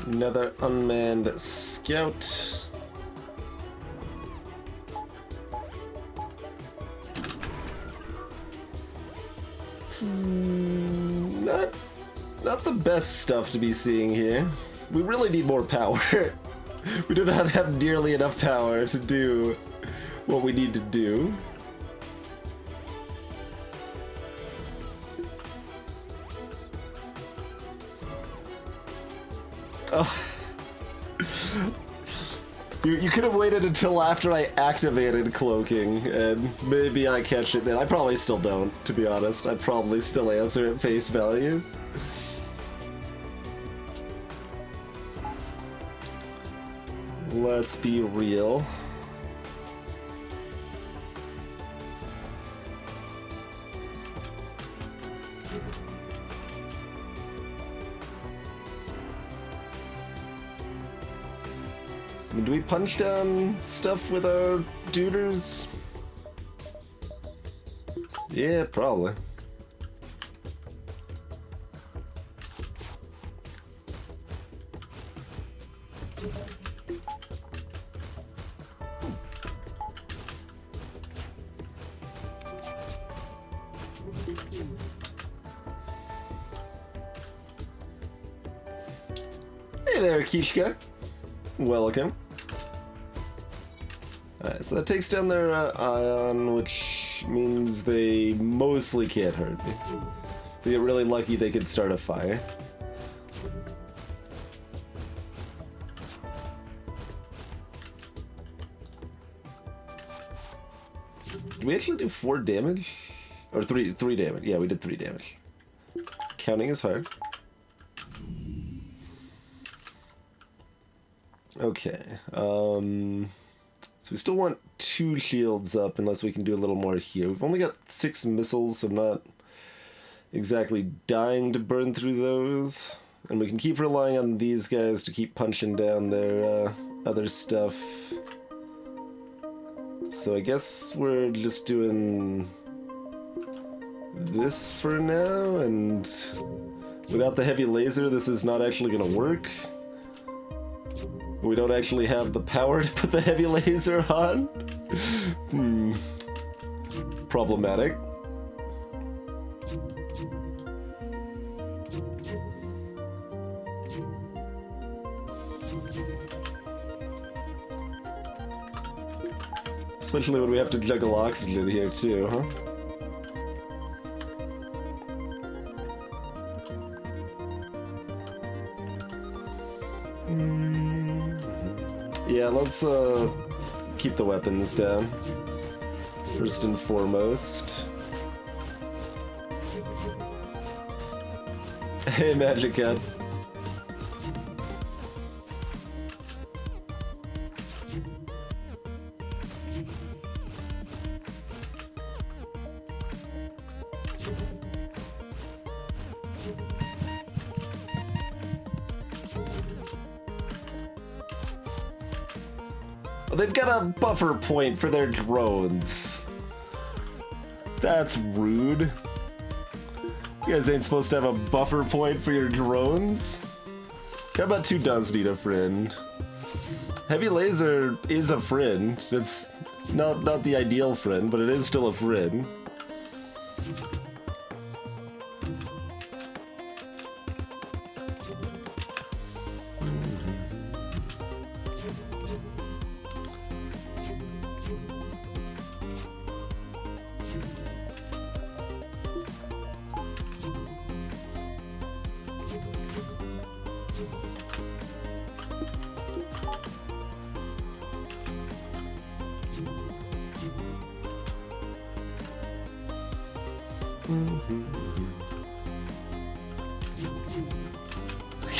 Another unmanned scout. Not the best stuff to be seeing here. We really need more power. We do not have nearly enough power to do what we need to do. Oh. You could have waited until after I activated cloaking, and maybe I catch it then. I probably still don't, to be honest. I'd probably still answer at face value. Let's be real. mean, do we punch down stuff with our duders? Yeah, probably. Hey there, Kishka. Welcome. Alright, so that takes down their ion, which means they mostly can't hurt me. If they get really lucky, they could start a fire. Did we actually do 4 damage? Or 3 damage. Yeah, we did 3 damage. Counting is hard. Okay, so we still want 2 shields up unless we can do a little more here. We've only got 6 missiles, so I'm not exactly dying to burn through those. And we can keep relying on these guys to keep punching down their other stuff. So I guess we're just doing this for now, and without the heavy laser, this is not actually going to work. We don't actually have the power to put the heavy laser on. Problematic. Especially when we have to juggle oxygen here too, huh? Yeah, let's keep the weapons down, first and foremost. Hey, Magic Cat. They've got a buffer point for their drones. That's rude. You guys ain't supposed to have a buffer point for your drones? How about 2 does need a friend? Heavy laser is a friend. It's not the ideal friend, but it is still a friend.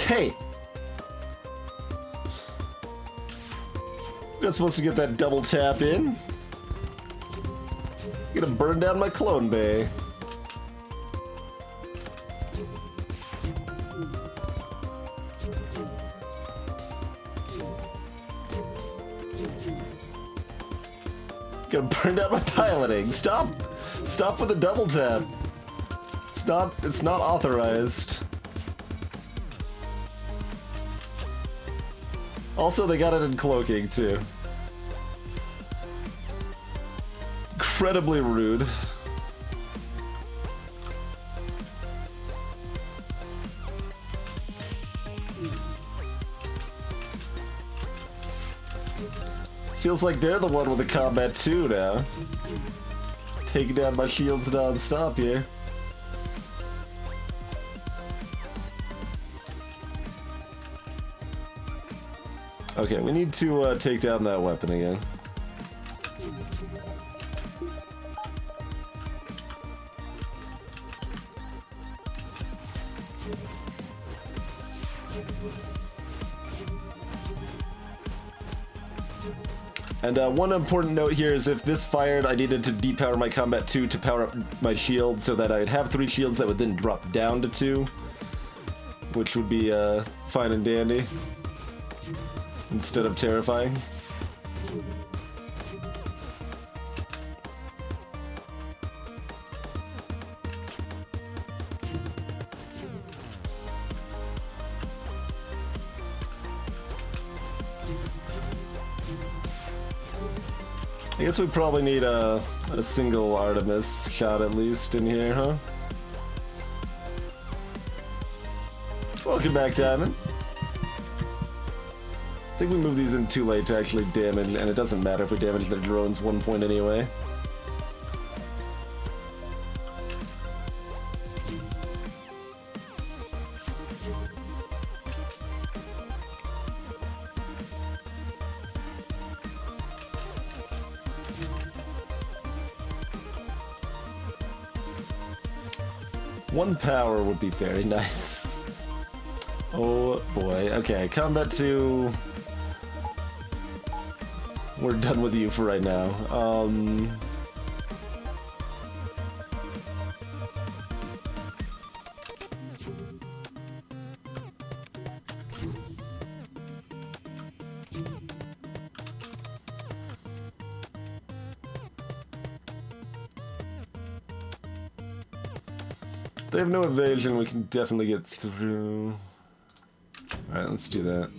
Hey! You're not supposed to get that double tap in. You're gonna burn down my clone bay. Gonna burn down my piloting. Stop! Stop with the double tap. It's not authorized. Also, they got it in cloaking, too. Incredibly rude. Feels like they're the one with the combat too now. Taking down my shields non-stop here. Okay, we need to take down that weapon again. And one important note here is if this fired, I needed to depower my combat 2 to power up my shield so that I'd have 3 shields that would then drop down to 2, which would be fine and dandy. instead of terrifying. I guess we probably need a single Artemis shot at least in here, huh? Welcome back, Diamond. I think we moved these in too late to actually damage, and it doesn't matter if we damage their drones 1 point anyway. One power would be very nice. Oh boy. Okay, combat 2. We're done with you for right now. They have no evasion, we can definitely get through. Alright, let's do that.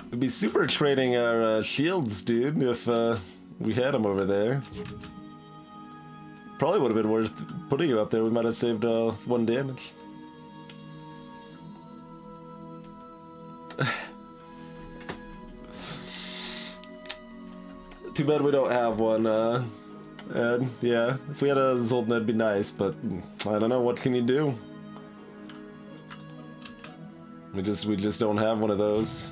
It'd be super trading our shields, dude, if we had them over there. Probably would have been worth putting you up there. We might have saved 1 damage. Too bad we don't have one, Ed. Yeah, if we had a Zoltan, that'd be nice, but I don't know, what can you do? We just don't have one of those.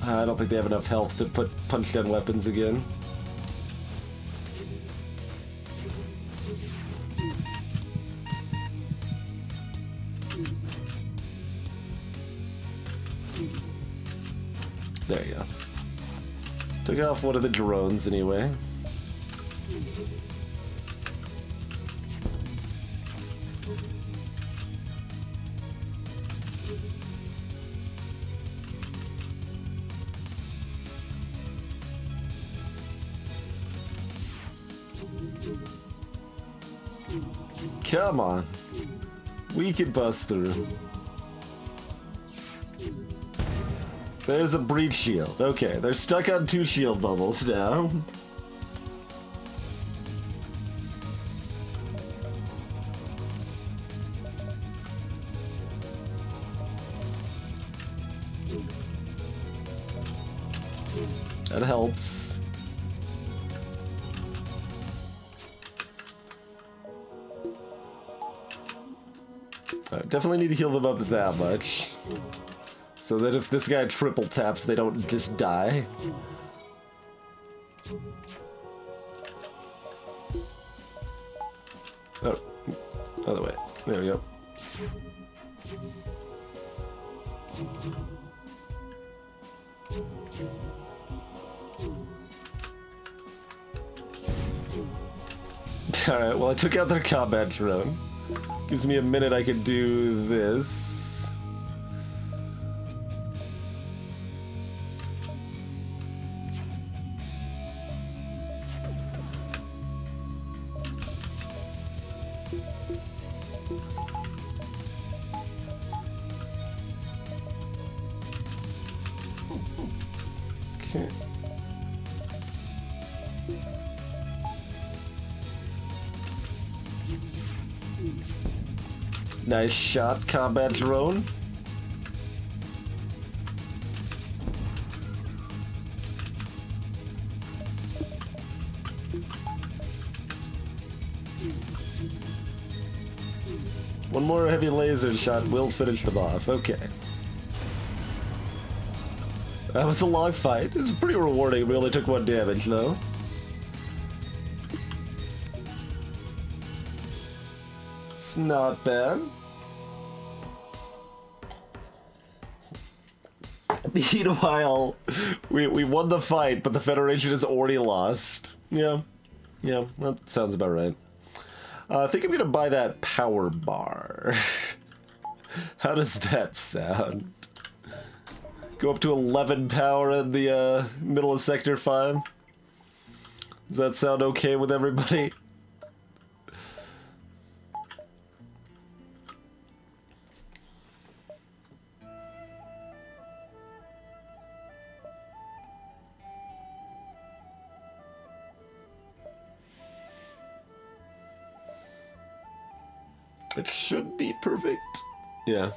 I don't think they have enough health to put punch gun weapons again. There you go. Took off one of the drones anyway. Come on. We can bust through. There's a breach shield. Okay, they're stuck on 2 shield bubbles now. That helps. Alright, definitely need to heal them up that much. So that if this guy triple taps, they don't just die. Oh, other way. There we go. Alright, well I took out their combat drone. Gives me a minute I could do this. Okay. Nice shot, combat drone. One more heavy laser shot will finish them off. Okay. That was a long fight. It was pretty rewarding. We only took 1 damage, though. It's not bad. Meanwhile, we won the fight, but the Federation has already lost. Yeah, that sounds about right. I think I'm gonna buy that power bar. How does that sound? Go up to 11 power in the middle of Sector 5? Does that sound okay with everybody? It should be perfect. Yeah.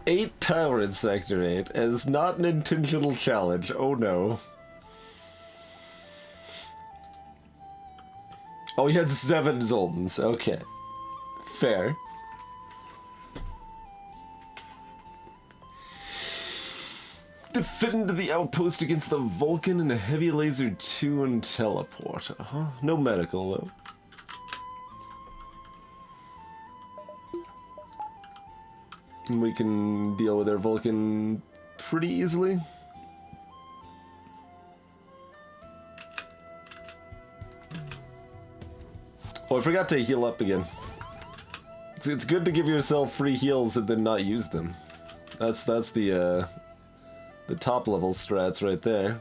8 power in Sector 8 is not an intentional challenge. Oh no. Oh, he had 7 Zoltans. Okay. Fair. Defend the outpost against the Vulcan and a heavy laser 2 and teleporter. Huh? No medical, though. And we can deal with our Vulcan pretty easily. Oh, I forgot to heal up again. It's good to give yourself free heals and then not use them. That's the top level strats right there.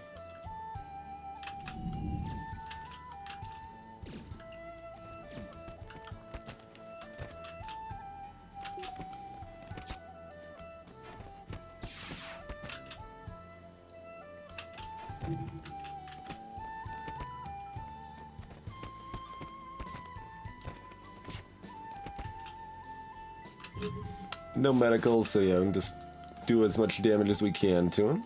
No medical, so yeah, we can just do as much damage as we can to him.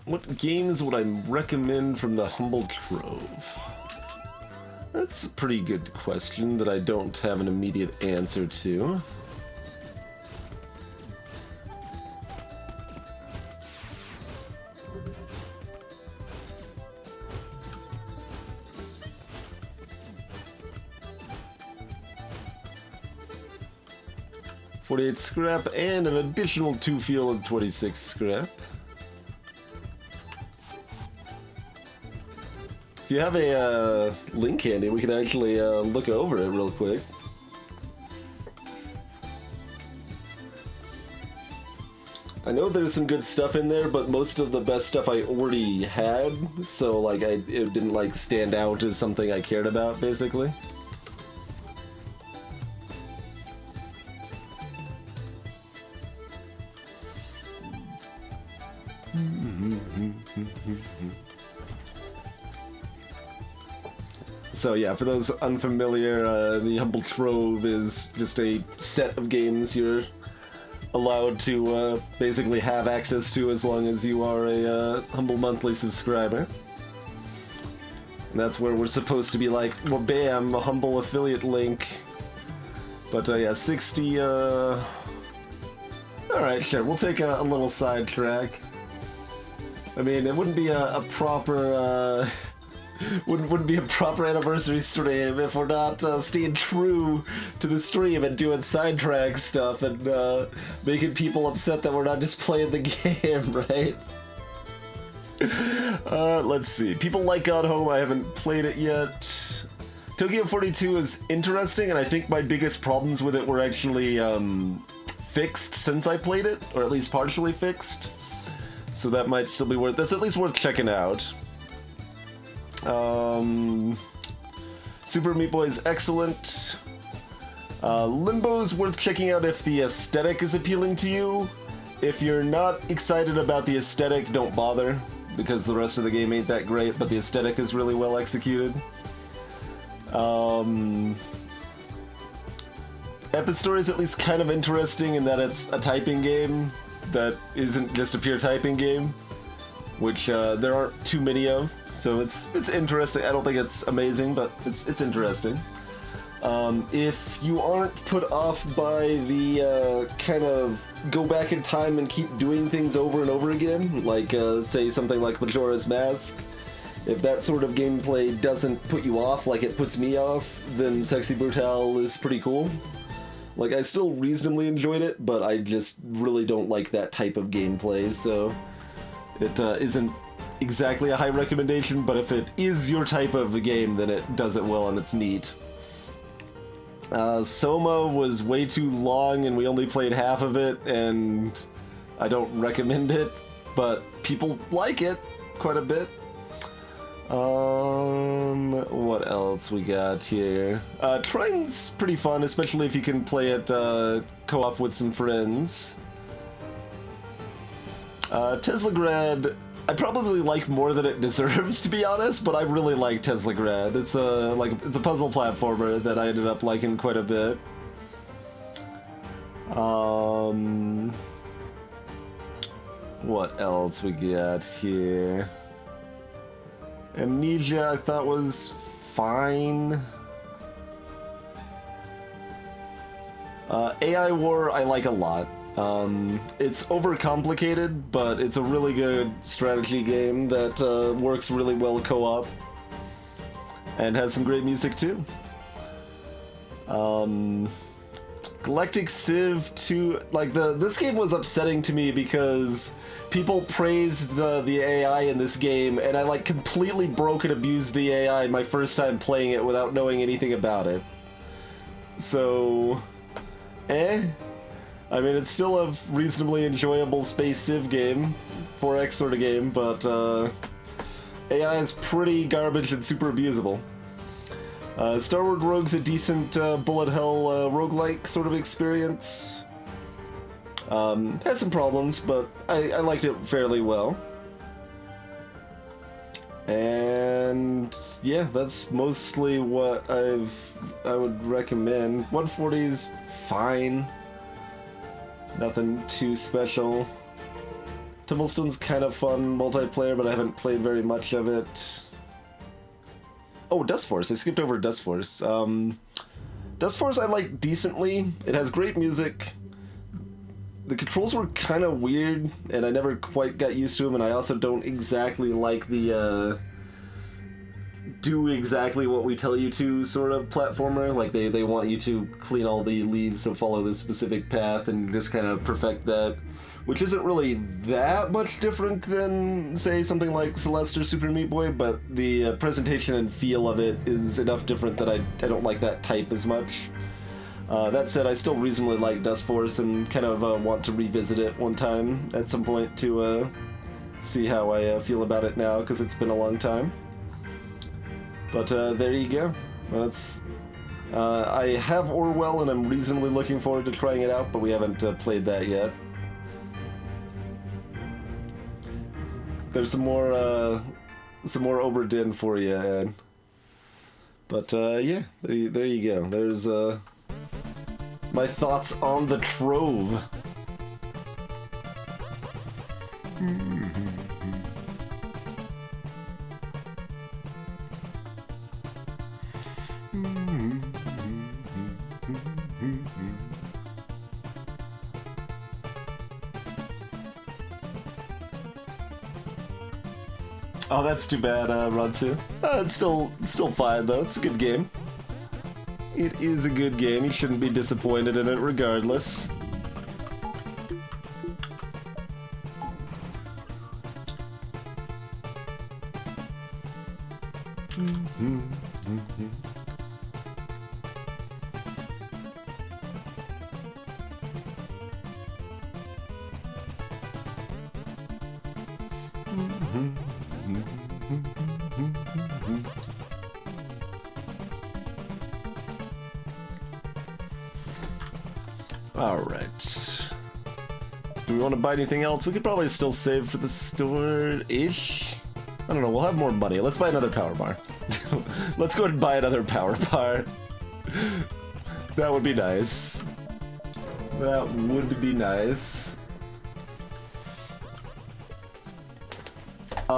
What games would I recommend from the Humble Trove? That's a pretty good question that I don't have an immediate answer to. $48 scrap and an additional 2 fuel and 26 scrap. If you have a link handy, we can actually look over it real quick. I know there's some good stuff in there, but most of the best stuff I already had, so like it didn't like stand out as something I cared about, basically. So yeah, for those unfamiliar, the Humble Trove is just a set of games you're allowed to basically have access to as long as you are a Humble Monthly subscriber. And that's where we're supposed to be like, well, bam, a Humble affiliate link. But yeah, 60, alright, sure, we'll take a little sidetrack. I mean, it wouldn't be a proper, wouldn't be a proper anniversary stream if we're not staying true to the stream and doing sidetrack stuff and making people upset that we're not just playing the game, right? Let's see. People like Gone Home. I haven't played it yet. Tokyo 42 is interesting, and I think my biggest problems with it were actually fixed since I played it, or at least partially fixed. So that might still be worth. That's at least worth checking out. Super Meat Boy is excellent. Limbo's worth checking out if the aesthetic is appealing to you. If you're not excited about the aesthetic, don't bother, because the rest of the game ain't that great, but the aesthetic is really well executed. Epistory is at least kind of interesting in that it's a typing game that isn't just a pure typing game, which there aren't too many of, so it's interesting. I don't think it's amazing, but it's interesting. If you aren't put off by the kind of go back in time and keep doing things over and over again, like say something like Majora's Mask, if that sort of gameplay doesn't put you off like it puts me off, then Sexy Brutale is pretty cool. Like, I still reasonably enjoyed it, but I just really don't like that type of gameplay, so it isn't exactly a high recommendation, but if it is your type of a game, then it does it well and it's neat. Soma was way too long and we only played half of it, and I don't recommend it, but people like it quite a bit. What else we got here? Trine's pretty fun, especially if you can play it co-op with some friends. Teslagrad, I probably like more than it deserves, to be honest, but I really like Teslagrad. It's a puzzle platformer that I ended up liking quite a bit. What else we got here? Amnesia I thought was fine. AI War I like a lot. It's overcomplicated, but it's a really good strategy game that works really well co-op and has some great music too. Galactic Civ 2, like this game was upsetting to me because people praised the AI in this game, and I like completely broke and abused the AI my first time playing it without knowing anything about it. So, I mean, it's still a reasonably enjoyable space civ game, 4X sort of game, but AI is pretty garbage and super abusable. Star Wars Rogue's a decent bullet hell roguelike sort of experience. Has some problems, but I liked it fairly well. And yeah, that's mostly what I would recommend. 140's fine. Nothing too special. Tumblestone's kind of fun multiplayer, but I haven't played very much of it. Oh, Dust Force. I skipped over Dust Force. Dust Force I like decently. It has great music. The controls were kind of weird, and I never quite got used to them, and I also don't exactly like the do exactly what we tell you to sort of platformer. Like, they want you to clean all the leaves and follow this specific path and just kind of perfect that, which isn't really that much different than, say, something like Celeste or Super Meat Boy, but the presentation and feel of it is enough different that I don't like that type as much. That said, I still reasonably like Dust Force and kind of want to revisit it one time at some point to see how I feel about it now, because it's been a long time. But there you go. That's I have Orwell, and I'm reasonably looking forward to trying it out, but we haven't played that yet. There's some more Oberdin for you, Ed. But yeah, there you go. There's my thoughts on the Trove. Oh, that's too bad, Ransu. It's still fine though. It's a good game. It is a good game. You shouldn't be disappointed in it regardless. Alright. Do we want to buy anything else? We could probably still save for the store-ish. I don't know, we'll have more money. Let's buy another power bar. Let's go and buy another power bar. That would be nice. That would be nice. I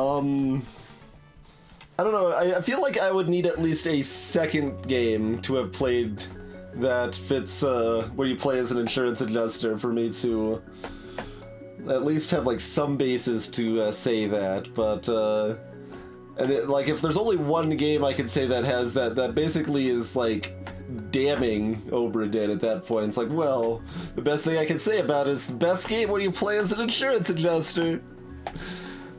don't know, I feel like I would need at least a second game to have played that fits, where you play as an insurance adjuster for me to at least have, like, some basis to say that, but, and it, like, if there's only one game I could say that has that basically is, like, damning Obra Dinn at that point. It's like, well, the best thing I can say about it is the best game where you play as an insurance adjuster.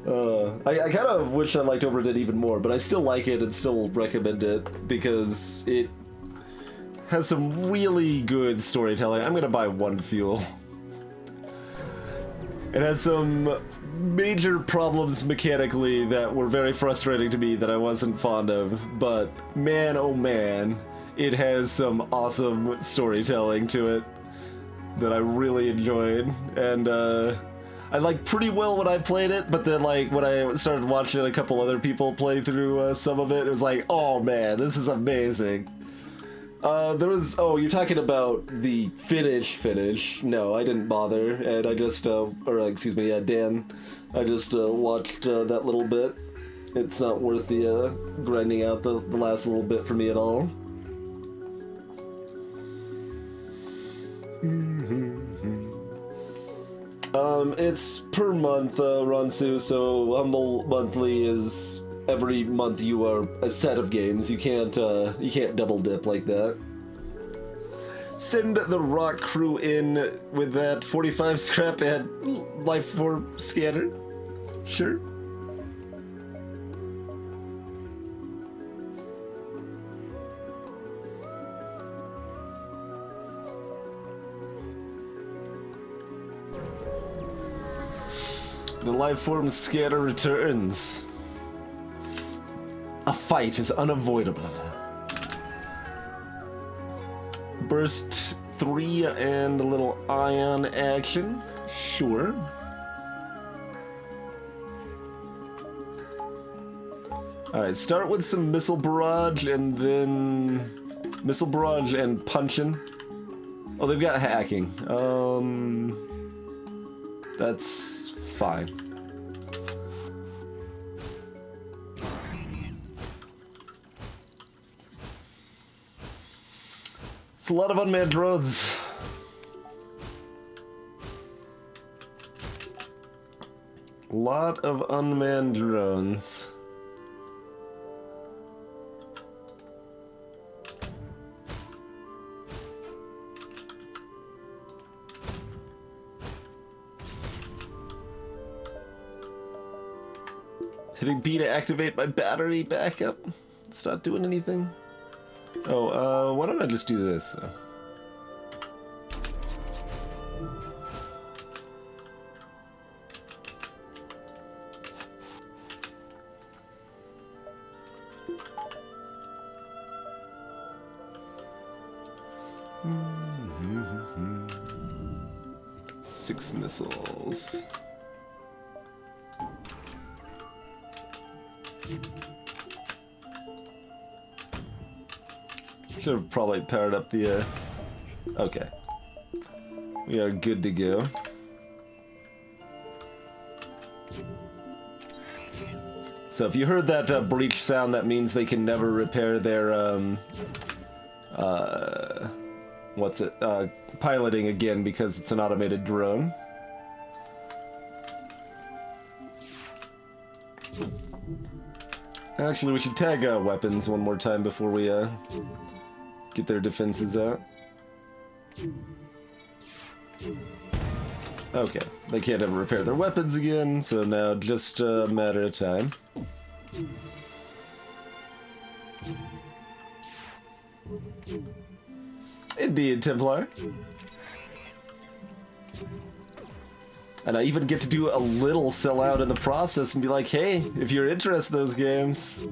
I kind of wish I liked Obra Dinn even more, but I still like it and still recommend it because it has some really good storytelling. I'm gonna buy one fuel. It has some major problems mechanically that were very frustrating to me that I wasn't fond of, but man, oh man, it has some awesome storytelling to it that I really enjoyed, and I liked pretty well when I played it, but then like when I started watching a couple other people play through some of it, it was like, oh man, this is amazing. There was, oh, you're talking about the finish. No, I didn't bother, and I just, or excuse me, Dan, I just watched that little bit. It's not worth the grinding out the last little bit for me at all. It's per month, Ransu, so Humble Monthly is every month you are a set of games. You can't double dip like that. Send the rock crew in with that 45 scrap and life form scanner. Sure. The life form scanner returns. A fight is unavoidable. Burst 3 and a little ion action. Sure. Alright, start with some missile barrage and then missile barrage and punching. Oh, they've got hacking. That's fine. It's a lot of unmanned drones. A lot of unmanned drones. Hitting B to activate my battery backup. It's not doing anything. Oh, why don't I just do this, though? Six missiles. Should have probably powered up the, okay. We are good to go. So if you heard that breach sound, that means they can never repair their, piloting again because it's an automated drone. Actually, we should tag weapons one more time before we get their defenses out. Okay, they can't ever repair their weapons again, so now just a matter of time. Indeed, Templar. And I even get to do a little sellout in the process and be like, hey, if you're interested in those games,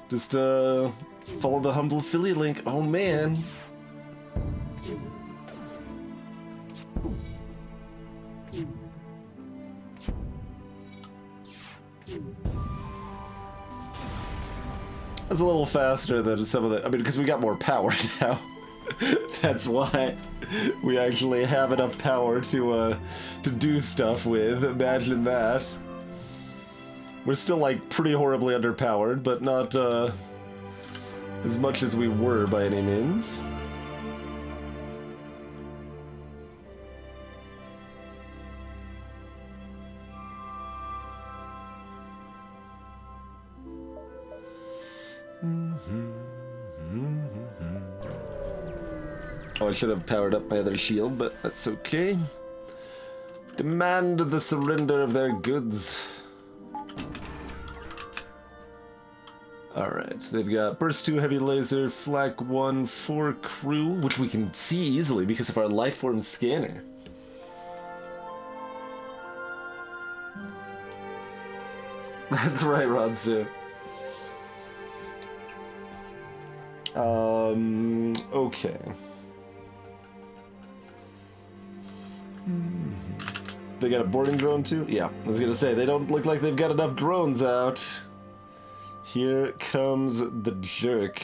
just follow the humble affiliate link. Oh, man. That's a little faster than some of the... I mean, because we got more power now. That's why we actually have enough power to do stuff with. Imagine that. We're still, like, pretty horribly underpowered, but not as much as we were by any means. Oh, I should have powered up my other shield, but that's okay. Demand the surrender of their goods. Alright, they've got Burst 2 Heavy Laser, Flak 1 for Crew, which we can see easily because of our Lifeform Scanner. That's right, Ronsu. Okay. They got a boarding drone too? Yeah, I was gonna say, they don't look like they've got enough drones out. Here comes the jerk.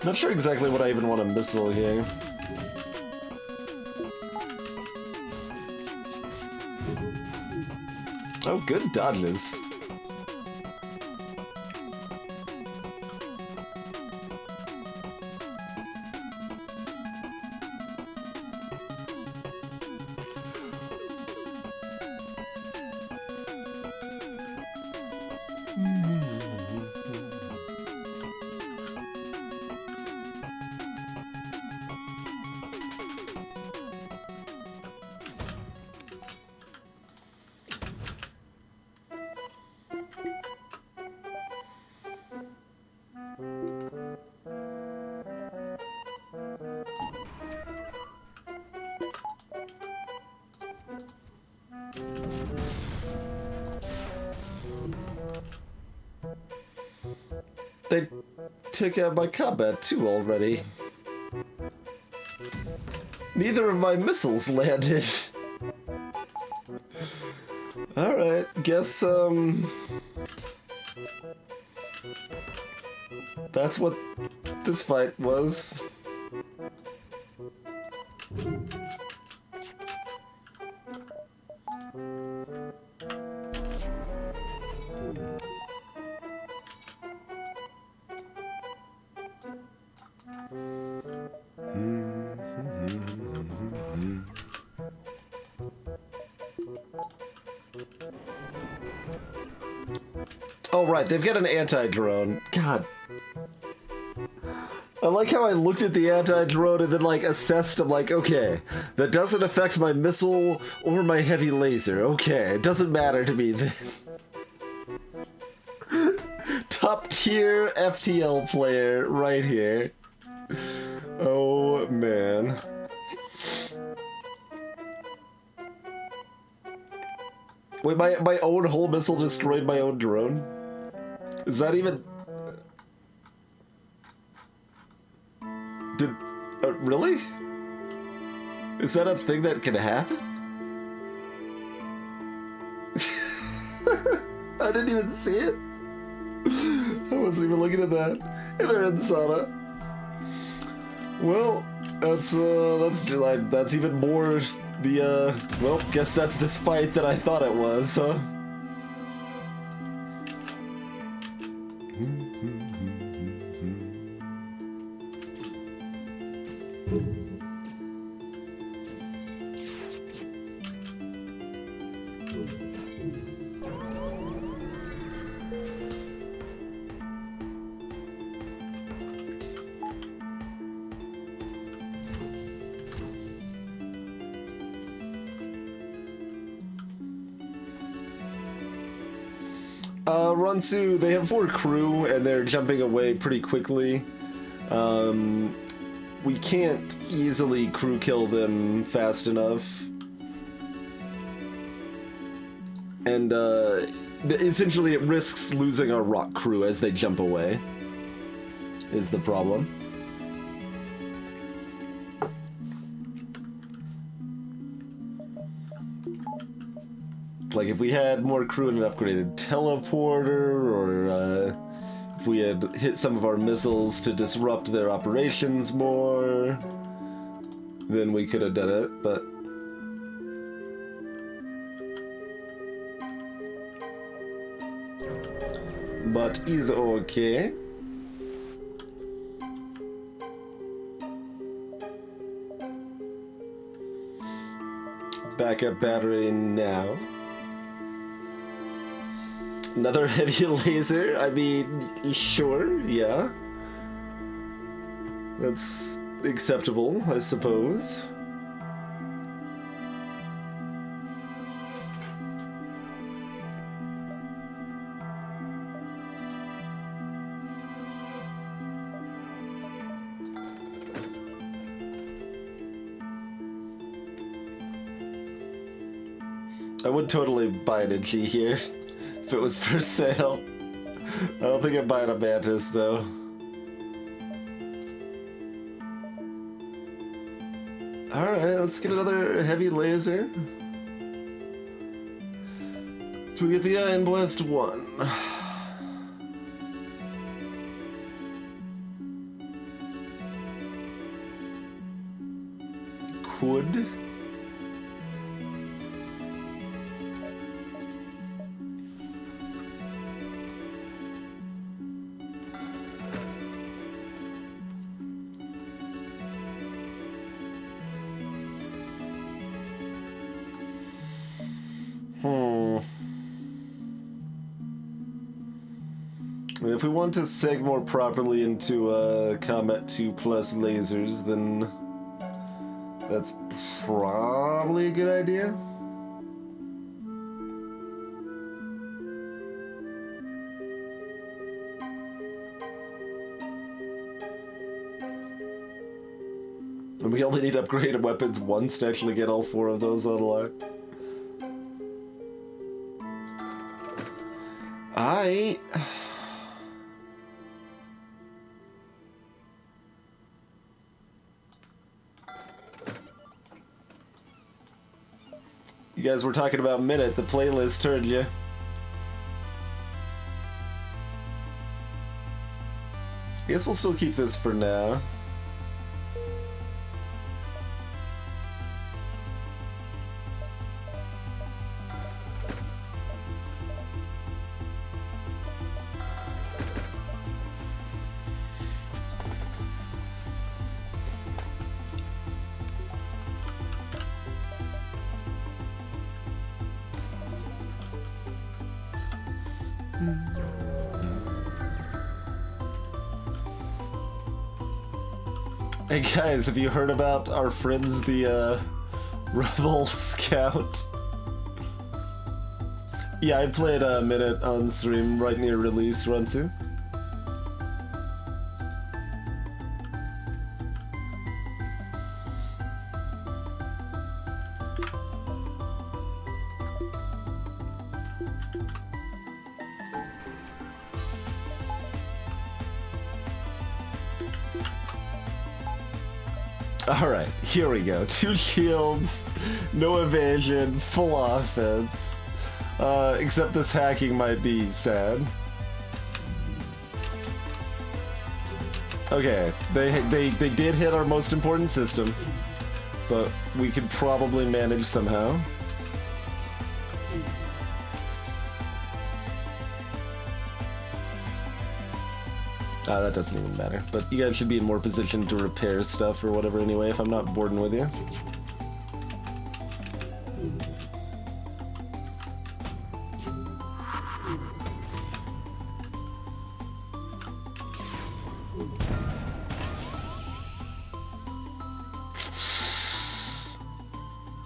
Not sure exactly what I even want to missile here. Oh, good dodges. They took out my combat too already. Neither of my missiles landed. Alright, guess, that's what this fight was. Oh, right, they've got an anti-drone. God. I like how I looked at the anti-drone and then, like, assessed them, like, okay, that doesn't affect my missile or my heavy laser. Okay, it doesn't matter to me then. Top tier FTL player right here. Oh, man. Wait, my own whole missile destroyed my own drone? Is that even... really? Is that a thing that can happen? I didn't even see it. Oh Wasn't even looking at that. Hey there, Insana. Well, that's even more the, well, guess that's this fight that I thought it was, huh? Runsu, they have 4 crew, and they're jumping away pretty quickly. We can't easily crew kill them fast enough. And, essentially it risks losing our rock crew as they jump away, is the problem. Like, if we had more crew and an upgraded teleporter, or if we had hit some of our missiles to disrupt their operations more, then we could have done it, but... But is okay. Backup battery now. Another heavy laser? I mean, sure, yeah. That's acceptable, I suppose. I would totally buy an G here. If it was for sale. I don't think I'd buy a Mantis, though. Alright, let's get another heavy laser. Do we get the Iron Blast 1? Could. And if we want to seg more properly into Combat 2 plus lasers, then that's probably a good idea. And we only need upgraded weapons once to actually get all 4 of those online. You guys were talking about Minute, the playlist heard you. I guess we'll still keep this for now. Hey guys, have you heard about our friends, the Rebel Scout? Yeah, I played a Minute on stream right near release, Runsu. Alright, here we go. 2 shields, no evasion, full offense. Except this hacking might be sad. Okay, they did hit our most important system, but we could probably manage somehow. That doesn't even matter, but you guys should be in more position to repair stuff or whatever anyway, if I'm not boarding with you.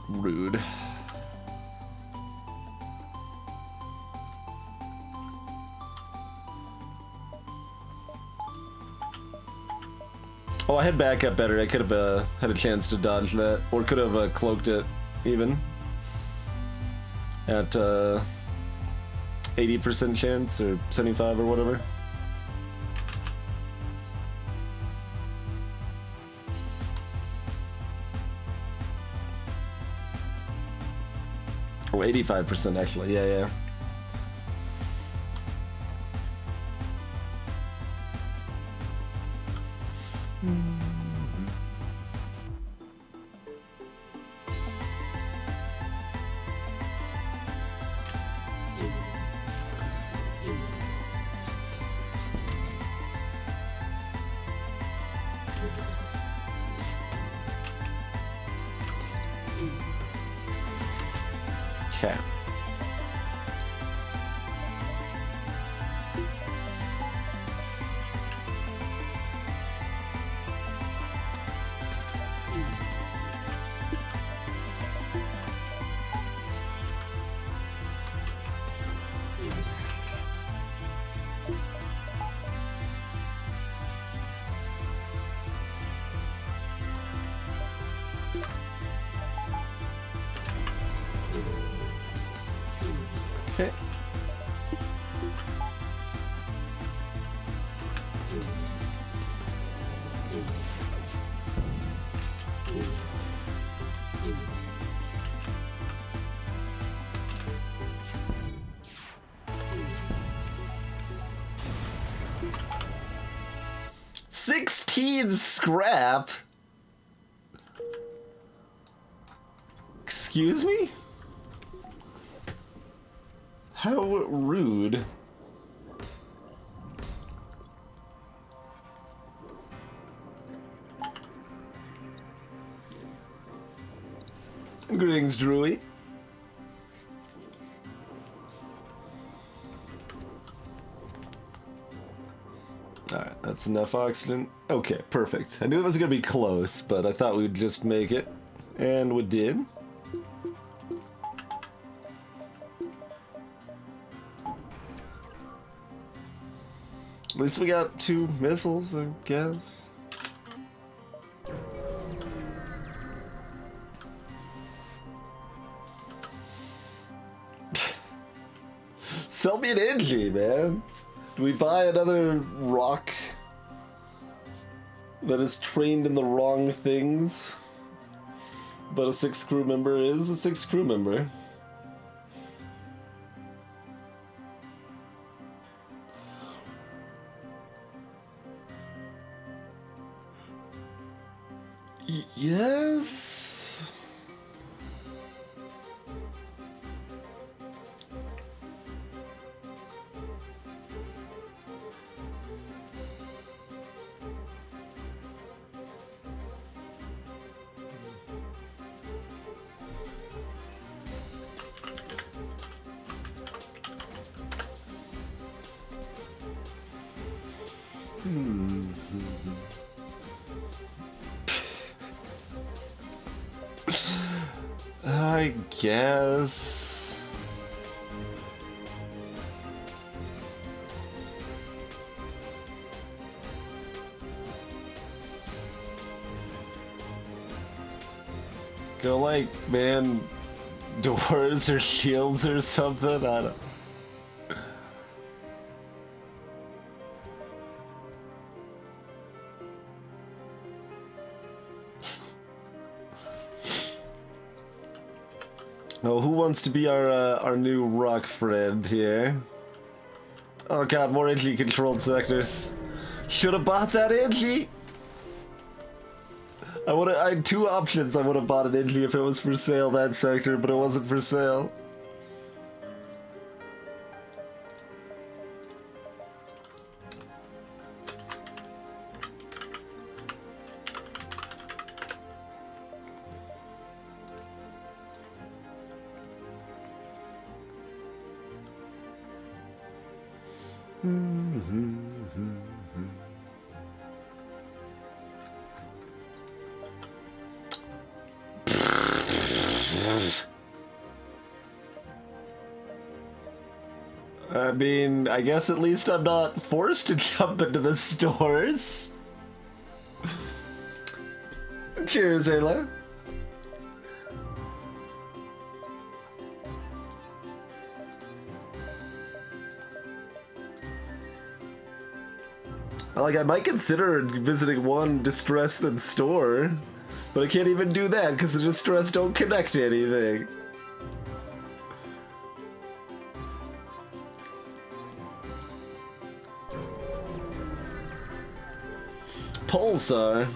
Rude. Oh, I had backup better. I could have had a chance to dodge that, or could have cloaked it even at 80% chance or 75 or whatever. Oh, 85% actually. Yeah. Okay. Okay. $16 scrap? Excuse me? How rude. Greetings, Drewy. Alright, that's enough oxygen. Okay, perfect. I knew it was gonna be close, but I thought we'd just make it. And we did. At least we got 2 missiles, I guess. Sell me an Engie, man. Do we buy another rock that is trained in the wrong things? But a 6th crew member is a 6th crew member. Yes. I guess. Go like, man, doors or shields or something. I don't. Oh, who wants to be our new rock friend here? Oh god, more energy controlled sectors. Should have bought that Angie. I had two options. I would have bought an Angie if it was for sale, that sector, but it wasn't for sale. I mean, I guess at least I'm not forced to jump into the stores. Cheers, Ayla. Like, I might consider visiting one distressed then store, but I can't even do that because the distressed don't connect to anything. Pulsar.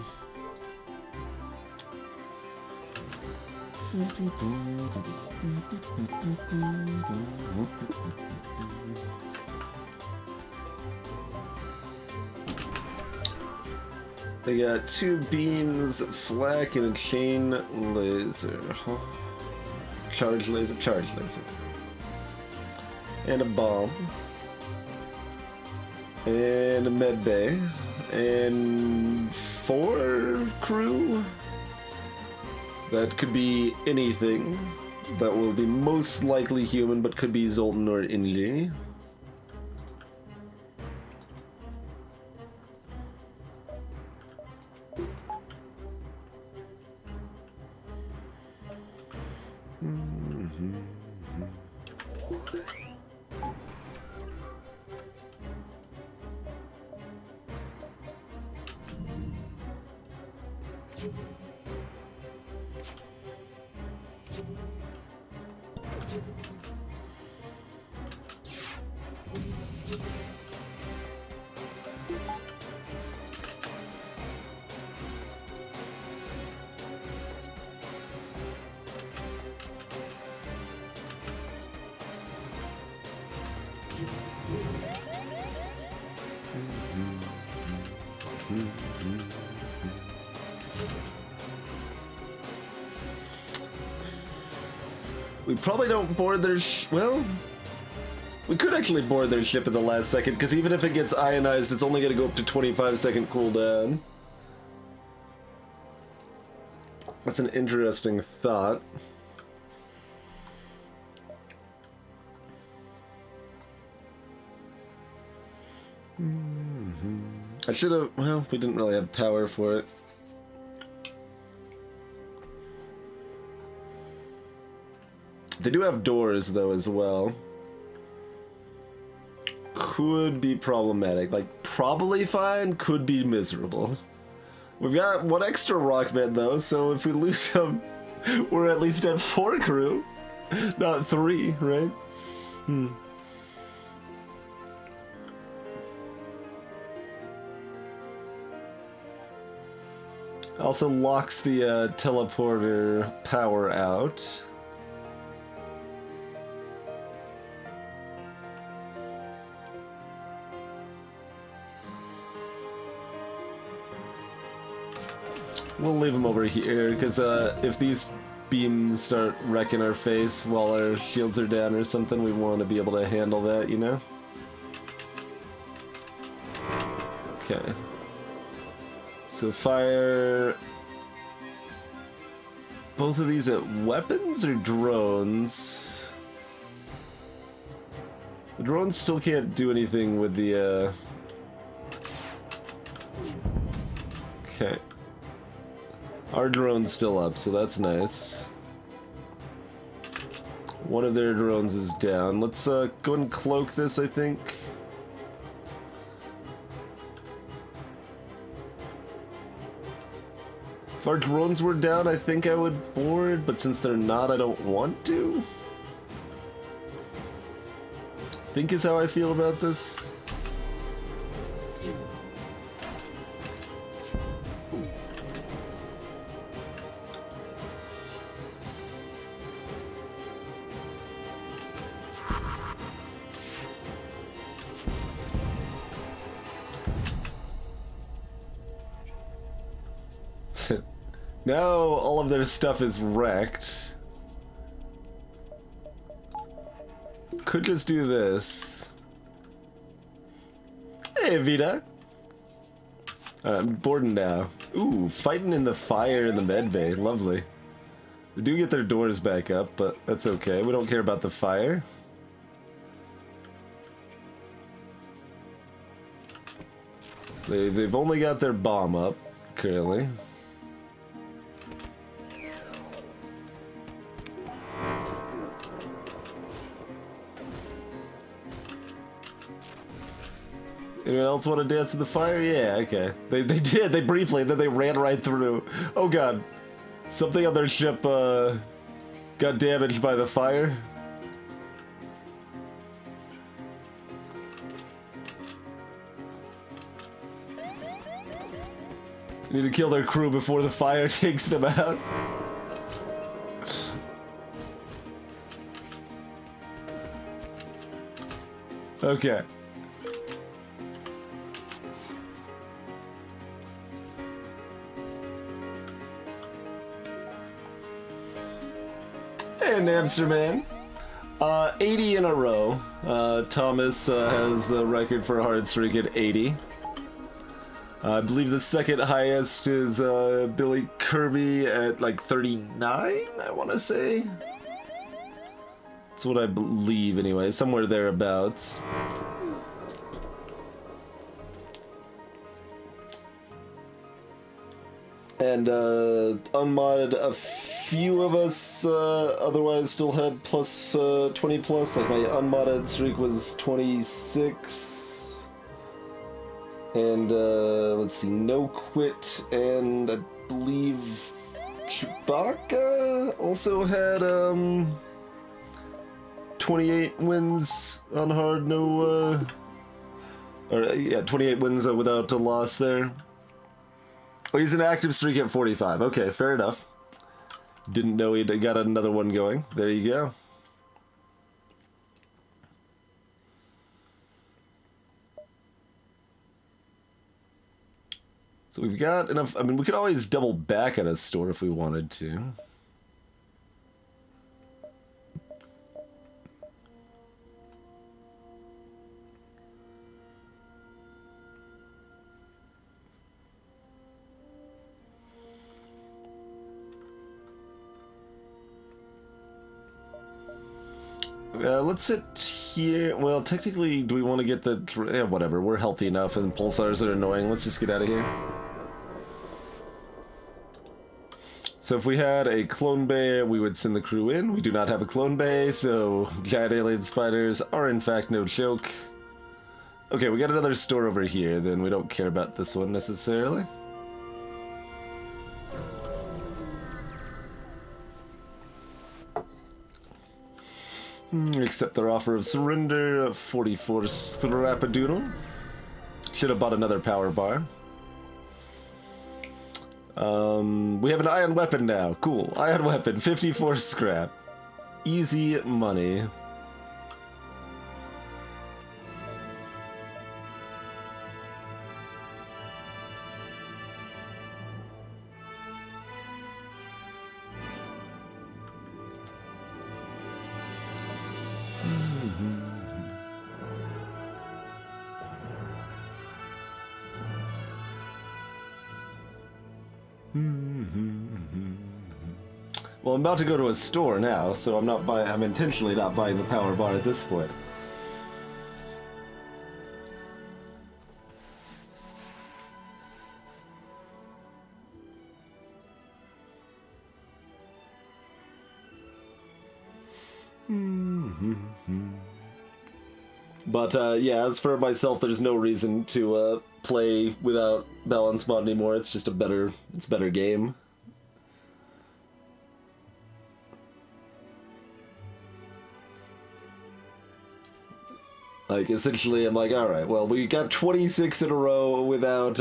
They got 2 beams, flak, and a chain laser. Huh? Charge laser, charge laser. And a bomb. And a med bay. And 4 crew. That could be anything. That will be most likely human, but could be Zoltan or Inji. We probably don't board their well, we could actually board their ship in the last second, because even if it gets ionized, it's only going to go up to 25-second cooldown. That's an interesting thought. I should have, well, we didn't really have power for it. They do have doors, though, as well. Could be problematic. Like, probably fine, could be miserable. We've got 1 extra Rockman, though, so if we lose him, we're at least at 4 crew. Not 3, right? Also locks the teleporter power out. We'll leave him over here, because if these beams start wrecking our face while our shields are down or something, we want to be able to handle that, you know? Okay. So fire both of these at weapons or drones? The drones still can't do anything with the, Okay. Our drone's still up, so that's nice. One of their drones is down. Let's go and cloak this, I think. If our drones were down, I think I would board, but since they're not, I don't want to. I think is how I feel about this. Now all of their stuff is wrecked. Could just do this. Hey, Vita. I'm bored now. Ooh, fighting in the fire in the med bay. Lovely. They do get their doors back up, but that's okay. We don't care about the fire. They've only got their bomb up, currently. Anyone else want to dance in the fire? Yeah, okay. They did, they briefly, then they ran right through. Oh god. Something on their ship, got damaged by the fire. Need to kill their crew before the fire takes them out. Okay. And Amsterdam. 80 in a row. Thomas has the record for a hard streak at 80. I believe the second highest is Billy Kirby at like 39, I want to say. That's what I believe anyway, somewhere thereabouts. And unmodded, a few of us otherwise still had plus 20 plus, like my unmodded streak was 26. And let's see, No Quit, and I believe Chewbacca also had 28 wins on hard, no, or yeah, 28 wins without a loss there. Oh, he's an active streak at 45. Okay, fair enough. Didn't know he'd got another one going. There you go. So we've got enough. I mean, we could always double back at a store if we wanted to. Let's sit here. Well, technically, do we want to get the... Yeah, whatever. We're healthy enough, and pulsars are annoying. Let's just get out of here. So if we had a clone bay, we would send the crew in. We do not have a clone bay, so giant alien spiders are in fact no joke. Okay, we got another store over here, then we don't care about this one necessarily. Accept their offer of surrender, 44 strapadoodle. Should have bought another power bar. We have an ion weapon now. Cool. Ion weapon, 54 scrap. Easy money. Well, I'm about to go to a store now, so I'm intentionally not buying the power bar at this point. But yeah, as for myself, there's no reason to play without balance mod anymore. It's just a better game. Like, essentially, I'm like, alright, well, we got 26 in a row without,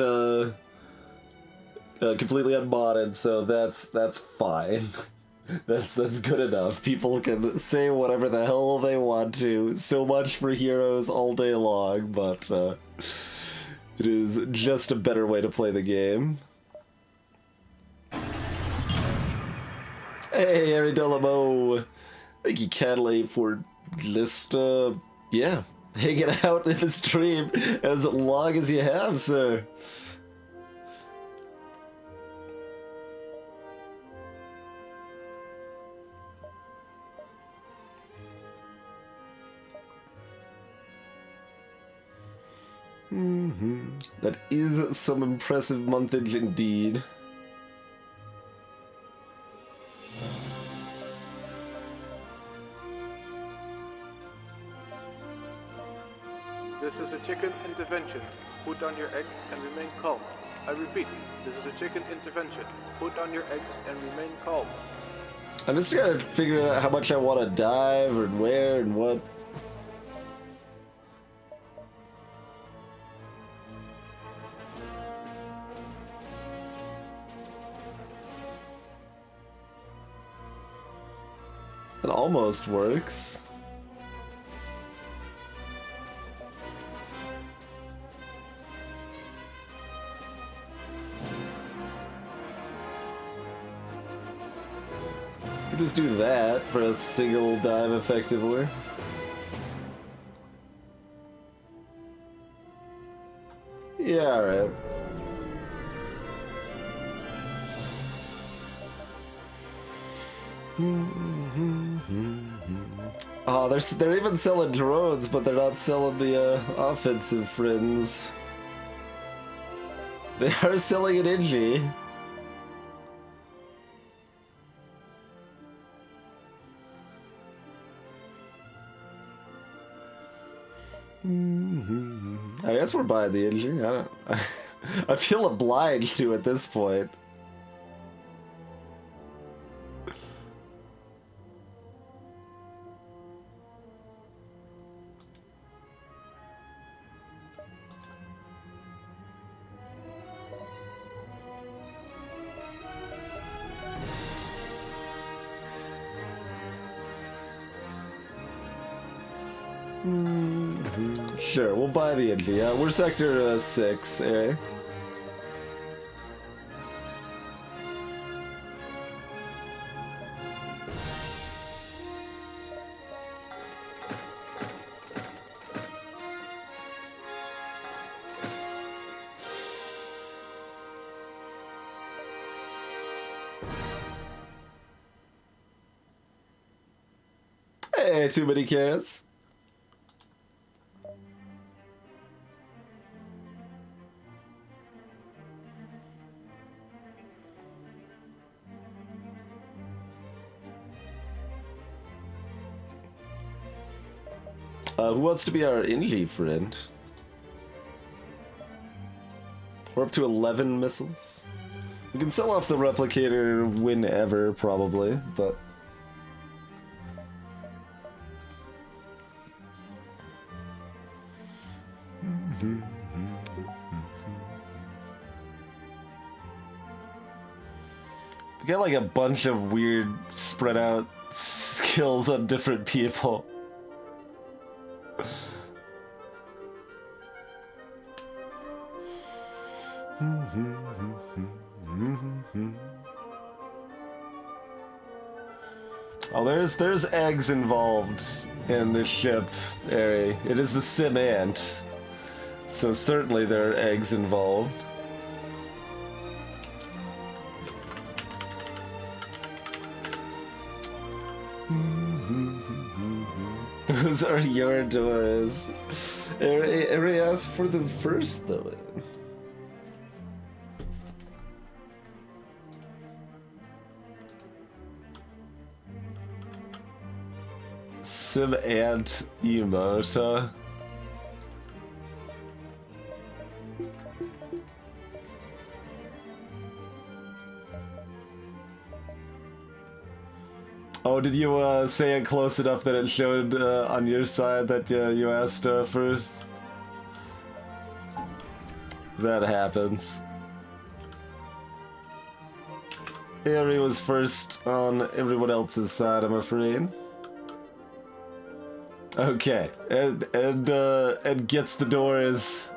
completely unmodded, so that's fine. That's good enough. People can say whatever the hell they want to. So much for heroes all day long, but, it is just a better way to play the game. Hey, Harry Delamo. Thank you, Catalate, for just, yeah, hanging out in the stream as long as you have, sir. That is some impressive monthage indeed. This is a chicken intervention. Put down your eggs and remain calm. I repeat, this is a chicken intervention. Put down your eggs and remain calm. I'm just gotta figure out how much I want to dive and where and what. It almost works. You just do that for a single dive effectively. Yeah, alright. Oh, they're even selling drones, but they're not selling the offensive friends. They are selling an Ingy. I guess we're buying the Ingy. I don't. I feel obliged to at this point. Sure, we'll buy the Ingy. We're sector 6, eh? Hey, too many carrots. Who wants to be our Ingy friend? We're up to 11 missiles. We can sell off the replicator whenever, probably, but... We got like a bunch of weird spread out skills on different people. Oh, there's eggs involved in this ship, Ari. It is the Sim Ant, so certainly there are eggs involved. Those are your doors. Ari asked for the first, though. Sim Ant emote. Oh, did you say it close enough that it showed on your side that you asked first? That happens. Ari was first on everyone else's side, I'm afraid. Okay, and gets the doors,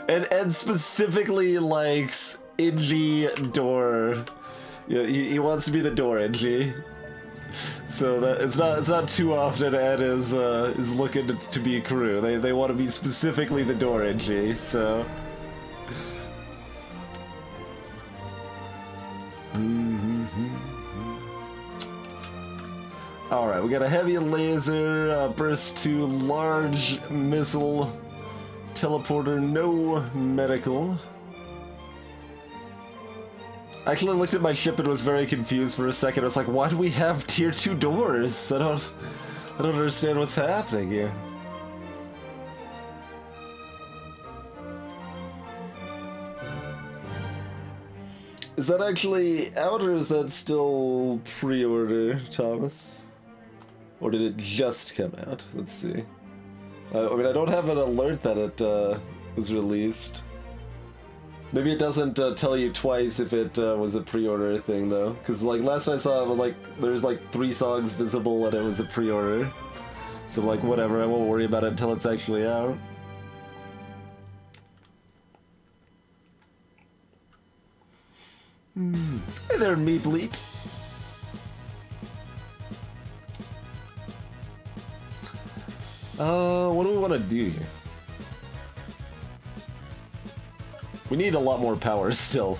and specifically likes Ingy door Yeah, he wants to be the door NG. So that it's not too often Ed is looking to be crew. They want to be specifically the door NG. So. All right, we got a heavy laser burst to large missile teleporter. No medical. I actually looked at my ship and was very confused for a second. I was like, why do we have tier 2 doors? I don't understand what's happening here. Is that actually out or is that still pre-order, Thomas? Or did it just come out? Let's see. I mean, I don't have an alert that it was released. Maybe it doesn't tell you twice if it was a pre-order thing, though. Because, like, last I saw, like, there's, like, 3 songs visible and it was a pre-order. So, like, whatever, I won't worry about it until it's actually out. Hey there, Meepleet. What do we want to do here? We need a lot more power still.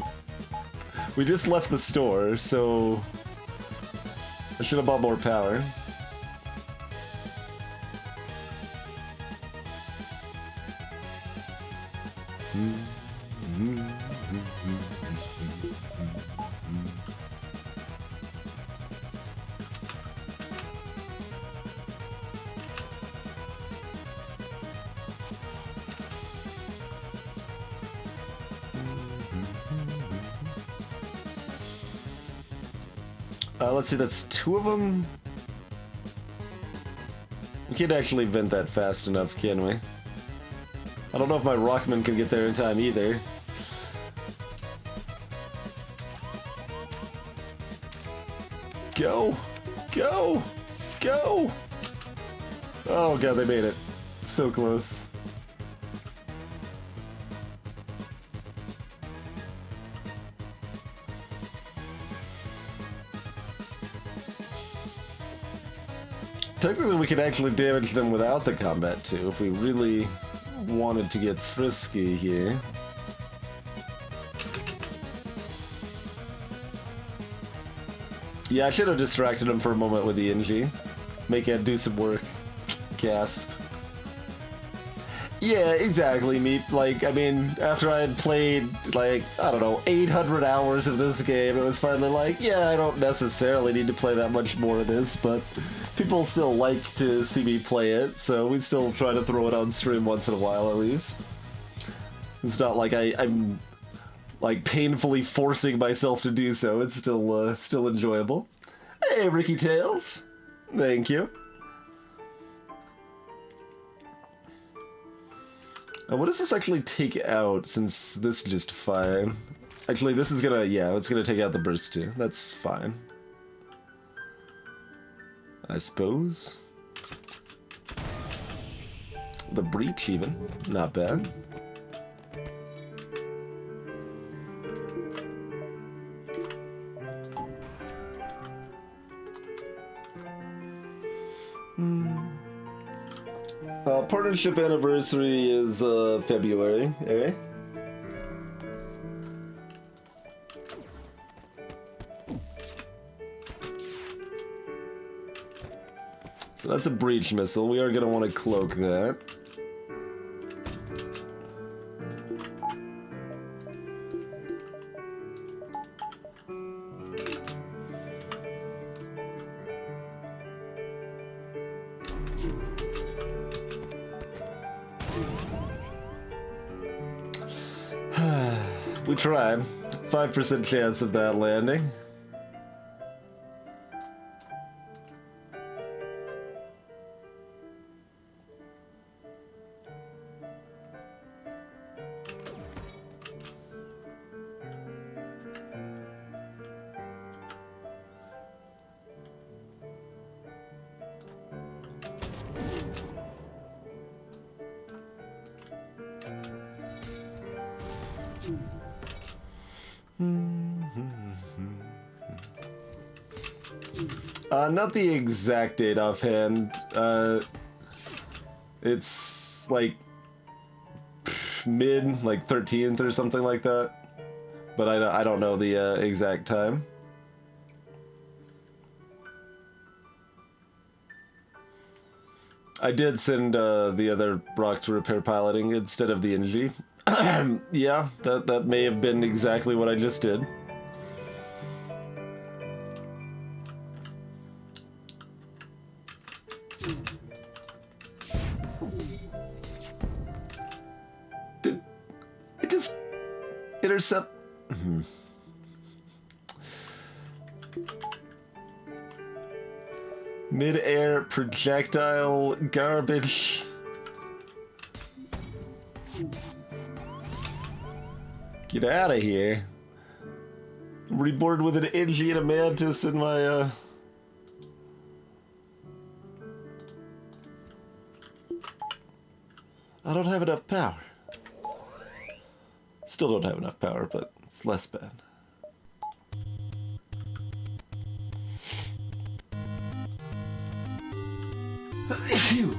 We just left the store, so I should have bought more power. Let's see, that's 2 of them? We can't actually vent that fast enough, can we? I don't know if my Rockman can get there in time either. Go! Go! Go! Oh god, they made it. So close. Technically, we could actually damage them without the combat, too, if we really wanted to get frisky here. Yeah, I should have distracted him for a moment with the NG. Make it do some work. Gasp. Yeah, exactly, Meep. Like, I mean, after I had played, like, I don't know, 800 hours of this game, it was finally like, yeah, I don't necessarily need to play that much more of this, but people still like to see me play it, so we still try to throw it on stream once in a while, at least. It's not like I'm, like, painfully forcing myself to do so. It's still enjoyable. Hey, Ricky Tails. Thank you. What does this actually take out, since this just fine? Actually, this is gonna, yeah, it's gonna take out the burst too. That's fine. I suppose. The breach even, not bad. Partnership anniversary is February, eh? So that's a breach missile. We are going to want to cloak that. We tried. 5% chance of that landing. Not the exact date offhand. It's like mid, like 13th or something like that. But I don't know the exact time. I did send the other rock to repair piloting instead of the NG. Yeah, that may have been exactly what I just did. Did it just intercept? Mid-air projectile garbage. Get out of here. I'm reborn with an NG and a mantis in my, I don't have enough power. Still don't have enough power, but it's less bad. Phew.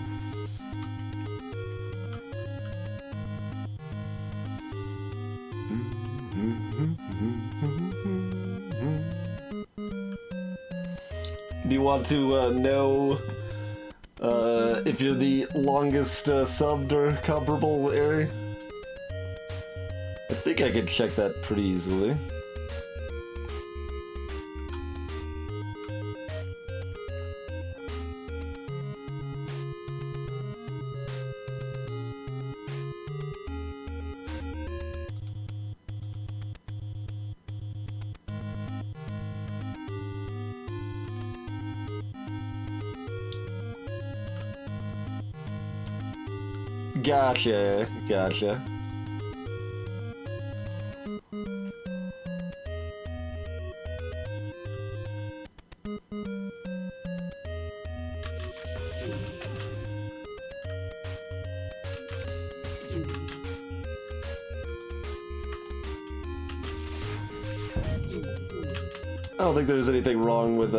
Do you want to know if you're the longest subbed or comparable area? I think I could check that pretty easily. Gotcha, gotcha. I don't think there's anything wrong with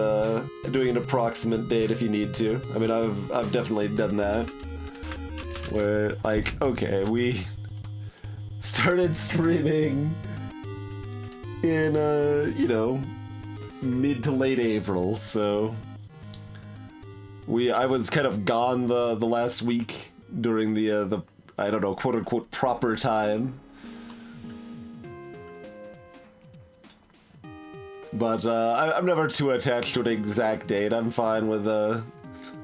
doing an approximate date if you need to. I mean, I've definitely done that. Where, like, okay, we started streaming in, you know, mid to late April, so I was kind of gone the last week during the I don't know, quote unquote proper time. But I'm never too attached to an exact date. I'm fine with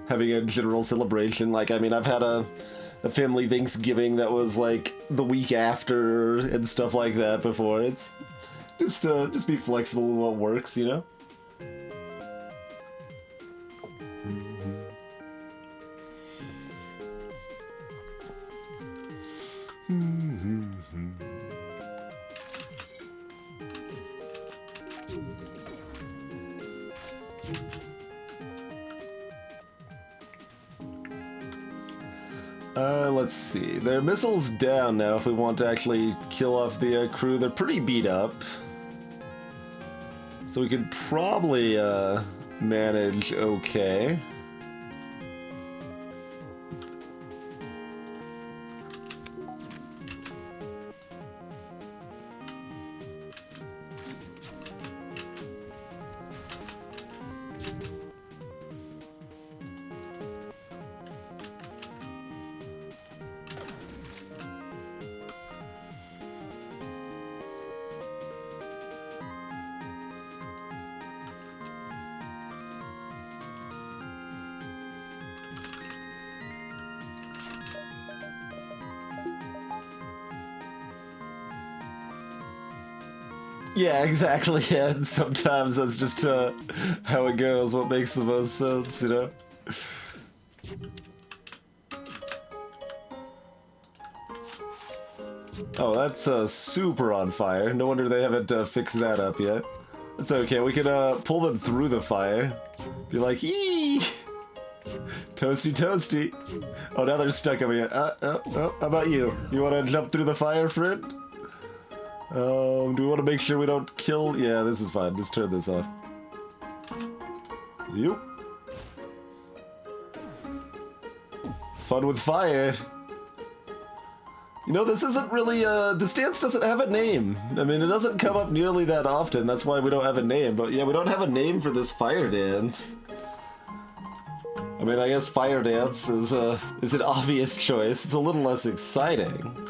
having a general celebration. Like, I mean, I've had a family Thanksgiving that was like the week after and stuff like that before. It's just be flexible with what works, you know? Let's see. Their missile's down now if we want to actually kill off the crew. They're pretty beat up. So we could probably manage okay. Yeah, exactly. Yeah, and sometimes that's just how it goes. What makes the most sense, you know? Oh, that's super on fire. No wonder they haven't fixed that up yet. It's okay. We can pull them through the fire. Be like, eee! Toasty, toasty. Oh, now they're stuck over here. How about you? You want to jump through the fire, friend? Do we want to make sure we don't kill? Yeah, this is fine. Just turn this off. Yep. Fun with fire. You know, this isn't really, this dance doesn't have a name. I mean, it doesn't come up nearly that often, that's why we don't have a name. But yeah, we don't have a name for this fire dance. I mean, I guess fire dance is an obvious choice. It's a little less exciting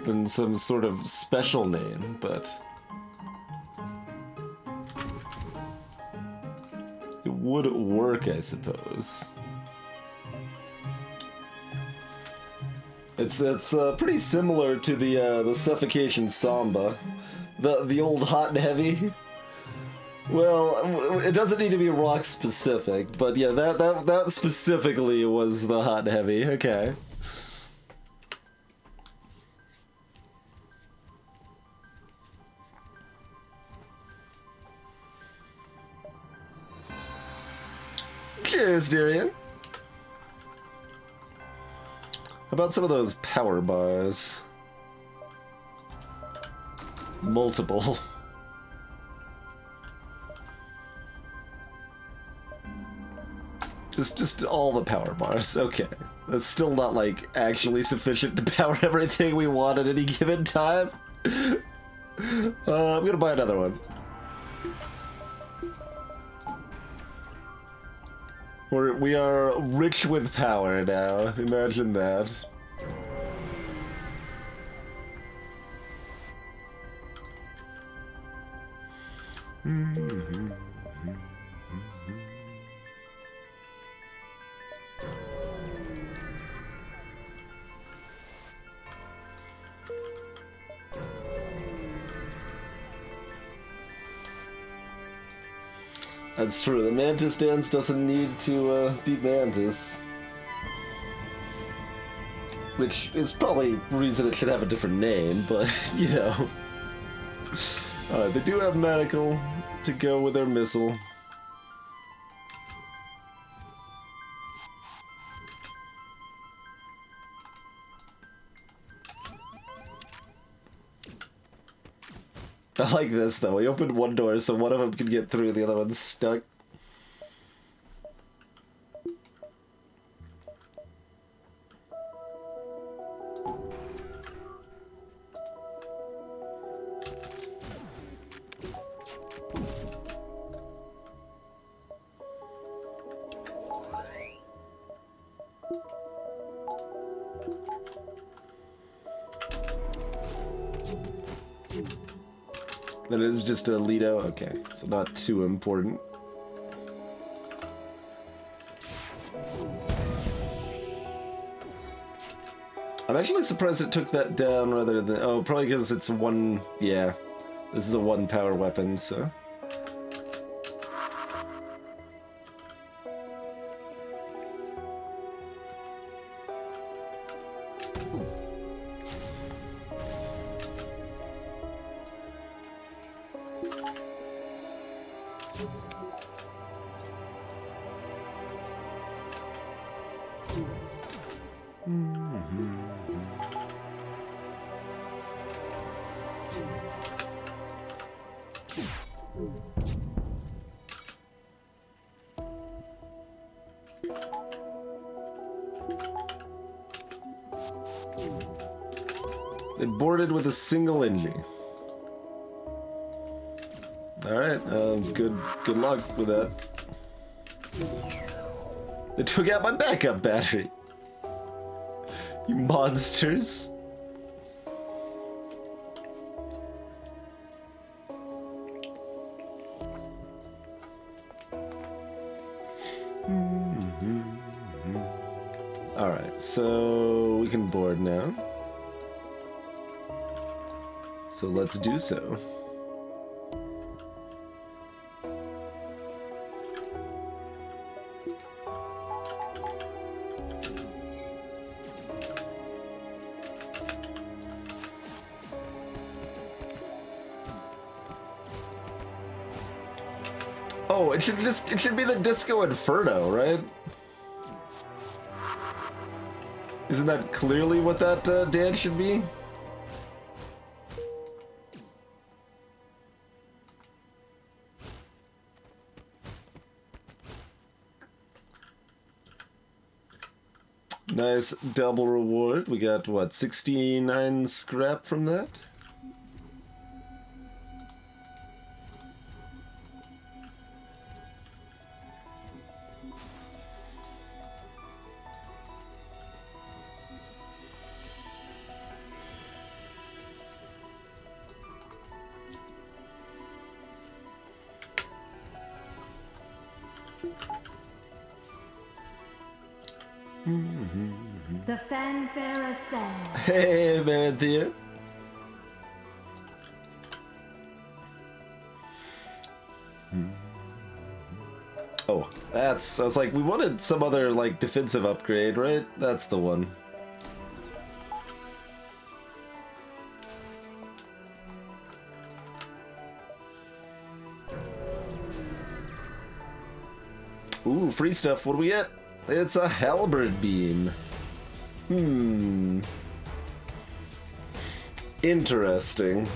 than some sort of special name, but... it would work, I suppose. It's pretty similar to the suffocation samba, the old hot and heavy. Well, it doesn't need to be rock specific, but yeah, that specifically was the hot and heavy. Okay. Cheers, Darian. How about some of those power bars? Multiple. Just all the power bars. Okay. That's still not, like, actually sufficient to power everything we want at any given time. I'm gonna buy another one. We are rich with power now. Imagine that. That's true. The Mantis dance doesn't need to be Mantis. Which is probably the reason it should have a different name, but, you know. They do have medical to go with their missile. I like this, though. We opened one door so one of them can get through, the other one's stuck. That is just a Lido? Okay, so not too important. I'm actually surprised it took that down rather than... oh, probably because it's one... yeah. This is a one power weapon, so... It boarded with a single engine. Alright, good luck with that. They took out my backup battery. You monsters. Alright, so we can board now. So let's do so. Oh, it should be the Disco Inferno, right? Isn't that clearly what that dance should be? Nice double reward. We got, what, 69 scrap from that? The fanfare ascends. Hey, Maranthea. Oh, I was like, we wanted some other, like, defensive upgrade, right? That's the one. Ooh, free stuff. What do we get? It's a halberd beam. Interesting.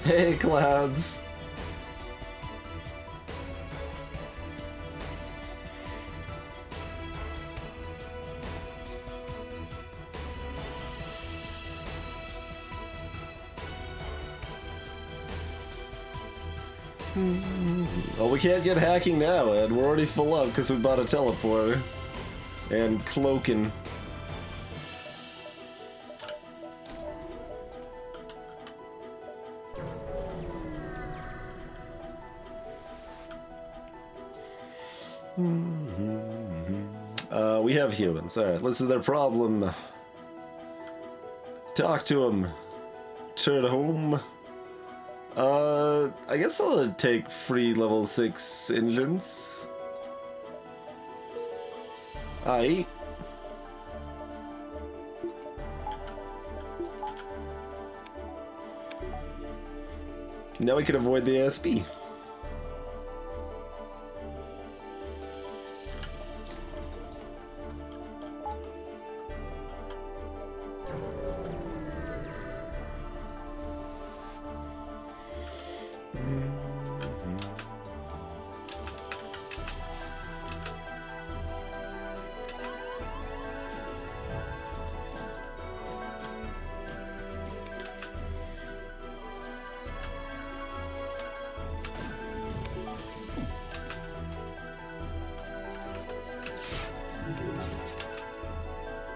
Hey, Clouds. Well, we can't get hacking now, Ed. We're already full up because we bought a teleporter. And cloaking. We have humans. Alright, listen to their problem. Talk to them. Turn home. I guess I'll take free level 6 engines. Aye. Now we can avoid the ASB.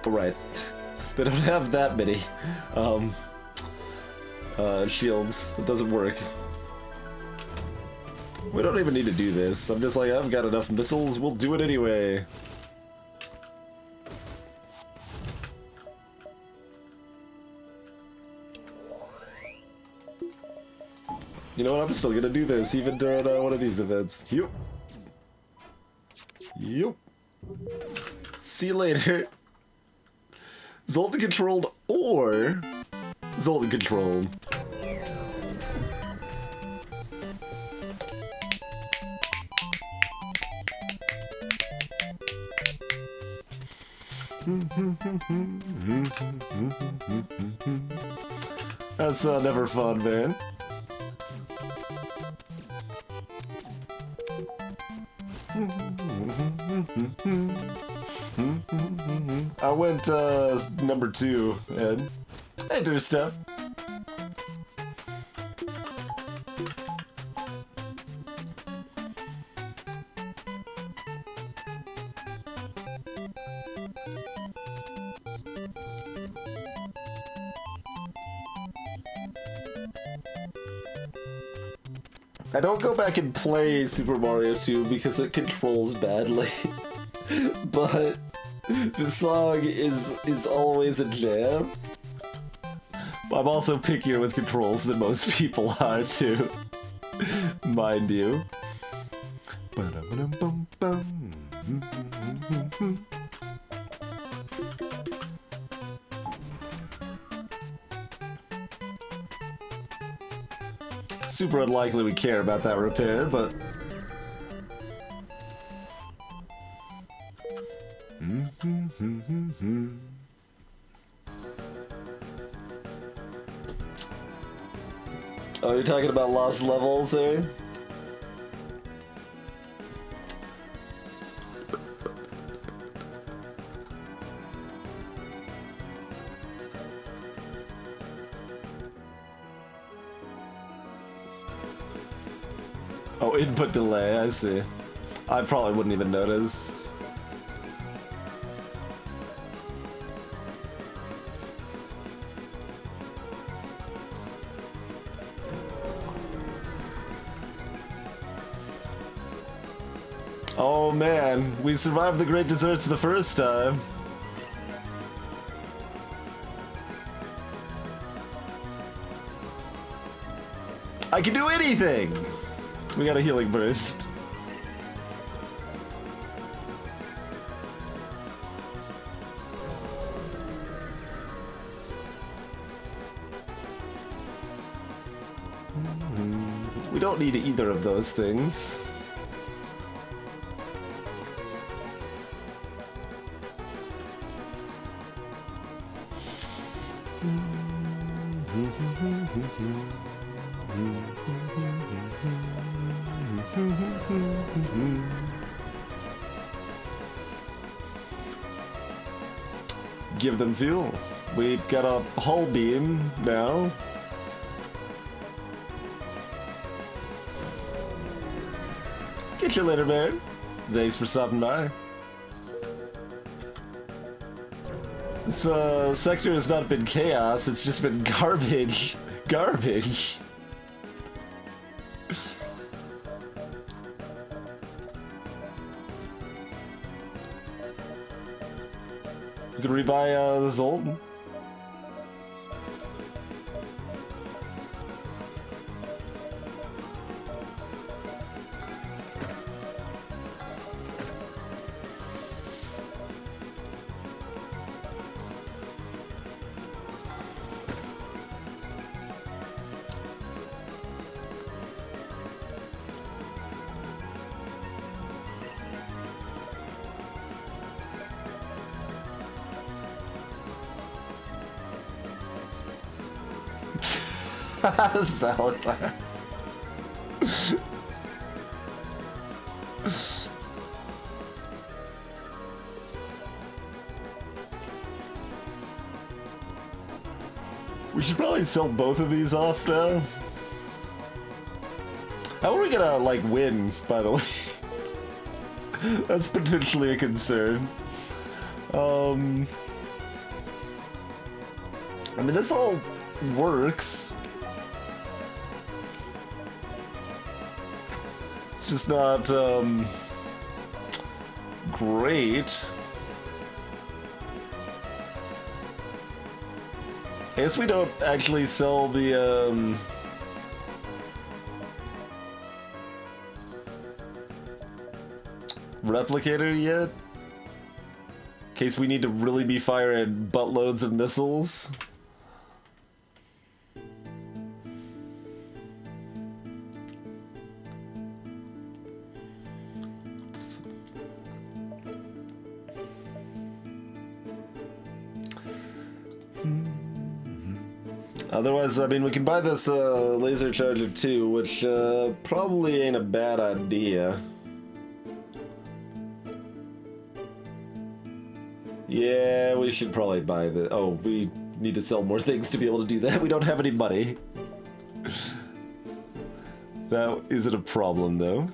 Right. They don't have that many shields. That doesn't work. We don't even need to do this. I'm just like, I've got enough missiles, we'll do it anyway. You know what, I'm still gonna do this, even during one of these events. Yup. Yup. See you later. Zoltan controlled or Zoltan controlled. That's never fun, man. I went number 2, Ed. Hey, do stuff. I don't go back and play Super Mario 2 because it controls badly. But the song is always a jam. I'm also pickier with controls than most people are too. Mind you. Super unlikely we care about that repair, but... Oh, you're talking about lost levels there? Oh, input delay, I see. I probably wouldn't even notice. Oh man, we survived the great desserts the first time. I can do anything! We got a healing burst. We don't need either of those things. Give them fuel. We've got a hull beam now. Get you later, man. Thanks for stopping by. This sector has not been chaos, it's just been garbage. Garbage. You can rebuy the Zoltan. Salad bar. We should probably sell both of these off now. How are we gonna, like, win, by the way? That's potentially a concern. I mean, this all works. It's just not, great. I guess we don't actually sell the, replicator yet? In case we need to really be firing buttloads of missiles. Otherwise, I mean, we can buy this laser charger too, which probably ain't a bad idea. Yeah, we should probably buy the... Oh, we need to sell more things to be able to do that. We don't have any money. That isn't a problem, though.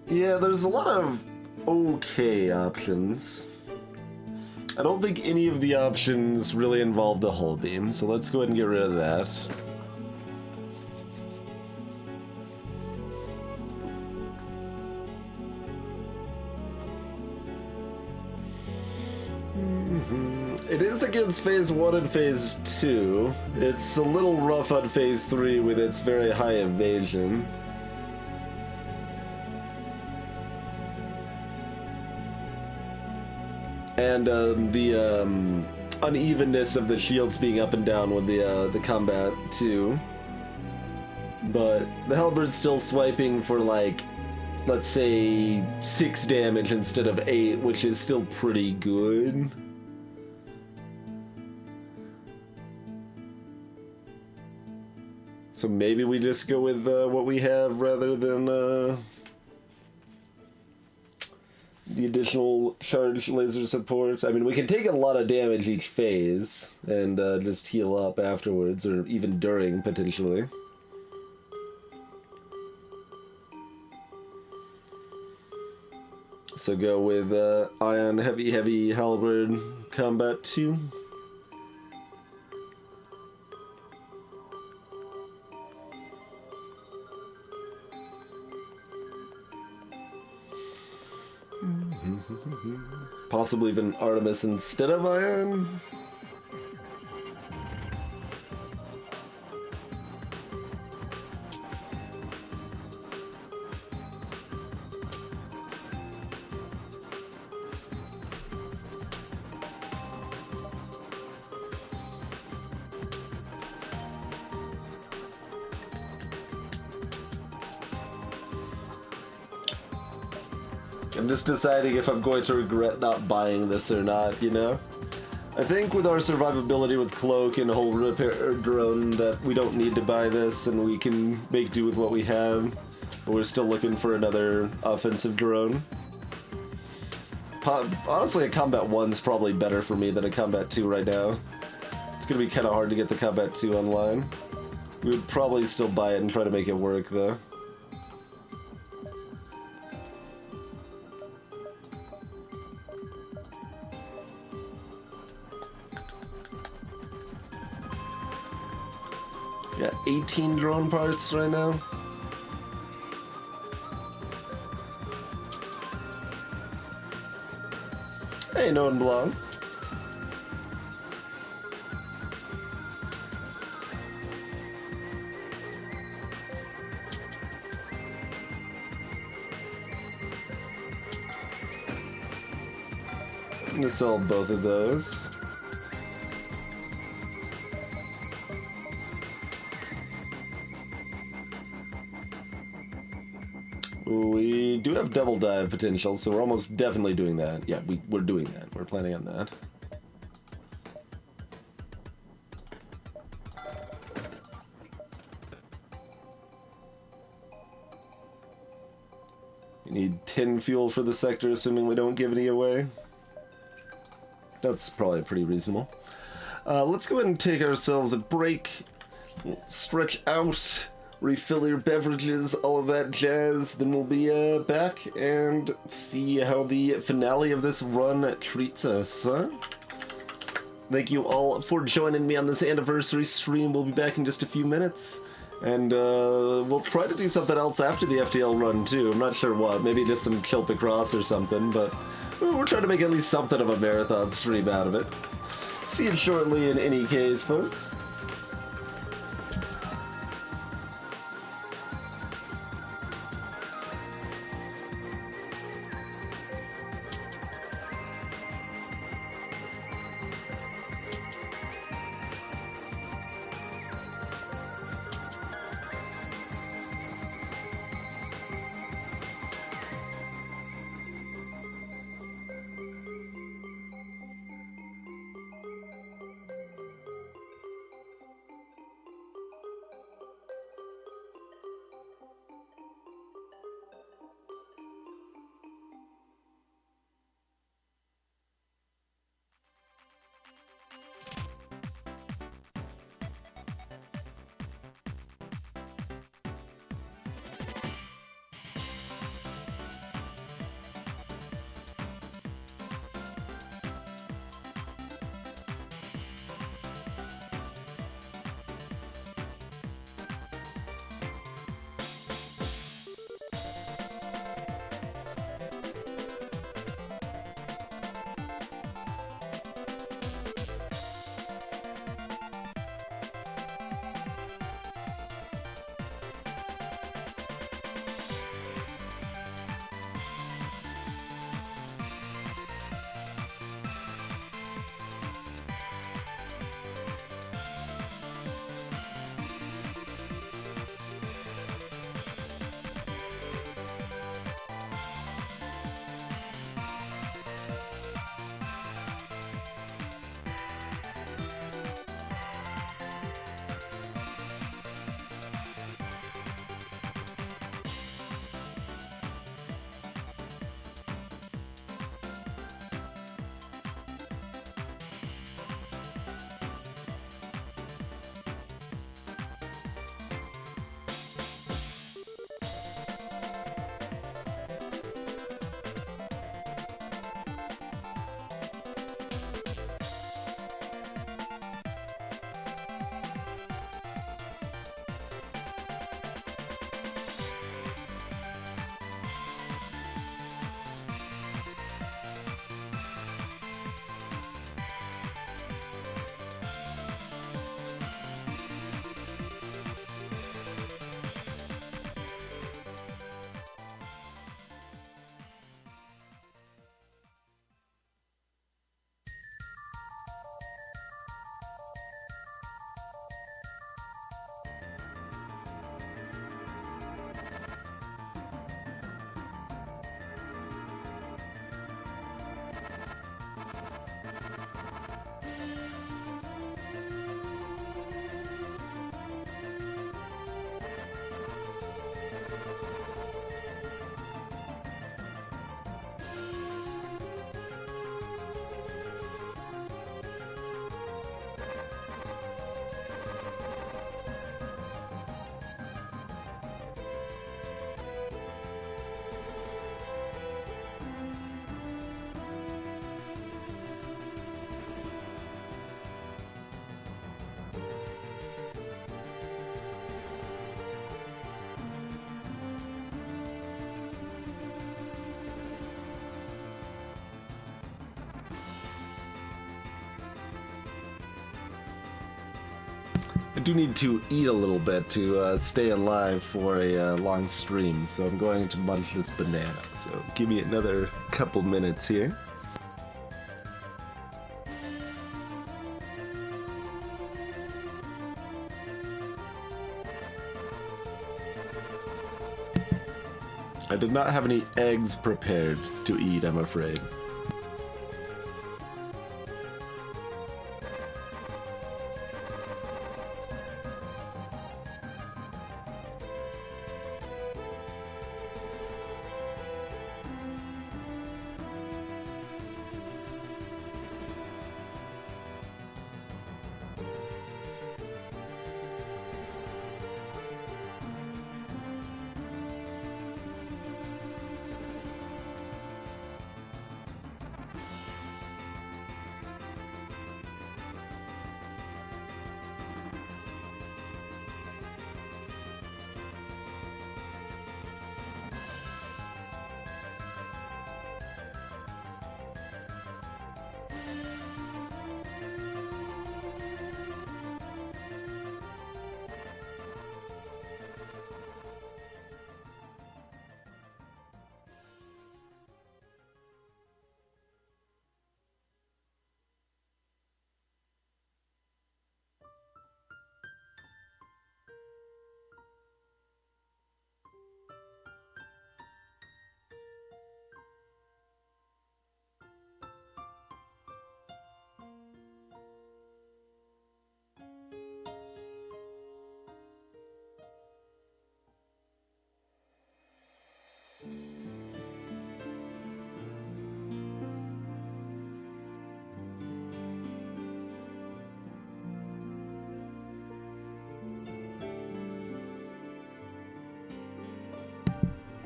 Yeah, there's a lot of okay options. I don't think any of the options really involve the hull beam, so let's go ahead and get rid of that. It is against Phase 1 and Phase 2. It's a little rough on Phase 3 with its very high evasion. and the unevenness of the shields being up and down with the combat too. But the halberd's still swiping for like, let's say 6 damage instead of 8, which is still pretty good. So maybe we just go with what we have rather than the additional charge laser support. I mean, we can take a lot of damage each phase and just heal up afterwards, or even during, potentially. So go with Ion Heavy Halberd Combat 2. Possibly even Artemis instead of Ion. I'm just deciding if I'm going to regret not buying this or not, you know? I think with our survivability with Cloak and whole repair drone that we don't need to buy this and we can make do with what we have. But we're still looking for another offensive drone. Honestly, a Combat 1's probably better for me than a Combat 2 right now. It's gonna be kind of hard to get the Combat 2 online. We would probably still buy it and try to make it work, though. Got 18 drone parts right now. Hey, no one belong. I'm gonna sell both of those. We do have double dive potential, so we're almost definitely doing that. Yeah, we're doing that. We're planning on that. We need 10 fuel for the sector, assuming we don't give any away. That's probably pretty reasonable. Let's go ahead and take ourselves a break. Stretch out. Refill your beverages, all of that jazz, then we'll be back and see how the finale of this run treats us, huh? Thank you all for joining me on this anniversary stream. We'll be back in just a few minutes, and we'll try to do something else after the FTL run too. I'm not sure what, maybe just some Kill the Cross or something, but we're trying to make at least something of a marathon stream out of it. See you shortly in any case, folks. I do need to eat a little bit to stay alive for a long stream, so I'm going to munch this banana. So give me another couple minutes here. I did not have any eggs prepared to eat, I'm afraid.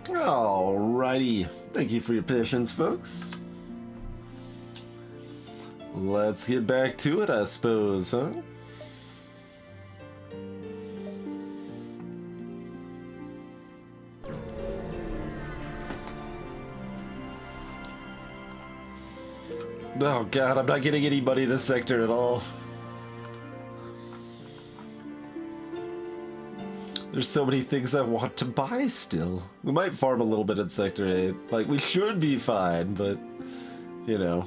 Alrighty. Thank you for your patience, folks. Let's get back to it, I suppose, huh? Oh god, I'm not getting any money this sector at all. There's so many things I want to buy still. We might farm a little bit in Sector 8. Like, we should be fine, but, you know.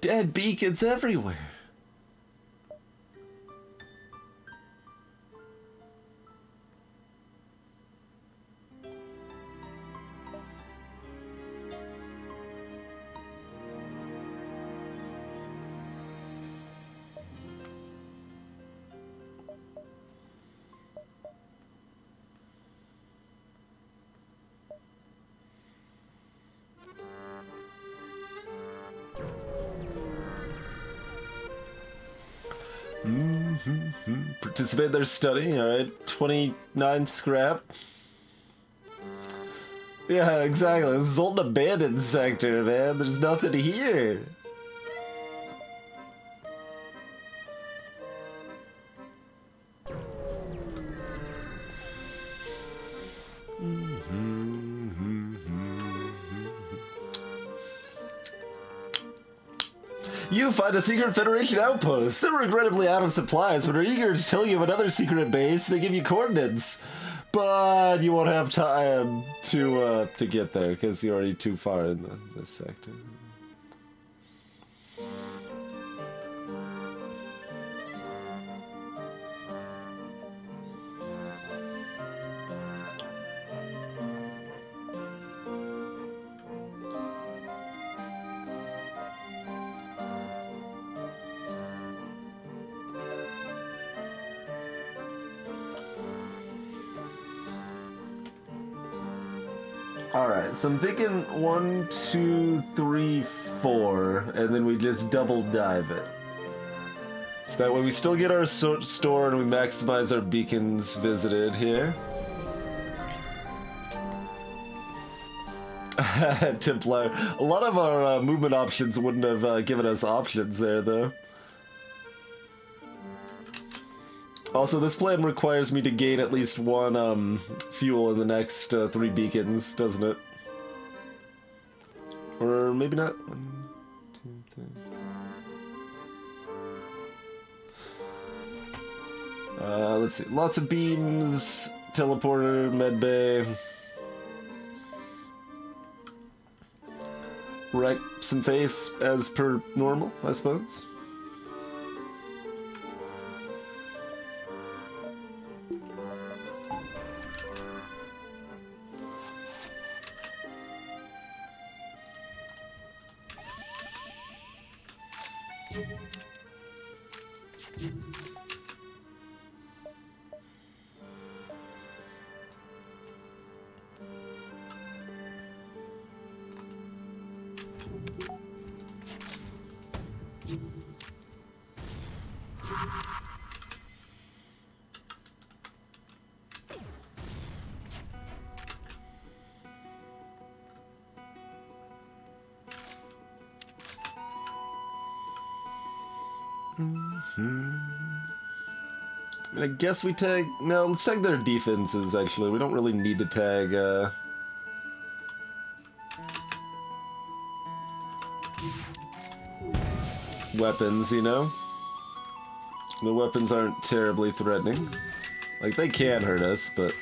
Dead beacons everywhere. Participate in their study, alright. 29 scrap. Yeah, exactly. This is old abandoned sector, man. There's nothing here. You find a secret Federation outpost. They're regrettably out of supplies, but are eager to tell you of another secret base. They give you coordinates, but you won't have time to get there because you're already too far in this sector. Alright, so I'm thinking 1, 2, 3, 4, and then we just double dive it. So that way we still get our store and we maximize our beacons visited here. Templar. A lot of our movement options wouldn't have given us options there, though. Also, this plan requires me to gain at least one fuel in the next 3 beacons, doesn't it? Or maybe not. 1, 2, 3. Let's see. Lots of beams, teleporter, medbay. Wreck some face as per normal, I suppose. I guess we tag... No, let's tag their defenses, actually. We don't really need to tag, weapons, you know? The weapons aren't terribly threatening. Like, they can hurt us, but...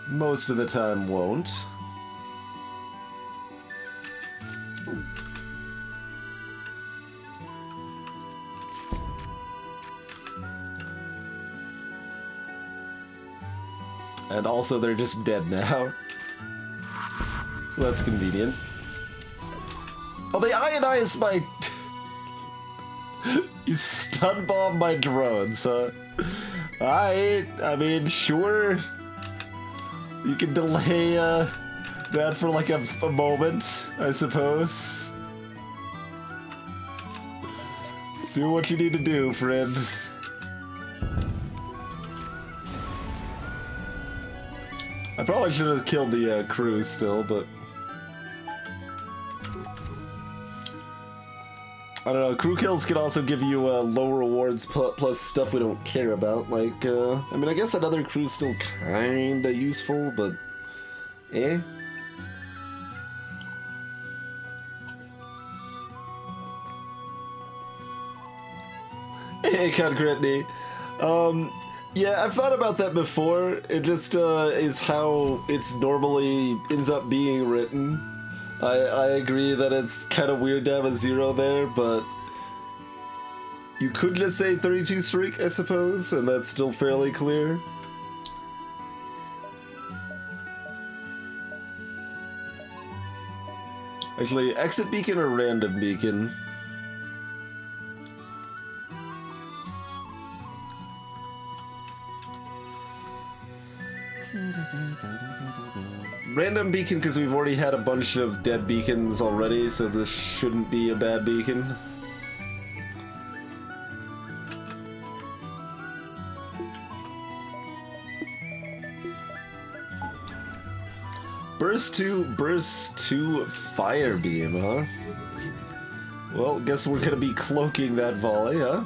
most of the time won't. And also, they're just dead now. So that's convenient. Oh, they ionize my... You stun bomb my drones, huh? I mean, sure. You can delay that for like a moment, I suppose. Do what you need to do, friend. I probably should have killed the crew still, but... I don't know, crew kills can also give you low rewards plus stuff we don't care about. Like, I mean, I guess another crew's still kinda useful, but... eh? Hey, Concretely. Yeah, I've thought about that before. It just is how it's normally ends up being written. I agree that it's kind of weird to have a 0 there, but you could just say 32 streak, I suppose, and that's still fairly clear. Actually, exit beacon or random beacon? Random beacon because we've already had a bunch of dead beacons already, so this shouldn't be a bad beacon. Burst 2 fire beam, huh? Well, guess we're gonna be cloaking that volley, huh?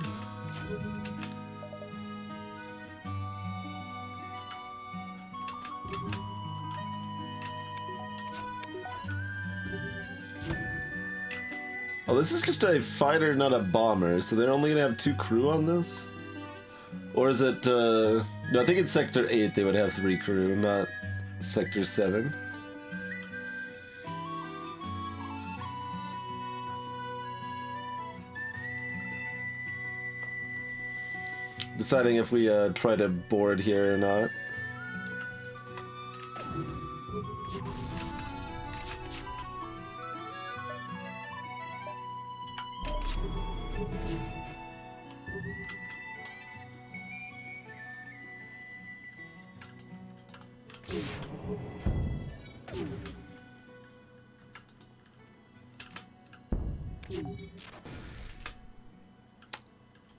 Oh, this is just a fighter, not a bomber, so they're only gonna have 2 crew on this? Or is it, no, I think it's Sector 8 they would have 3 crew, not Sector 7. Deciding if we try to board here or not.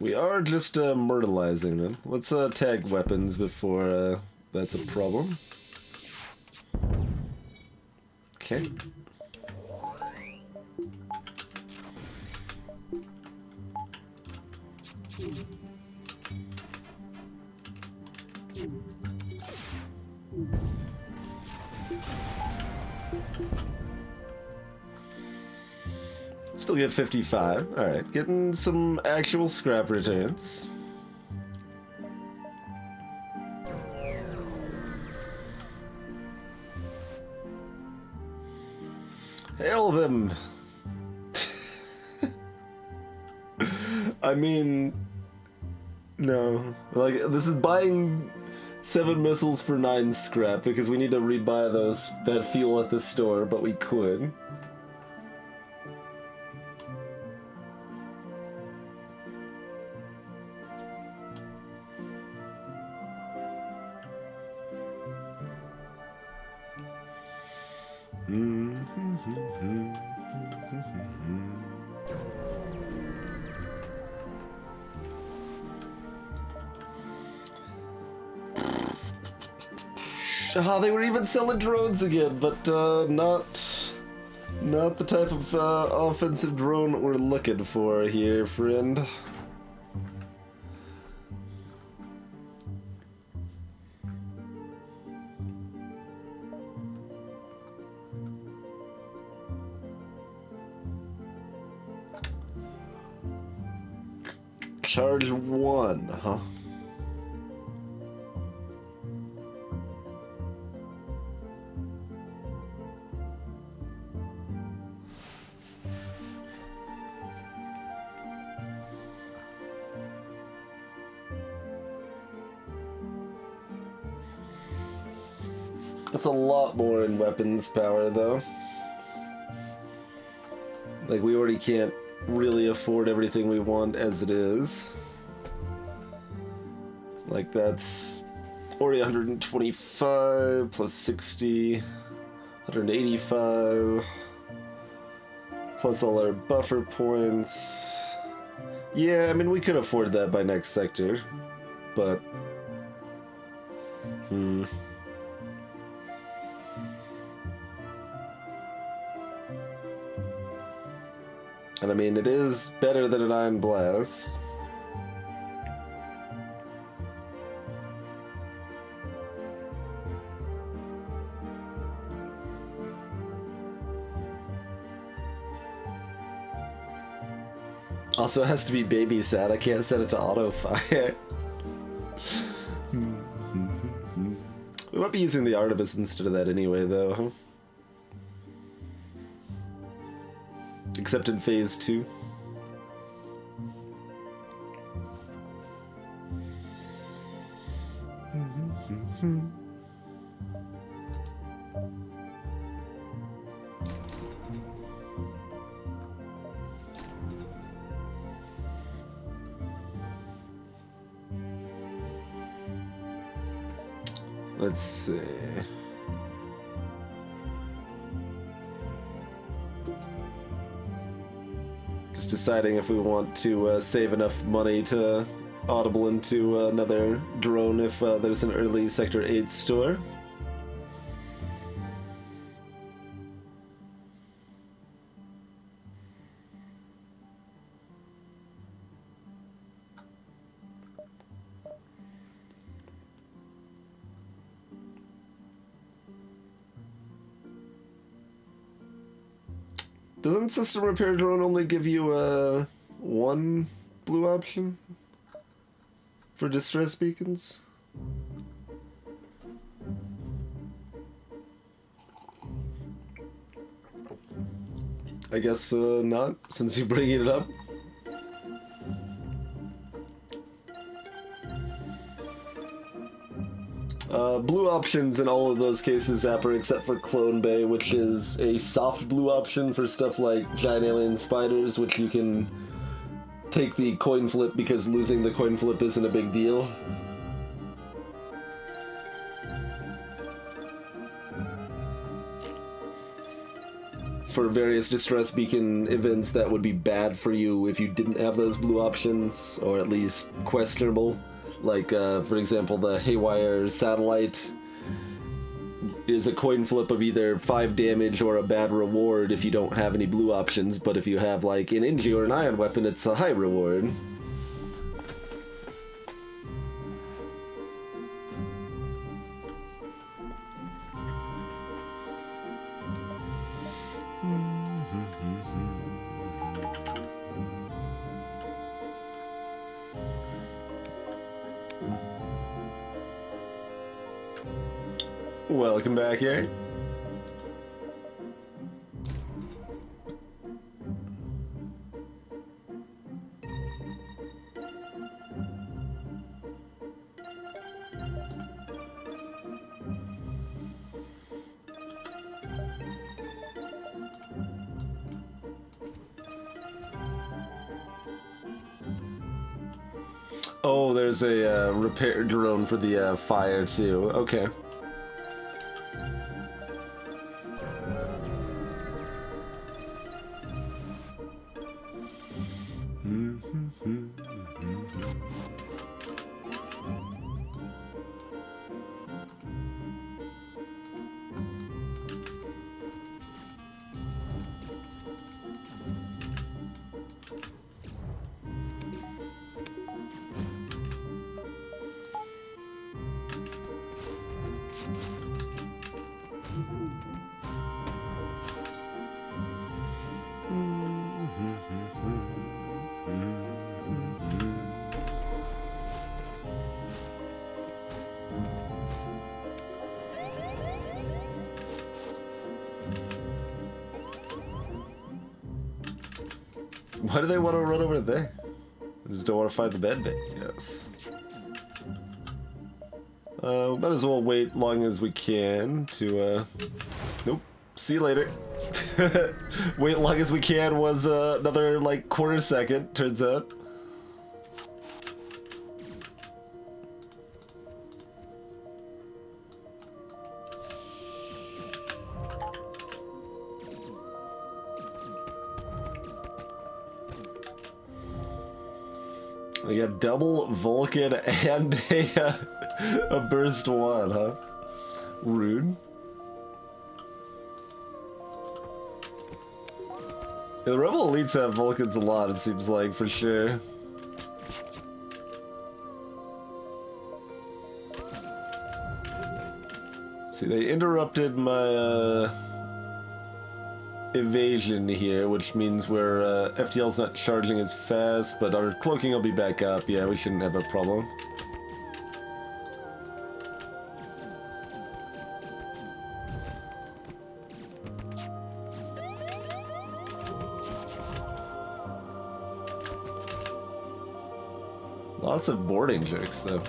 We are just myrtleizing them. Let's tag weapons before that's a problem. Okay. Still get 55. Alright, getting some actual scrap returns. Hail them! I mean... No. Like, this is buying 7 missiles for 9 scrap, because we need to rebuy that fuel at the store, but we could. Ah, they were even selling drones again, but not the type of offensive drone we're looking for here, friend. Charge 1, huh? That's a lot more in weapons power, though. Like, we already can't really afford everything we want as it is. Like, that's already 125 plus 60, 185, plus all our buffer points. Yeah, I mean, we could afford that by next sector, but... And I mean, it is better than an Iron Blast. Also, it has to be babysat. I can't set it to auto fire. We might be using the Artemis instead of that anyway, though, huh? Except in phase 2. Let's see. Just deciding if we want to save enough money to audible into another drone if there's an early Sector 8 store. Doesn't System Repair Drone only give you one blue option for distress beacons? I guess not, since you're bringing it up. Blue options in all of those cases, Zapper, except for Clone Bay, which is a soft blue option for stuff like giant alien spiders, which you can take the coin flip because losing the coin flip isn't a big deal. for various distress beacon events that would be bad for you if you didn't have those blue options, or at least questionable. Like, for example, the Haywire Satellite is a coin flip of either 5 damage or a bad reward if you don't have any blue options, but if you have, like, an Inji or an Ion Weapon, it's a high reward. Welcome back, Harry. Oh, there's a repair drone for the fire too. Okay. Why do they want to run over there? They just don't want to find the bed bit. Yes. Might as well wait long as we can to, nope. See you later. Wait long as we can was, another, like, quarter second, turns out. We got double Vulcan and a burst one, huh? Rude. Yeah, the Rebel Elites have Vulcans a lot, it seems like, for sure. See, they interrupted my, evasion here, which means we're, FTL's not charging as fast, but our cloaking will be back up. Yeah, we shouldn't have a problem. Lots of boarding jerks, though.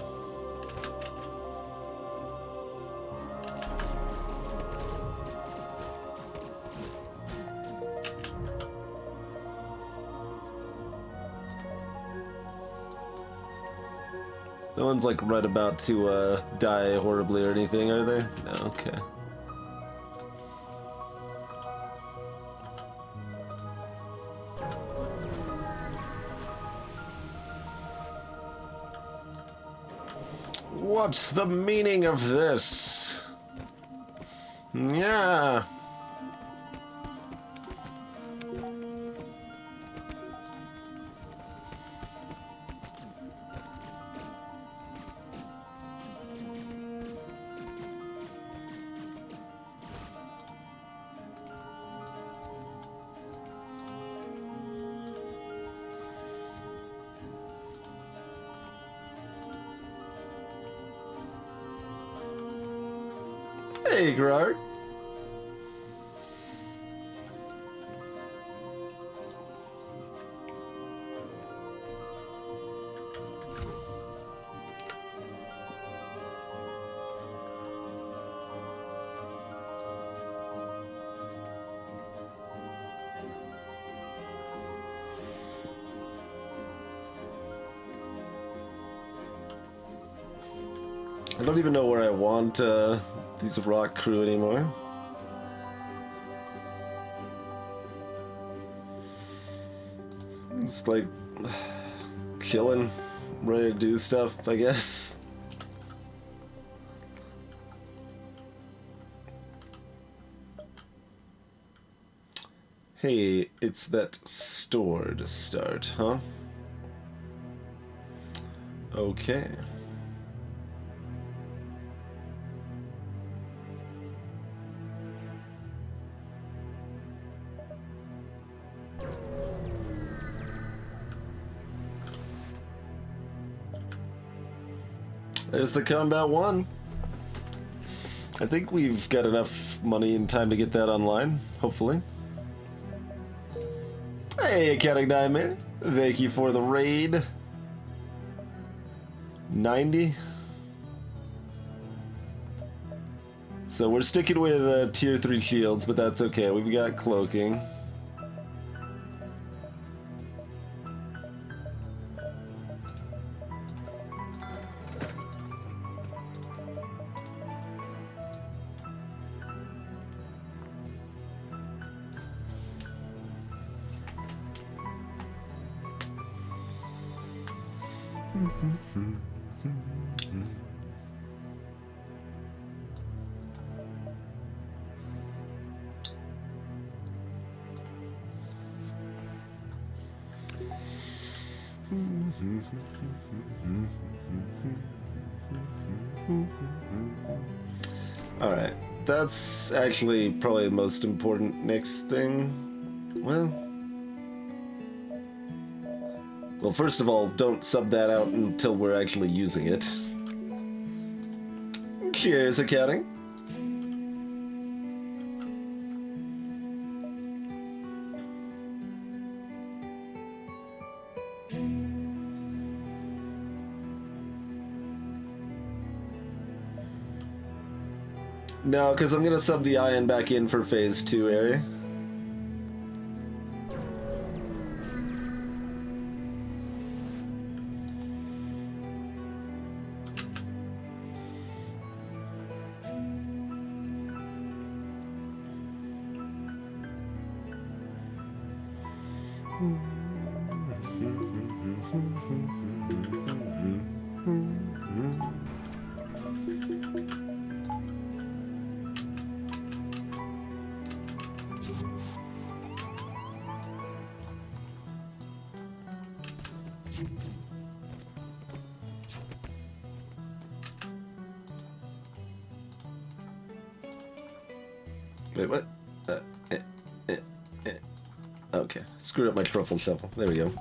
No one's like right about to die horribly or anything, are they? No, okay. What's the meaning of this? Yeah. Hey, Grart. I don't even know where I want these rock crew anymore. Just like chilling, ready to do stuff, I guess. Hey, it's that store to start, huh? Okay. There's the combat one. I think we've got enough money and time to get that online, hopefully. Hey, Accounting Nightmare. Thank you for the raid. 90. So we're sticking with tier 3 shields, but that's okay. We've got cloaking. Alright, that's actually probably the most important next thing. Well, first of all, don't sub that out until we're actually using it. Cheers, Accounting. No, because I'm gonna sub the ion back in for phase 2 area. Wait, what? Okay, screwed up my truffle shuffle. There we go.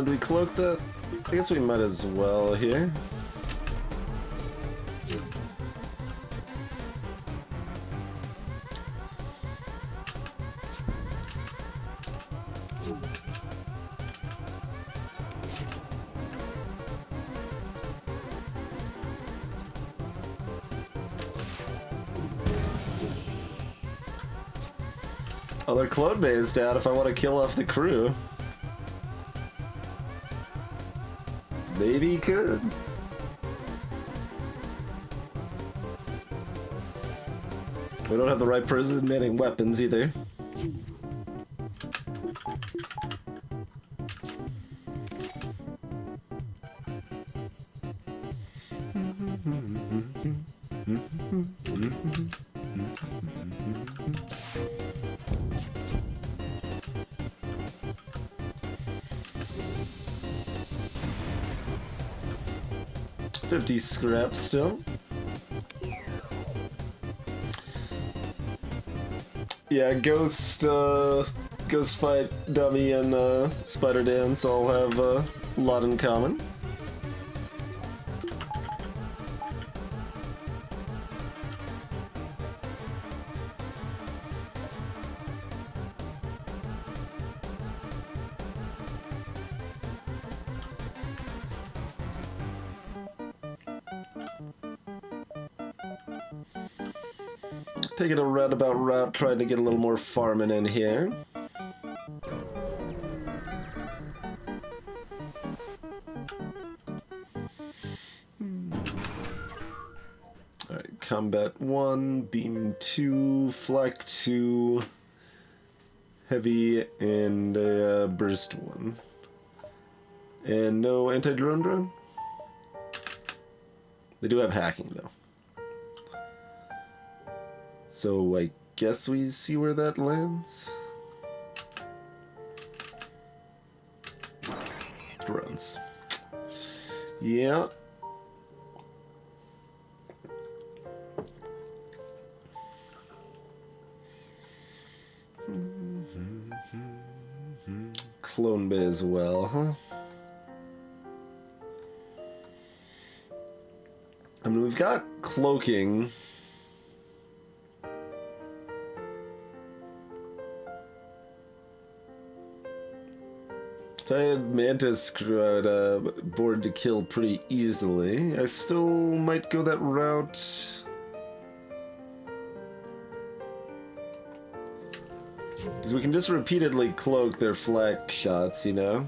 Do we cloak that? I guess we might as well here. Oh, they're clone based out if I want to kill off the crew. Maybe he could. We don't have the right person manning weapons either. $50 scrap still. Yeah, Ghost Fight, Dummy, and Spider Dance all have a lot in common. taking a roundabout route, trying to get a little more farming in here. Alright, combat 1, beam 2, flak 2, heavy, and burst 1. And no anti-drone drone? They do have hacking, though. So I guess we see where that lands. Drones. Yeah. Clone Bay as well, huh? I mean, we've got cloaking. If I had Mantis board to kill pretty easily, I still might go that route. Because we can just repeatedly cloak their flak shots, you know?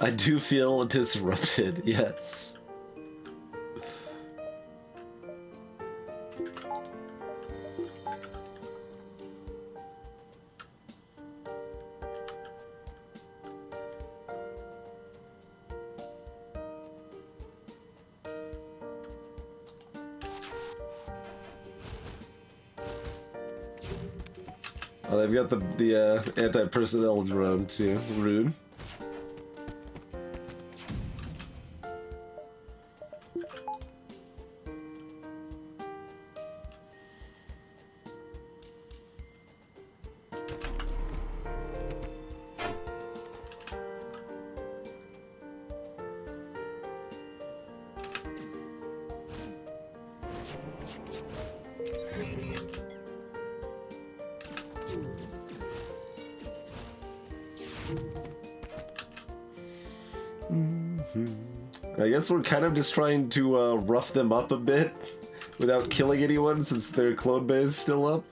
I do feel disrupted, yes. Oh, they've got the anti-personnel drone too. Rude. I guess we're kind of just trying to rough them up a bit without killing anyone since their clone bay is still up.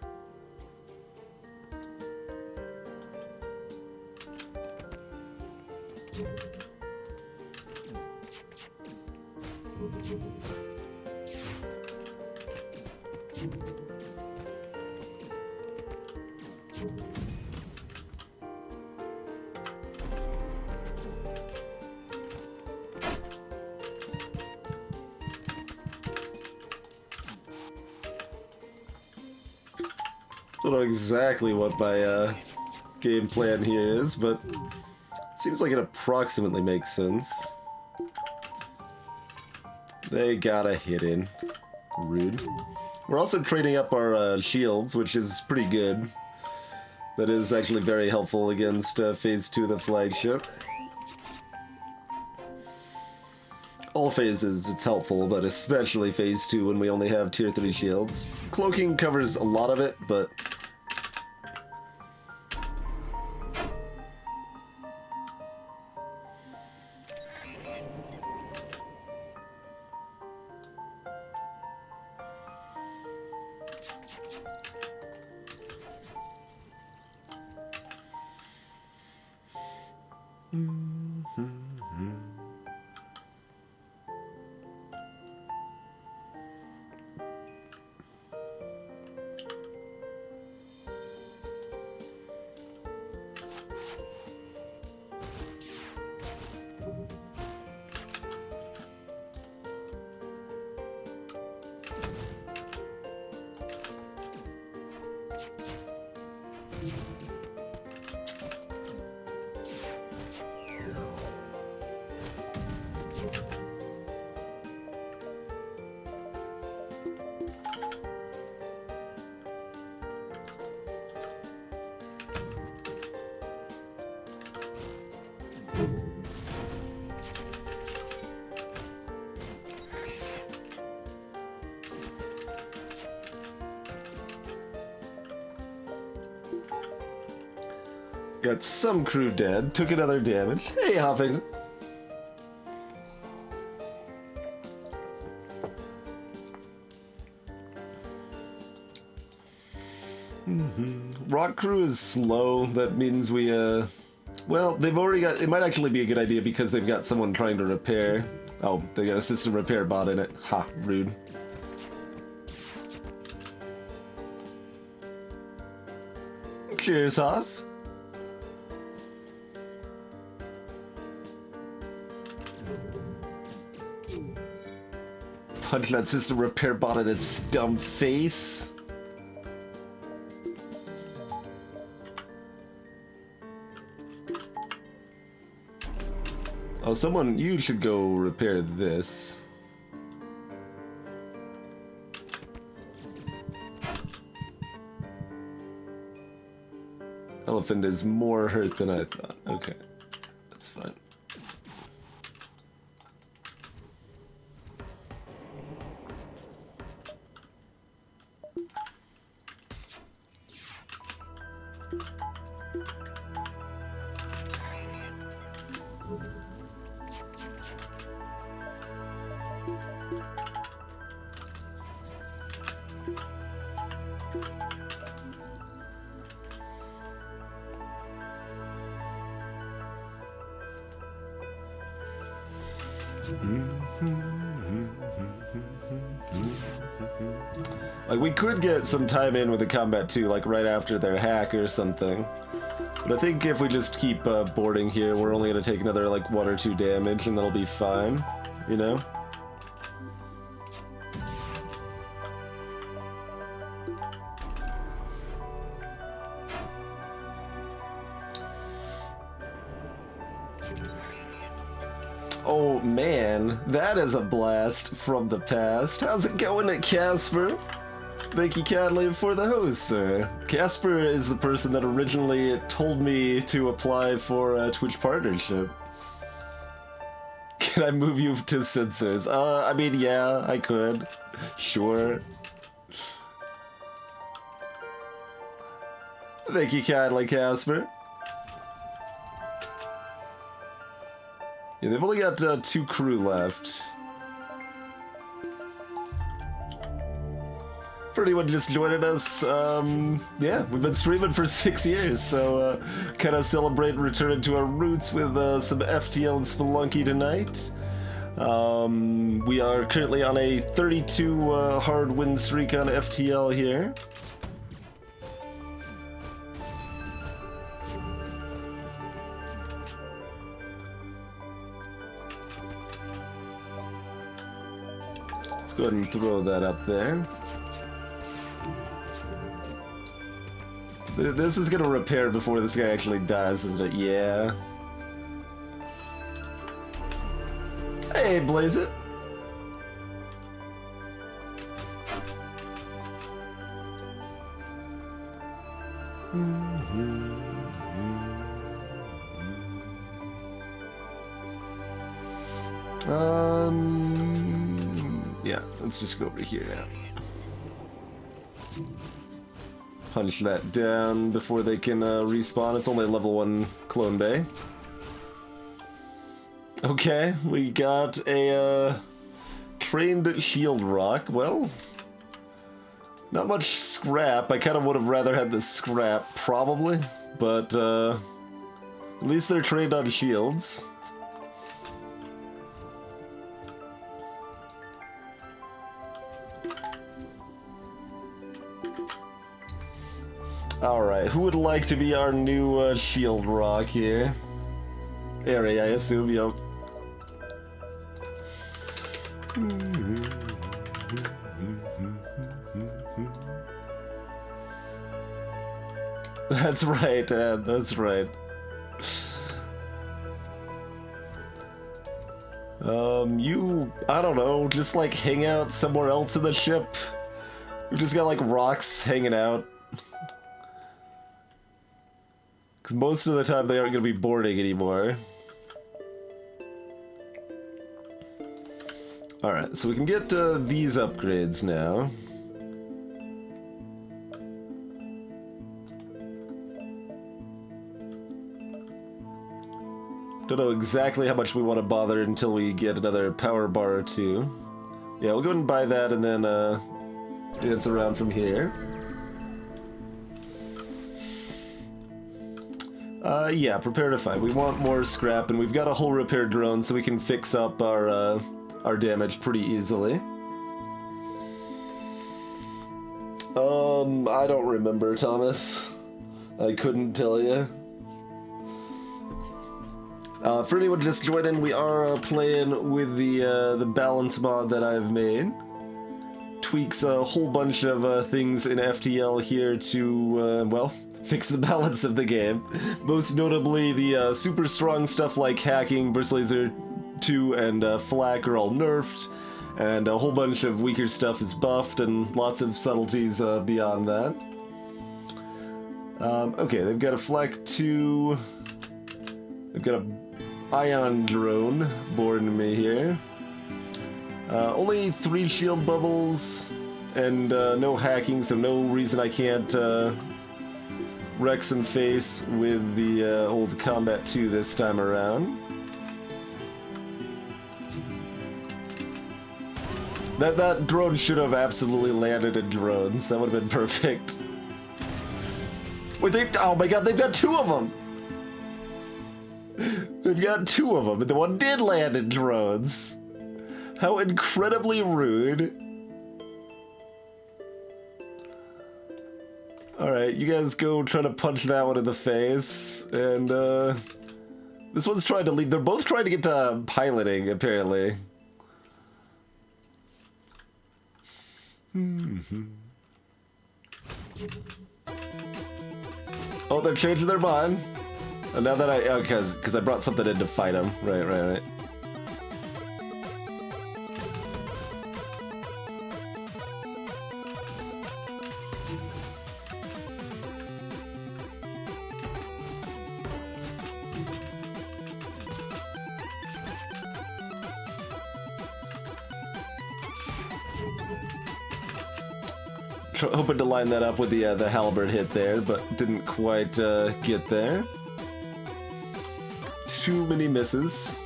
Don't know exactly what my game plan here is, but it seems like it approximately makes sense. They got a hit in. Rude. We're also trading up our shields, which is pretty good. That is actually very helpful against Phase 2 of the flagship. All phases it's helpful, but especially Phase 2 when we only have Tier 3 shields. Cloaking covers a lot of it, but... Got some crew dead. Took another damage. Hey, Huffington. Rock crew is slow. That means we, well, they've already got... It might actually be a good idea because they've got someone trying to repair. Oh, they got a system repair bot in it. Ha, rude. Cheers, Hoff. Punch that system repair bot in its dumb face. Oh, someone, you should go repair this. Elephant is more hurt than I thought. Okay, that's fine. Like, we could get some time in with the combat too, like right after their hack or something. But I think if we just keep boarding here, we're only gonna take another like 1 or 2 damage and that'll be fine, you know? Oh man, that is a blast from the past. How's it going at Casper? Thank you kindly for the host, sir. Casper is the person that originally told me to apply for a Twitch partnership. Can I move you to sensors? I mean, yeah, I could. Sure. Thank you kindly, Casper. Yeah, they've only got 2 crew left. For anyone just joining us, yeah, we've been streaming for 6 years, so kind of celebrate returning to our roots with some FTL and Spelunky tonight. We are currently on a 32 hard win streak on FTL here. Let's go ahead and throw that up there. This is gonna repair before this guy actually dies, isn't it? Yeah. Hey, Blaze It. Yeah, let's just go over here now. Punch that down before they can respawn. It's only level 1 clone bay. Okay, we got a trained shield rock. Well, not much scrap. I kind of would have rather had the scrap, probably. But at least they're trained on shields. Alright, who would like to be our new shield rock here? Ari, I assume, yep. That's right, Ed, that's right. You, I don't know, just like hang out somewhere else in the ship. We just got like rocks hanging out. Because most of the time they aren't going to be boarding anymore. Alright, so we can get these upgrades now. Don't know exactly how much we want to bother until we get another power bar or two. Yeah, we'll go and buy that and then dance around from here. Yeah, prepare to fight. We want more scrap, and we've got a hull repair drone, so we can fix up our damage pretty easily. I don't remember, Thomas. I couldn't tell you. For anyone just joining, we are playing with the balance mod that I've made. Tweaks a whole bunch of things in FTL here to, well, fix the balance of the game. Most notably, the super strong stuff like hacking, Burst Laser 2, and Flak are all nerfed, and a whole bunch of weaker stuff is buffed, and lots of subtleties beyond that. Okay, they've got a Flak 2. They've got a Ion drone boarding me here. Only 3 shield bubbles, and no hacking, so no reason I can't wreck some face with the old Combat 2 this time around. That drone should have absolutely landed in drones. That would have been perfect. Wait, oh my god, they've got 2 of them! They've got 2 of them, and the one did land in drones. How incredibly rude. Alright, you guys go try to punch that one in the face, and this one's trying to leave. They're both trying to get to piloting, apparently. Oh, they're changing their mind. And now that I, because I brought something in to fight them. Right. Hoping to line that up with the halberd hit there, but didn't quite get there. Too many misses.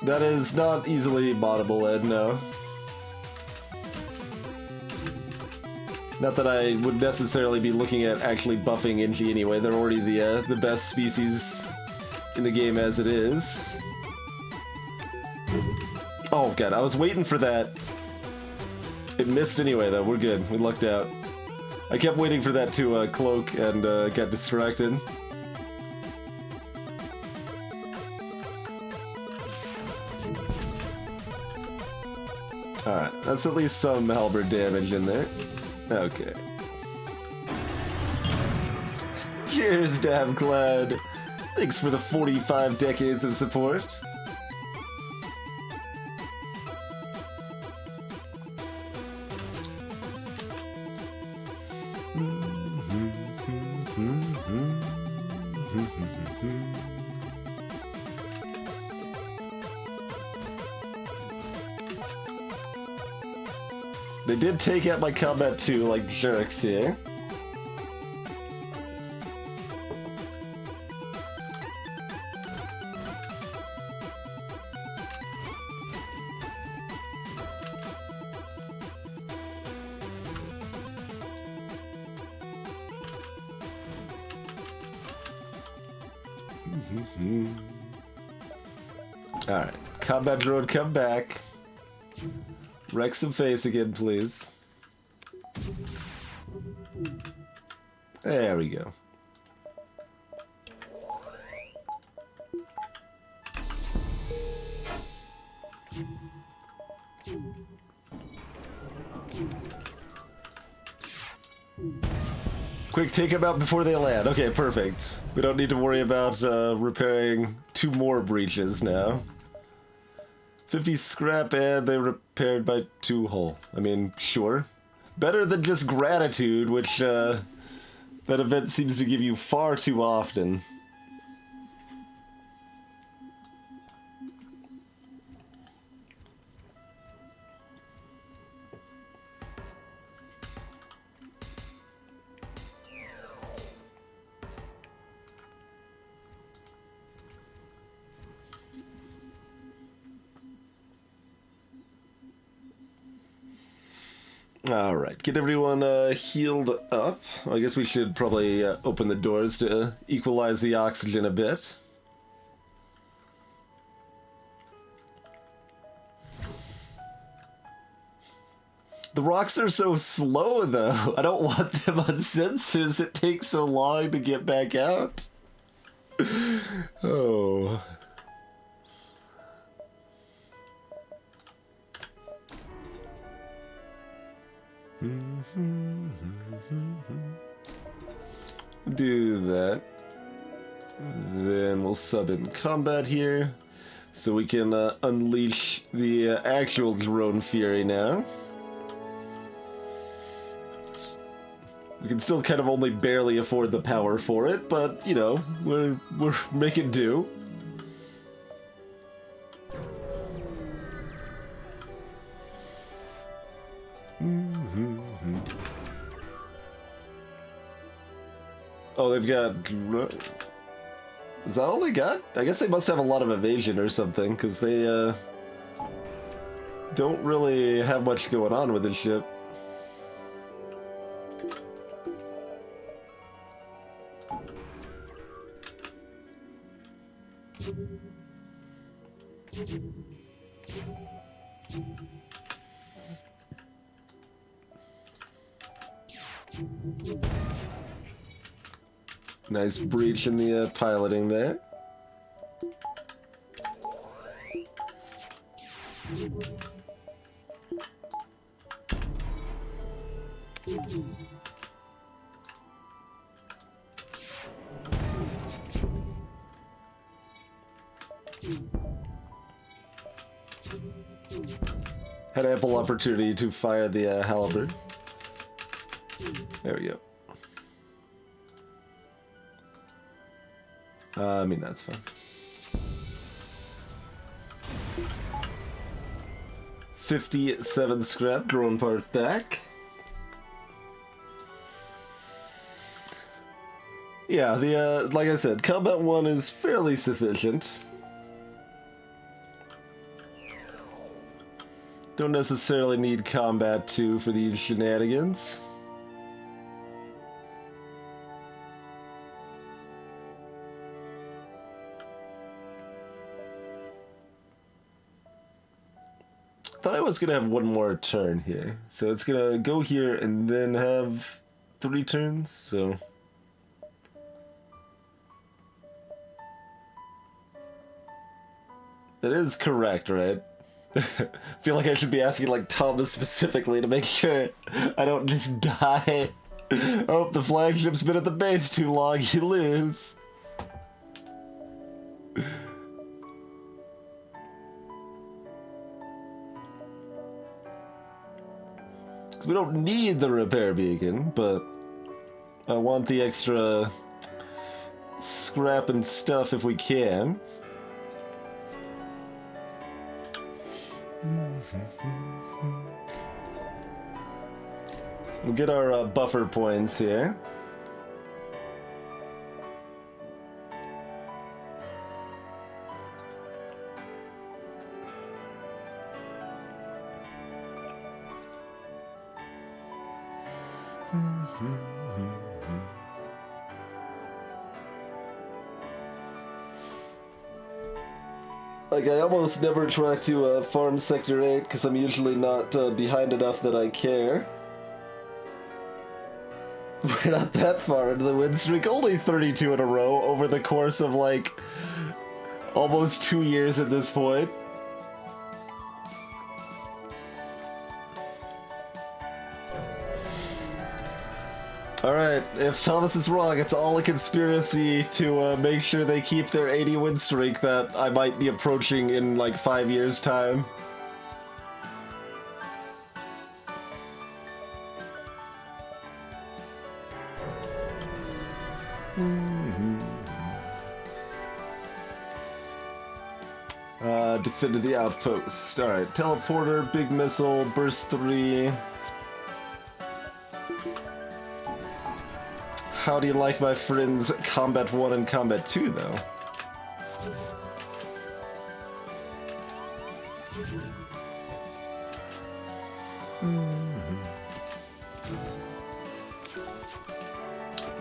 That is not easily moddable, Ed, no. Not that I would necessarily be looking at actually buffing Inji anyway. They're already the best species in the game as it is. Oh god, I was waiting for that. It missed anyway though, we're good. We lucked out. I kept waiting for that to cloak and got distracted. Alright, that's at least some halberd damage in there. Okay. Cheers, Damclad! Thanks for the 45 decades of support. They did take out my Combat 2 like jerks here. Alright, Combat Drone, come back. Wreck some face again, please. There we go. Quick, take them out before they land. Okay, perfect. We don't need to worry about repairing 2 more breaches now. 50 scrap and they repaired by 2 hull. I mean, sure. Better than just gratitude, which that event seems to give you far too often. Alright, get everyone healed up. I guess we should probably open the doors to equalize the oxygen a bit. The rocks are so slow, though. I don't want them on sensors. It takes so long to get back out. Oh. Do that. Then we'll sub in combat here, so we can unleash the actual drone fury now. We can still kind of only barely afford the power for it, but you know, we're making do. Oh, they've got... Is that all they got? I guess they must have a lot of evasion or something, because they, don't really have much going on with this ship. Nice breach in the piloting there. Had ample opportunity to fire the halberd. There we go. I mean, that's fine. 57 scrap, drone part back. Yeah, the, like I said, Combat 1 is fairly sufficient. Don't necessarily need Combat 2 for these shenanigans. Thought I was gonna have one more turn here, so it's gonna go here and then have 3 turns, so that is correct, right? Feel like I should be asking like Thomas specifically to make sure I don't just die. Oh, the flagship's been at the base too long, you lose. We don't need the repair beacon, but I want the extra scrap and stuff if we can. We'll get our buffer points here. Like, I almost never try to farm Sector 8 because I'm usually not behind enough that I care. We're not that far into the win streak, only 32 in a row over the course of like almost 2 years at this point. Alright, if Thomas is wrong, it's all a conspiracy to make sure they keep their 80 win streak that I might be approaching in like 5 years' time. Defended the outpost. Alright, teleporter, big missile, burst 3. How do you like my friends Combat 1 and Combat 2, though?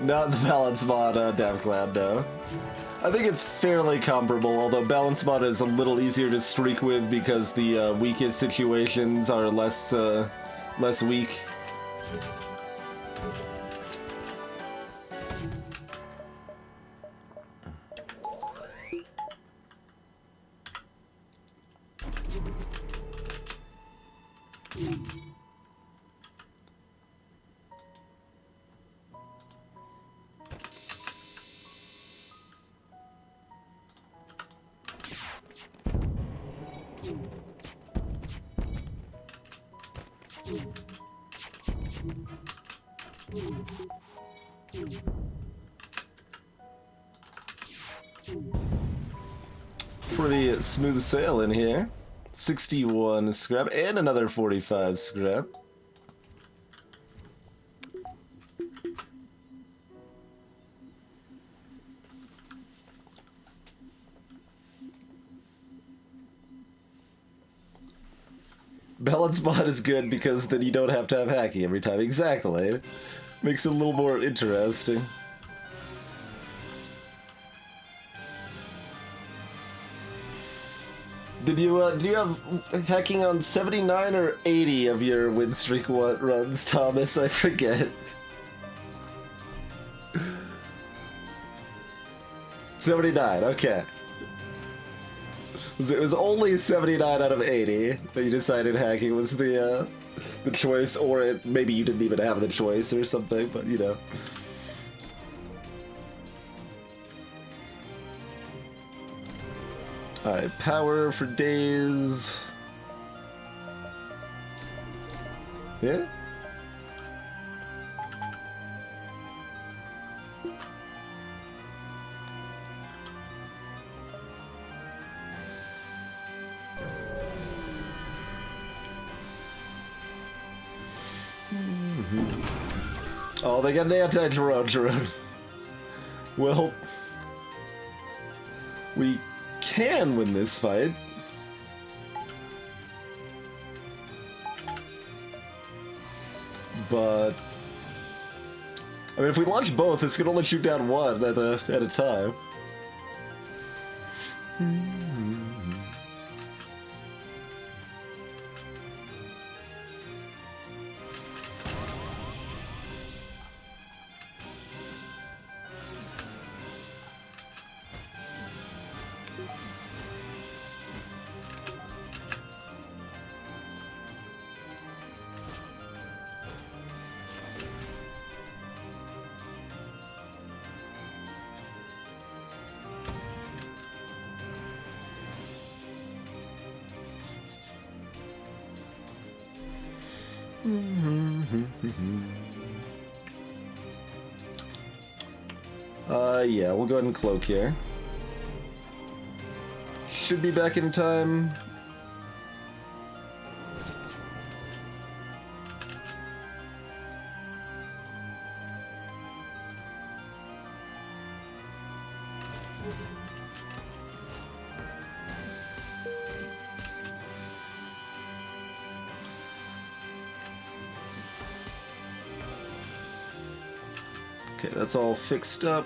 Not the balance mod, Davcloud, no. I think it's fairly comparable, although balance mod is a little easier to streak with because the weakest situations are less weak. Pretty smooth sail in here. 61 scrap and another 45 scrap. Balance mod is good because then you don't have to have hacking every time. Exactly. Makes it a little more interesting. Do you have hacking on 79 or 80 of your win streak runs, Thomas? I forget. 79, okay. It was only 79 out of 80 that you decided hacking was the choice, or maybe you didn't even have the choice or something, but you know. Alright, power for days. Yeah? Oh, they got an anti-drone. Well, we can win this fight. But I mean, if we launch both, it's gonna only shoot down one at a time. Yeah, we'll go ahead and cloak here. Should be back in time. Okay, that's all fixed up.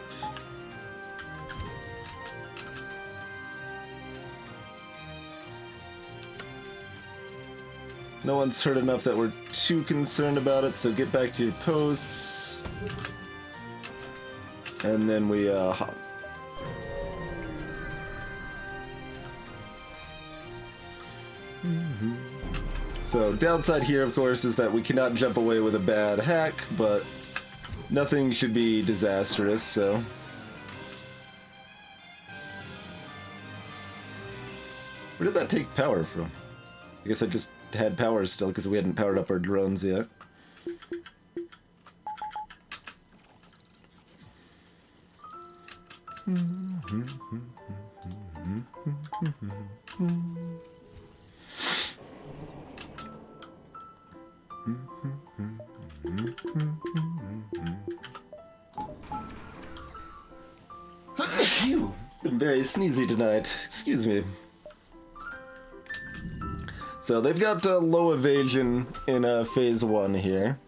No one's heard enough that we're too concerned about it, so get back to your posts. And then we hop. So downside here, of course, is that we cannot jump away with a bad hack, but nothing should be disastrous, so. Where did that take power from? I guess I just had power still because we hadn't powered up our drones yet. Phew! Been very sneezy tonight. Excuse me. So they've got low evasion in phase 1 here.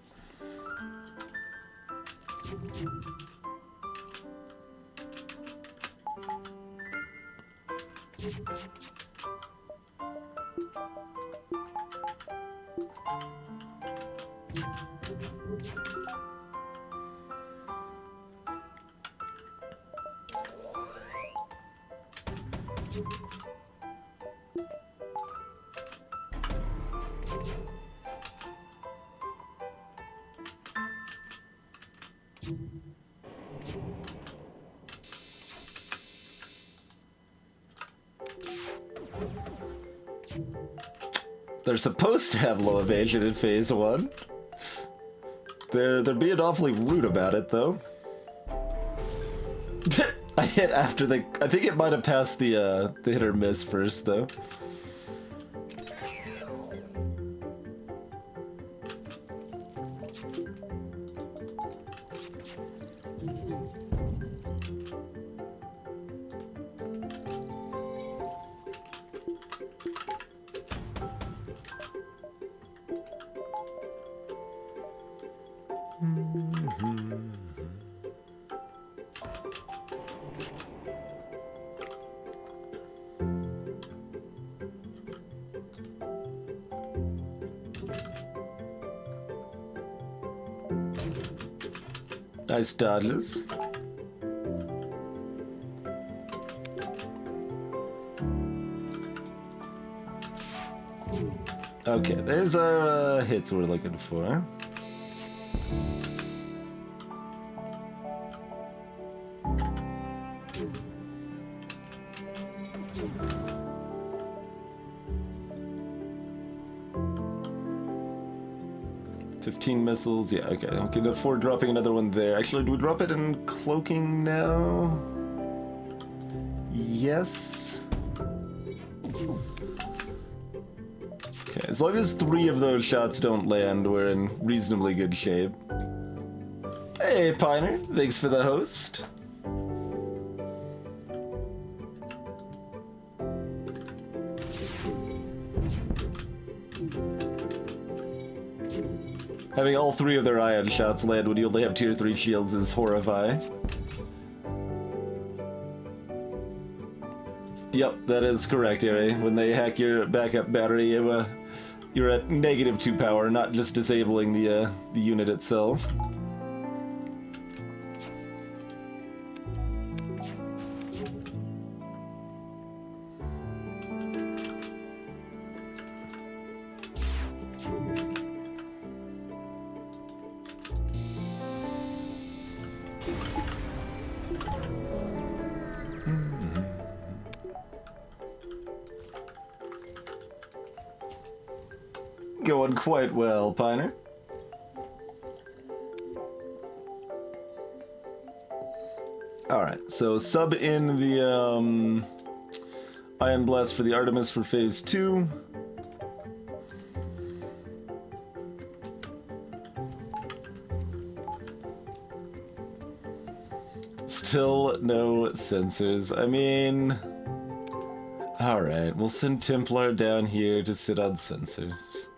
They're supposed to have low evasion in phase 1. They're being awfully rude about it, though. I hit after the... I think it might have passed the hit or miss first, though. Nice dodges. Okay, there's our hits we're looking for. Missiles, yeah, okay. We can afford dropping another one there. Actually, do we drop it in cloaking now? Yes. Okay, as long as 3 of those shots don't land, we're in reasonably good shape. Hey, Piner, thanks for the host. Having all 3 of their ion shots land when you only have tier 3 shields is horrifying. Yep, that is correct, Ari. When they hack your backup battery, you're at -2 power, not just disabling the unit itself. Going quite well, Piner. Alright, so sub in the Ion Blast for the Artemis for phase 2. Still no sensors. I mean... Alright, we'll send Templar down here to sit on sensors.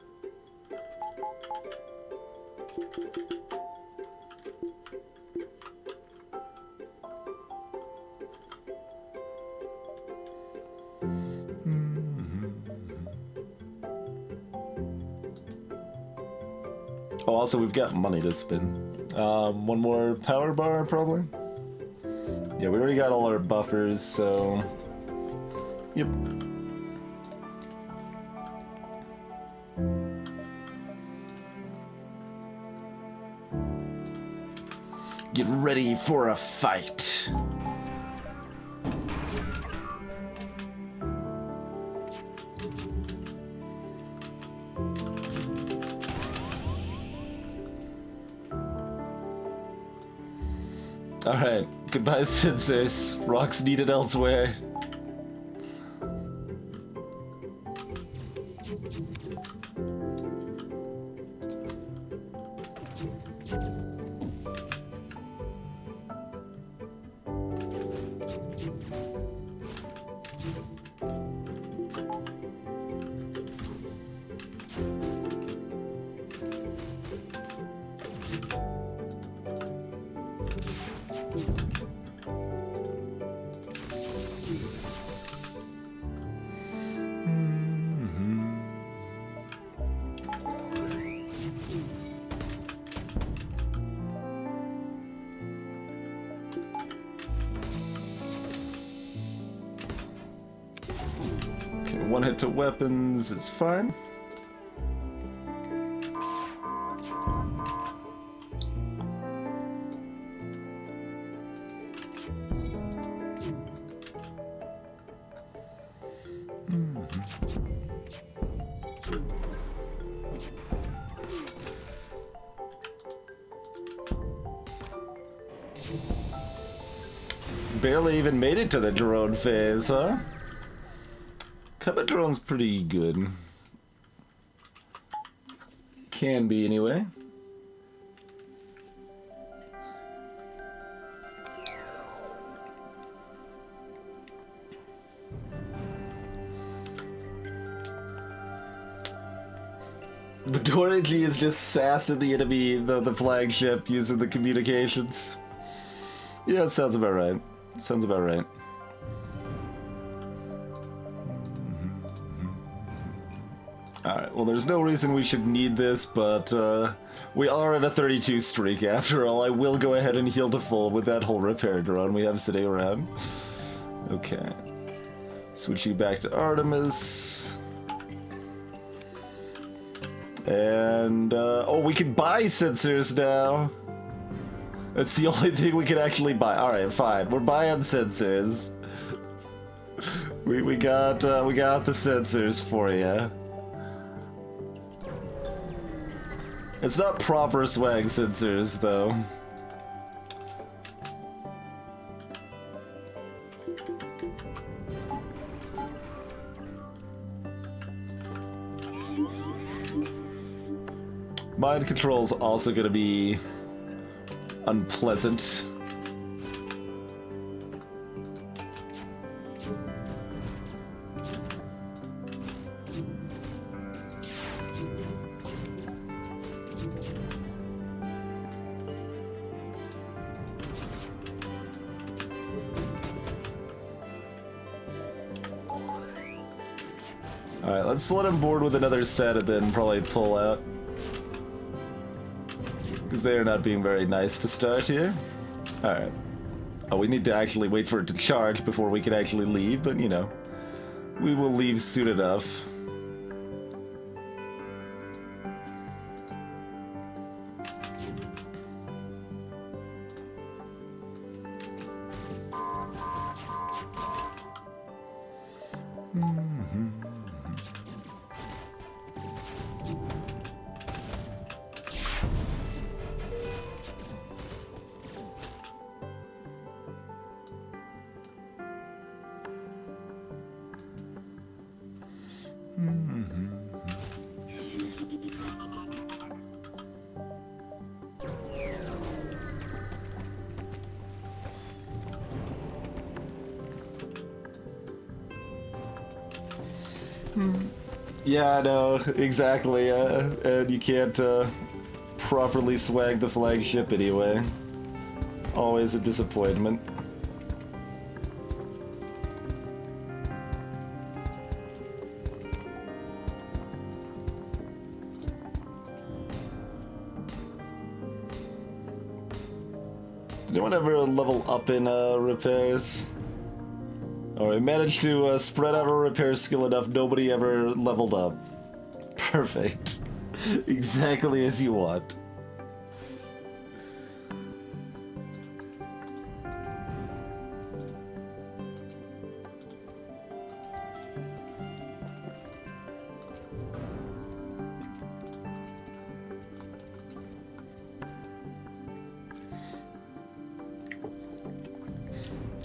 Oh, also, we've got money to spend. One more power bar, probably? Yeah, we already got all our buffers, so... Yep. Get ready for a fight. Alright, goodbye sensors. Rocks needed elsewhere. One hit to weapons is fine. Barely even made it to the drone phase, huh? Combat drone's pretty good. Can be, anyway. The Doriji is just sassing the enemy, the flagship, using the communications. Yeah, it sounds about right. Sounds about right. Alright, well there's no reason we should need this, but we are at a 32 streak after all. I will go ahead and heal to full with that whole repair drone we have sitting around. Okay. Switching back to Artemis. And, oh, we can buy sensors now. That's the only thing we can actually buy. Alright, fine. We're buying sensors. We got the sensors for you. It's not proper swag sensors, though. Mind control's also gonna be unpleasant. Alright, let's let him board with another set and then probably pull out. Because they are not being very nice to start here. Alright. Oh, we need to actually wait for it to charge before we can actually leave, but you know. We will leave soon enough. Yeah, no, exactly, and you can't properly swag the flagship anyway. Always a disappointment. Did anyone ever level up in repairs? Or we managed to spread out our repair skill enough, nobody ever leveled up. Perfect. Exactly as you want.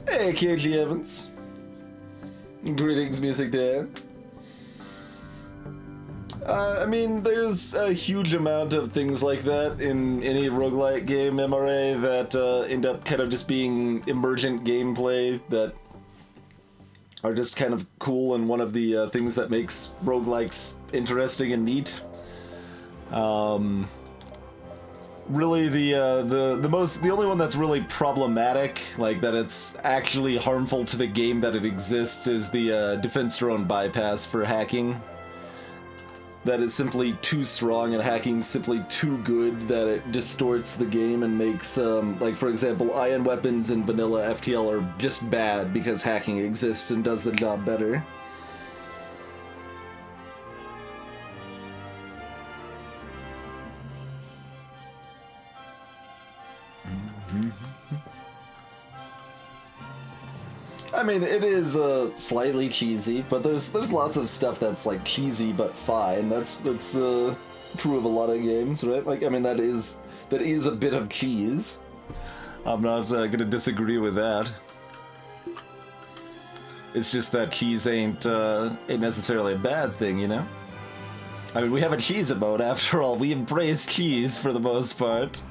Hey, KG Evans. Greetings, Music Dan. I mean, there's a huge amount of things like that in any roguelike game, MRA, that end up kind of just being emergent gameplay that are just kind of cool and one of the things that makes roguelikes interesting and neat. Really, the only one that's really problematic, like that it's actually harmful to the game that it exists, is the defense drone bypass for hacking. That is simply too strong, and hacking simply too good that it distorts the game and makes, like for example, ion weapons in vanilla FTL are just bad because hacking exists and does the job better. I mean, it is slightly cheesy, but there's lots of stuff that's like cheesy but fine. That's true of a lot of games, right? Like, I mean, that is a bit of cheese. I'm not gonna disagree with that. It's just that cheese ain't necessarily a bad thing, you know? I mean, we have a cheese emote after all. We embrace cheese for the most part.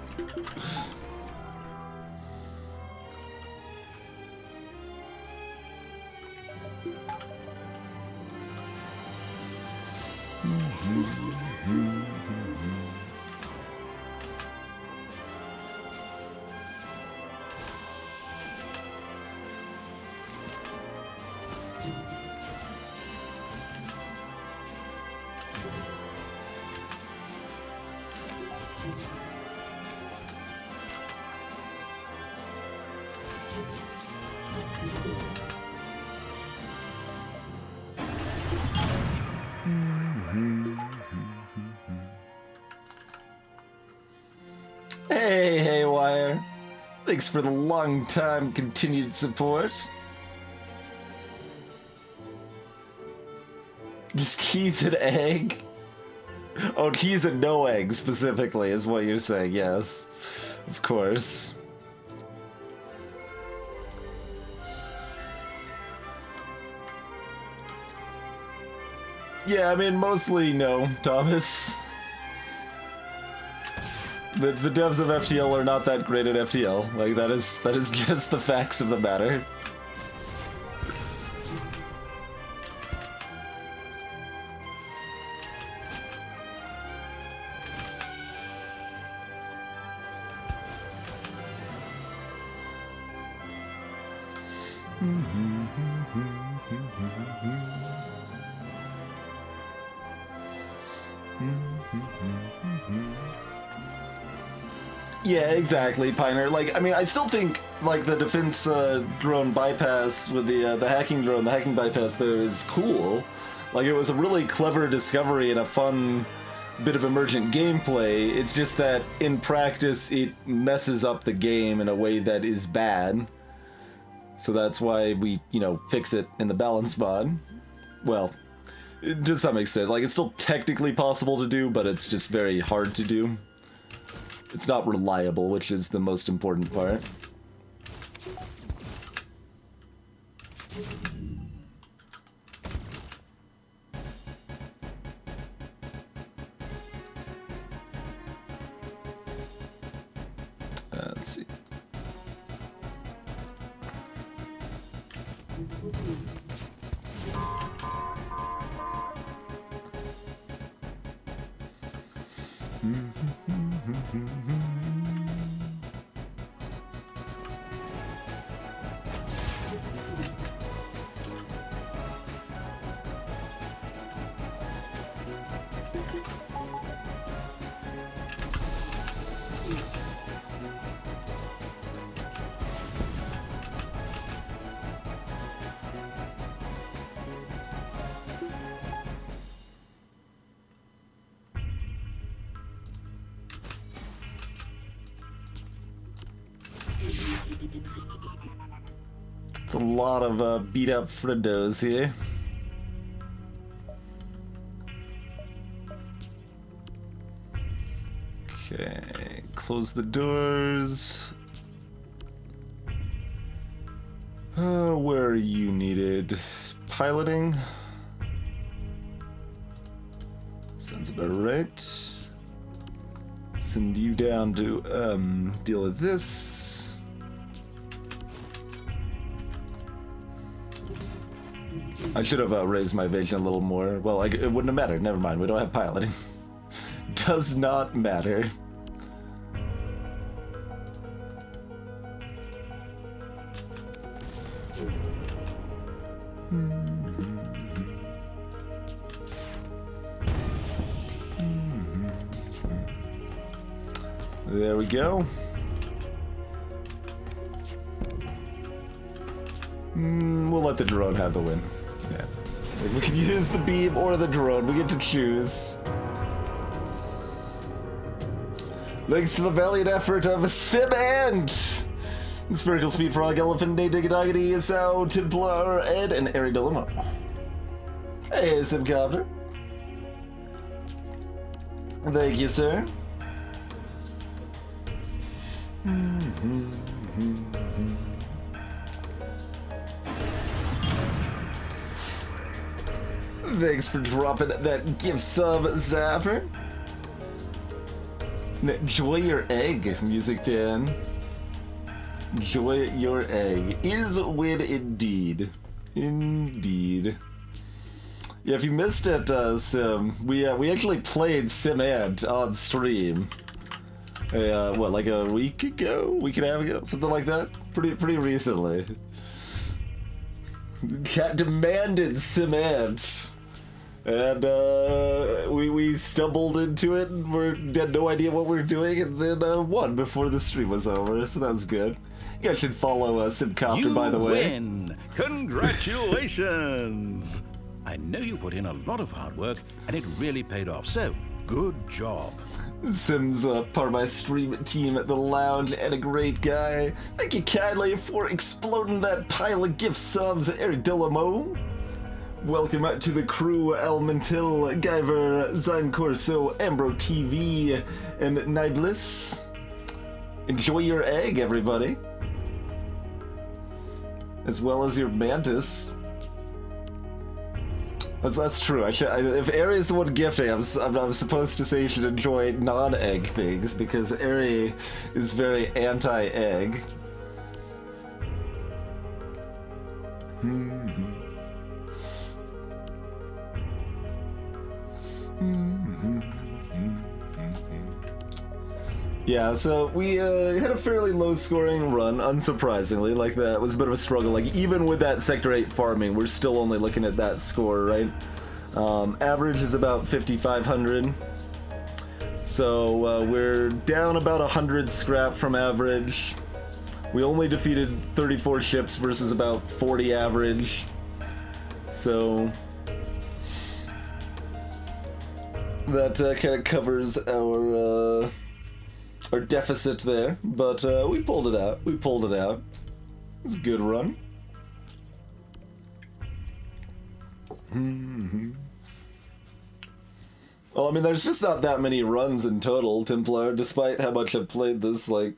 Hey, Haywire. Thanks for the long time continued support. Just cheese and egg? Oh, cheese and no egg specifically is what you're saying, yes. Of course. Yeah, I mean, mostly no, Thomas. The devs of FTL are not that great at FTL. Like, that is just the facts of the matter. Yeah, exactly, Piner. Like, I mean, I still think, like, the defense drone bypass with the hacking drone, the hacking bypass there is cool. Like, it was a really clever discovery and a fun bit of emergent gameplay. It's just that, in practice, it messes up the game in a way that is bad. So that's why we, you know, fix it in the balance mod. Well, to some extent. Like, it's still technically possible to do, but it's just very hard to do. It's not reliable, which is the most important part. Let's see. It's a lot of beat up friendos here. Okay, close the doors. Where are you needed? Piloting? Sounds about right. Send you down to deal with this. I should have raised my vision a little more. Well, it wouldn't have mattered. Never mind. We don't have piloting. Does not matter. There we go. We'll let the drone have the win. Yeah. It's like we can use the beam or the drone. We get to choose. Thanks to the valiant effort of Sim Ant. Spherical Speed Frog, Elephant, Diggadogity, Sao, Templar, Ed, and Ari Dilemma. Hey, Simcopter. Thank you, sir. Thanks for dropping that gift sub, Zapper. Enjoy your egg, Music Dan. Enjoy your egg. Is win indeed. Indeed. Yeah, if you missed it, Sim, we actually played Sim Ant on stream. What, like a week ago? Week and a half ago? Something like that? Pretty recently. Cat demanded Sim Ant. And we stumbled into it and we had no idea what we were doing, and then won before the stream was over, so that was good. You guys should follow Simcopter, by the way. You win! Congratulations! I know you put in a lot of hard work, and it really paid off, so good job. Sim's part of my stream team at the lounge and a great guy. Thank you kindly for exploding that pile of gift subs, Eric Dillamo. Welcome out to the crew, Elmentil, Guyver, Zine Corso, Ambro TV, and Niblis. Enjoy your egg, everybody. As well as your mantis. That's true. If Ari is the one gifting, I'm supposed to say you should enjoy non-egg things, because Ari is very anti-egg. Yeah, so we had a fairly low-scoring run, unsurprisingly. Like, that was a bit of a struggle. Like, even with that Sector 8 farming, we're still only looking at that score, right? Average is about 5,500. So we're down about 100 scrap from average. We only defeated 34 ships versus about 40 average. So that kind of covers our deficit there, but we pulled it out. It's a good run. Well, I mean, there's just not that many runs in total, Templar, despite how much I've played this. Like,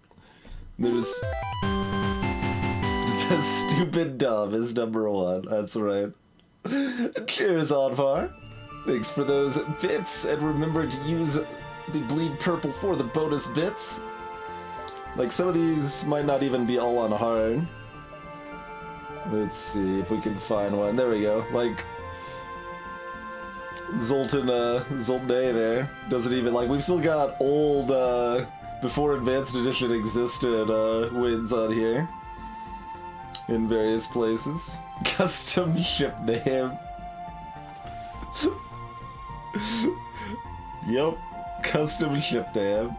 there's... The stupid dumb is number one, that's right. Cheers, Onfar. Thanks for those bits, and remember to use the bleed purple for the bonus bits. Like, some of these might not even be all on hard. Let's see if we can find one. There we go. Like, Zoltan A there doesn't even, like, we've still got old, before Advanced Edition existed, wins on here. In various places. Custom ship name. Yup. Custom ship name.